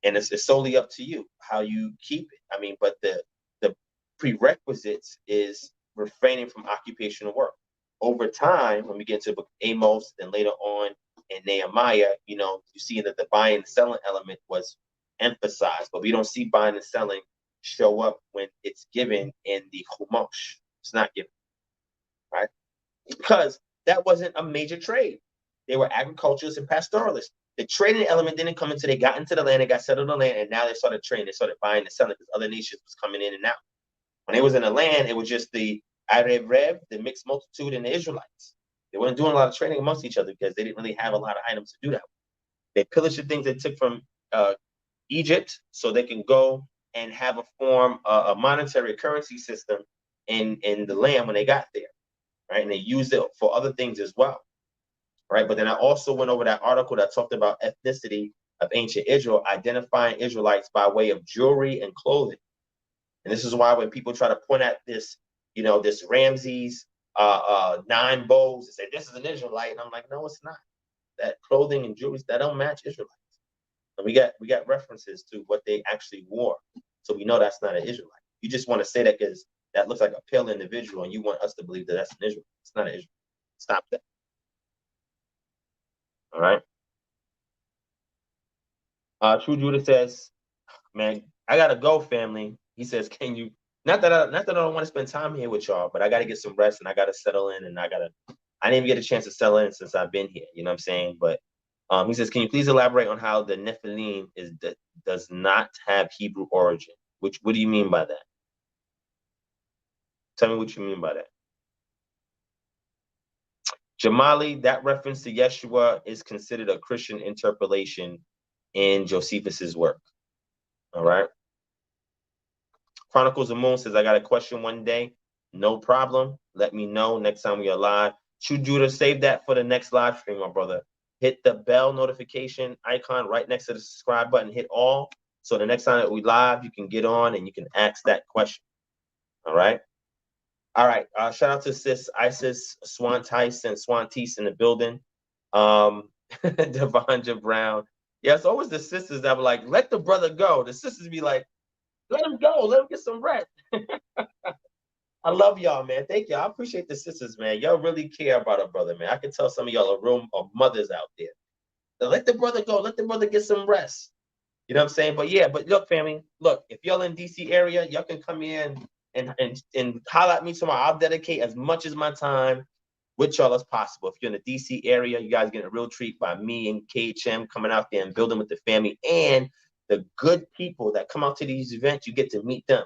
And it's solely up to you how you keep it. I mean, but the prerequisites is refraining from occupational work. Over time, when we get to the book of Amos, then later on in Nehemiah, you see that the buying and selling element was emphasized, but we don't see buying and selling show up when it's given in the Chumash. It's not given, right? Because that wasn't a major trade. They were agriculturists and pastoralists. The trading element didn't come until they got into the land, they got settled on the land, and now they started trading. They started buying and selling because other nations was coming in and out. When they was in the land, it was just the Arev, the mixed multitude, and the Israelites. They weren't doing a lot of trading amongst each other because they didn't really have a lot of items to do that. They pillaged the things they took from Egypt so they can go and have a monetary currency system in the land when they got there, right? And they used it for other things as well, right? But then I also went over that article that talked about ethnicity of ancient Israel, identifying Israelites by way of jewelry and clothing. And this is why when people try to point at this, this Ramses 9 bowls and say, this is an Israelite. And I'm like, no, it's not. That clothing and jewelry, that don't match Israelites. And we got references to what they actually wore. So we know that's not an Israelite. You just want to say that because that looks like a pale individual and you want us to believe that that's an Israelite. It's not an Israelite. Stop that. All right. True Judah says, man, I gotta go, family. He says, can you not that I don't want to spend time here with y'all, but I gotta get some rest and I gotta settle in and I didn't even get a chance to settle in since I've been here. You know what I'm saying? But He says, can you please elaborate on how the Nephilim does not have Hebrew origin? What do you mean by that? Tell me what you mean by that. Jamali, that reference to Yeshua is considered a Christian interpolation in Josephus's work. All right. Chronicles of Moon says, I got a question one day. No problem. Let me know next time we are live. True Judah, save that for the next live stream, my brother. Hit the bell notification icon right next to the subscribe button. Hit all. So the next time that we live, you can get on and you can ask that question. All right. All right. Shout out to Sis Isis Swantice and Swantice in the building. Devonja Brown. Yeah, it's always the sisters that were like, let the brother go. The sisters be like, let him go. Let him get some rest. I love y'all, man. Thank y'all. I appreciate the sisters, man. Y'all really care about a brother, man. I can tell some of y'all are real mothers out there. So let the brother go. Let the brother get some rest. You know what I'm saying? But yeah, but look, family, look, if y'all in DC area, y'all can come in and holler at me tomorrow. I'll dedicate as much as my time with y'all as possible. If you're in the DC area, you guys get a real treat by me and KHM coming out there and building with the family. And the good people that come out to these events, you get to meet them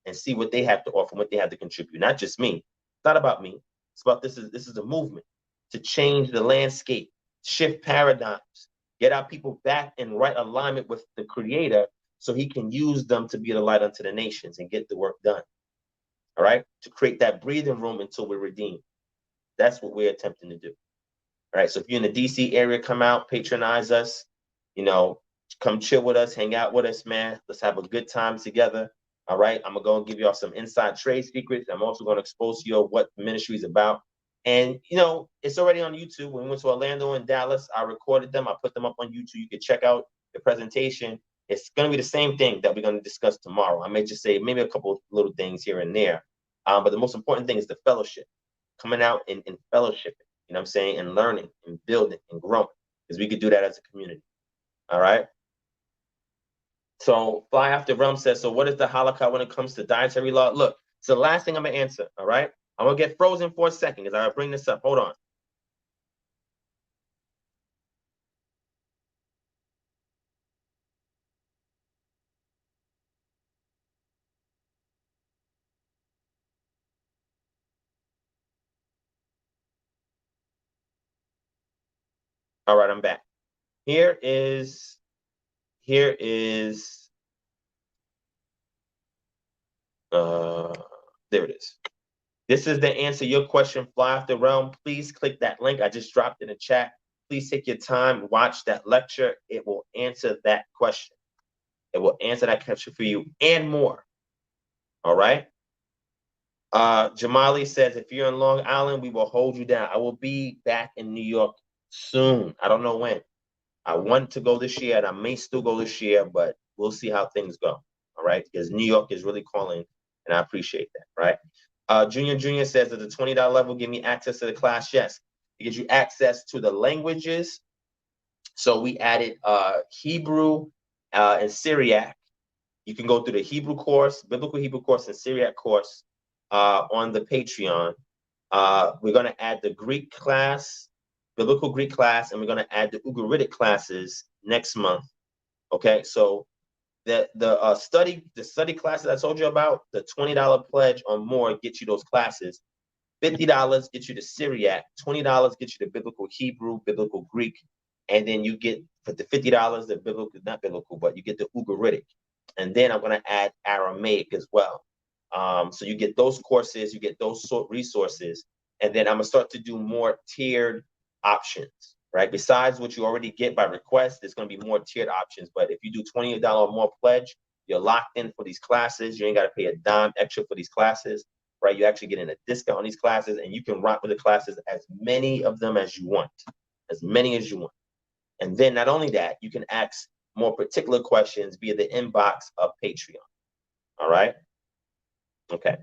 and see what they have to offer, what they have to contribute. Not just me. It's not about me. It's about this is a movement to change the landscape, shift paradigms, get our people back in right alignment with the Creator so he can use them to be the light unto the nations and get the work done. All right? To create that breathing room until we're redeemed. That's what we're attempting to do. All right? So if you're in the DC area, come out, patronize us, you know, come chill with us, hang out with us, man. Let's have a good time together. All right, I'm going to go and give y'all some inside trade secrets. I'm also going to expose to you what the ministry is about. And, you know, it's already on YouTube. When we went to Orlando and Dallas, I recorded them. I put them up on YouTube. You can check out the presentation. It's going to be the same thing that we're going to discuss tomorrow. I may just say maybe a couple of little things here and there. But the most important thing is the fellowship. Coming out and fellowship, you know what I'm saying, and learning and building and growing. Because we could do that as a community. All right. So Fly After Realm says, so what is the halakha when it comes to dietary law? Look, it's the last thing I'm going to answer, all right? I'm going to get frozen for a second because I bring this up. Hold on. All right, I'm back. Here is, there it is. This is the answer to your question, Fly After Realm. Please click that link. I just dropped in the chat. Please take your time, watch that lecture. It will answer that question. It will answer that question for you and more. All right? Jamali says, if you're in Long Island, we will hold you down. I will be back in New York soon. I don't know when. I want to go this year, and I may still go this year, but we'll see how things go. All right? Because New York is really calling, and I appreciate that. Right? Junior says, at the $20 level, give me access to the class. Yes. It gives you access to the languages. So we added Hebrew and Syriac. You can go through the Hebrew course, biblical Hebrew course, and Syriac course on the Patreon. We're going to add the Greek class, biblical Greek class, and we're going to add the Ugaritic classes next month. Okay, so the study classes I told you about, the $20 pledge or more gets you those classes. $50 gets you the Syriac, $20 gets you the biblical Hebrew, biblical Greek, and then you get for the $50 the biblical, not biblical, but you get the Ugaritic. And then I'm going to add Aramaic as well. So you get those courses, you get those resources, and then I'm going to start to do more tiered options, right? Besides what you already get by request, there's going to be more tiered options. But if you do $20 or more pledge, you're locked in for these classes. You ain't got to pay a dime extra for these classes, right? You actually get a discount on these classes, and you can rock with the classes as many of them as you want, as many as you want. And then not only that, you can ask more particular questions via the inbox of Patreon. All right? Okay.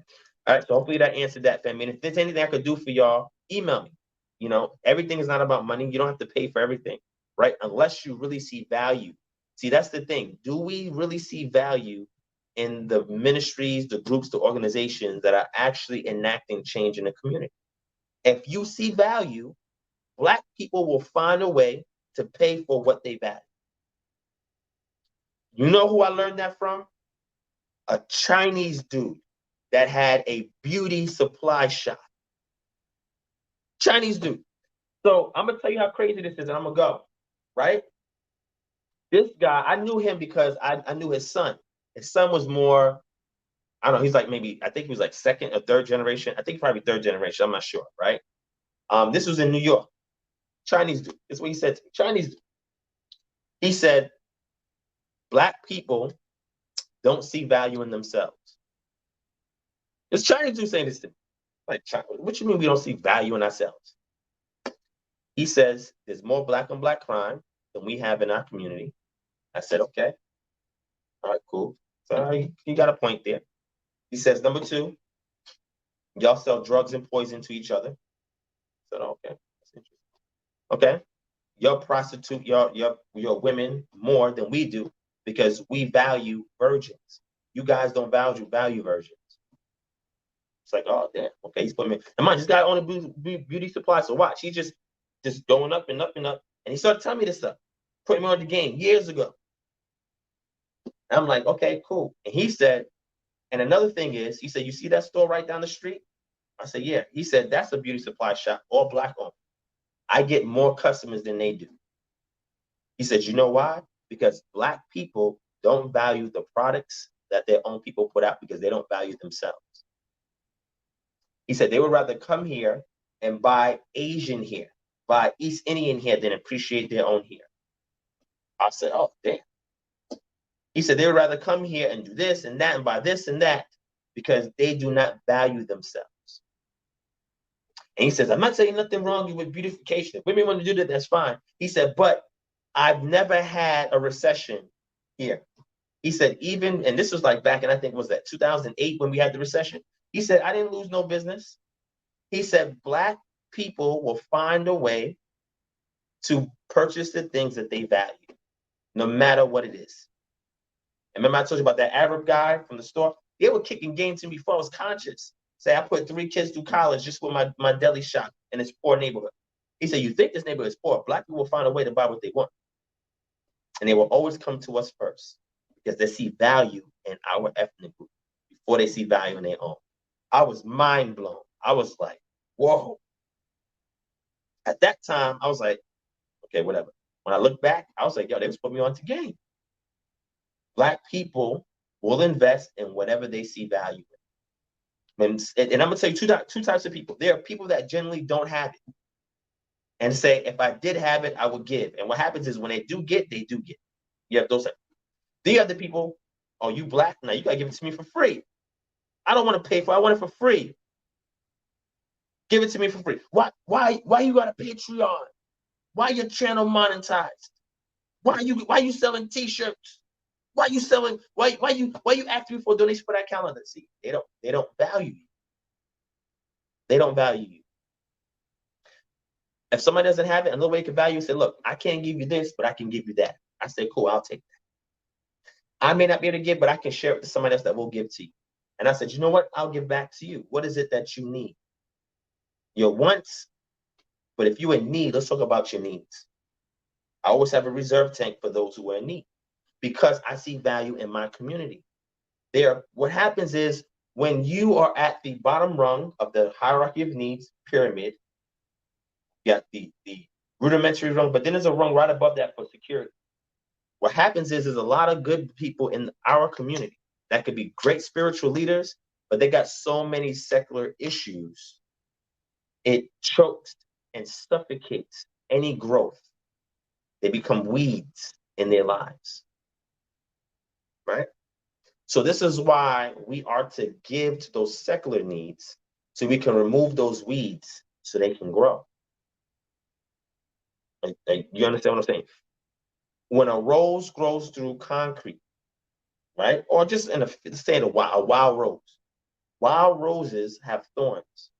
All right. So hopefully that answered that, family. And if there's anything I could do for y'all, email me. You know, everything is not about money. You don't have to pay for everything, right? Unless you really see value. See, that's the thing. Do we really see value in the ministries, the groups, the organizations that are actually enacting change in the community? If you see value, Black people will find a way to pay for what they value. You know who I learned that from? A Chinese dude that had a beauty supply shop. Chinese dude. So I'm gonna tell you how crazy this is, and I'm gonna go. Right? This guy, I knew him because I knew his son. His son was more, I don't know, he's like maybe, I think he was like second or third generation. I think probably third generation. I'm not sure, right? This was in New York. Chinese dude. That's what he said to me. Chinese dude. He said, Black people don't see value in themselves. This Chinese dude saying this to me. Like, what you mean we don't see value in ourselves? He says there's more black on black crime than we have in our community. I said, okay. All right, cool. So you got a point there. He says, number two, y'all sell drugs and poison to each other. I said, okay, that's interesting. Okay. Y'all prostitute your women more than we do because we value virgins. You guys don't value virgins. It's like, oh damn, okay, he's putting me. And mind, this guy owned a beauty supply, so watch, he's just going up and up and up. And he started telling me this stuff, putting me on the game years ago. And I'm like, okay, cool. And he said, and another thing is, he said, you see that store right down the street? I said, yeah. He said, that's a beauty supply shop, all black owned. I get more customers than they do. He said, you know why? Because Black people don't value the products that their own people put out because they don't value themselves. He said they would rather come here and buy Asian hair, buy East Indian hair than appreciate their own hair. I said, oh, damn. He said they would rather come here and do this and that and buy this and that because they do not value themselves. And he says, I'm not saying nothing wrong with beautification. If women want to do that, that's fine. He said, but I've never had a recession here. He said, even, and this was like back in, I think, was that 2008 when we had the recession? He said, I didn't lose no business. He said, Black people will find a way to purchase the things that they value, no matter what it is. And remember I told you about that Arab guy from the store? They were kicking game to me before I was conscious. Say, I put 3 kids through college just with my deli shop in this poor neighborhood. He said, you think this neighborhood is poor? Black people will find a way to buy what they want. And they will always come to us first because they see value in our ethnic group before they see value in their own. I was mind blown. I was like, whoa. At that time, I was like, okay, whatever. When I look back, I was like, yo, they was putting me on to game. Black people will invest in whatever they see value in. And I'm going to tell you two types of people. There are people that generally don't have it and say, if I did have it, I would give. And what happens is when they do get, they do get. You have those types. The other people, oh, you Black? Now you got to give it to me for free. I don't want to pay for it. I want it for free. Give it to me for free. Why you got a Patreon? Why your channel monetized? Why you selling t-shirts? Why you asking me for a donation for that calendar? See, they don't value you. They don't value you. If somebody doesn't have it, another way you can value, say, look, I can't give you this, but I can give you that. I say, cool, I'll take that. I may not be able to give, but I can share it with somebody else that will give to you. And I said, you know what? I'll give back to you. What is it that you need? Your wants, but if you're in need, let's talk about your needs. I always have a reserve tank for those who are in need because I see value in my community. What happens is when you are at the bottom rung of the hierarchy of needs pyramid, you got the rudimentary rung, but then there's a rung right above that for security. What happens is there's a lot of good people in our community that could be great spiritual leaders, but they got so many secular issues. It chokes and suffocates any growth. They become weeds in their lives, right? So this is why we are to give to those secular needs so we can remove those weeds so they can grow. You understand what I'm saying? When a rose grows through concrete, right? Or just in a wild rose. Wild roses have thorns.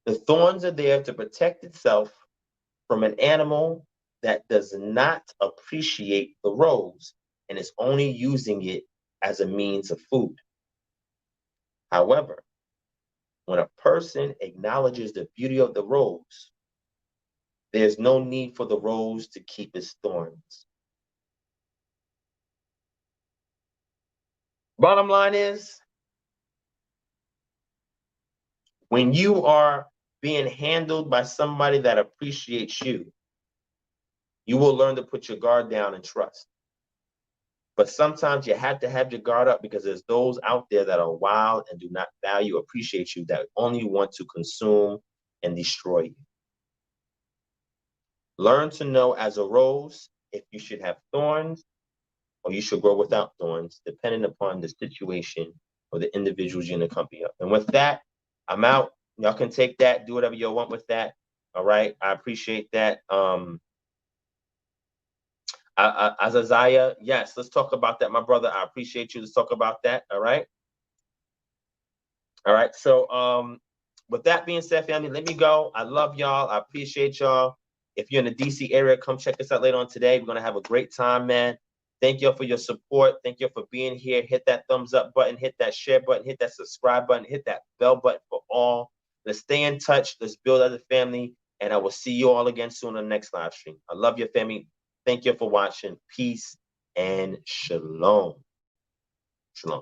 The thorns are there to protect itself from an animal that does not appreciate the rose and is only using it as a means of food. However, when a person acknowledges the beauty of the rose, There's no need for the rose to keep its thorns. Bottom line is, when you are being handled by somebody that appreciates you, you will learn to put your guard down and trust. But sometimes you have to have your guard up, because there's those out there that are wild and do not value, appreciate you, that only want to consume and destroy you. Learn to know as a rose if you should have thorns or you should grow without thorns, depending upon the situation or the individuals you're in the company of. And with that, I'm out. Y'all can take that, do whatever you want with that. All right. I appreciate that. Azaziah, yes, let's talk about that, my brother. I appreciate you. Let's talk about that. All right. All right. So with that being said, family, let me go. I love y'all. I appreciate y'all. If you're in the DC area, come check us out later on today. We're going to have a great time, man. Thank you for your support. Thank you for being here. Hit that thumbs up button, hit that share button, hit that subscribe button, hit that bell button for all. Let's stay in touch. Let's build as a family. And I will see you all again soon on the next live stream. I love your family. Thank you for watching. Peace and shalom. Shalom.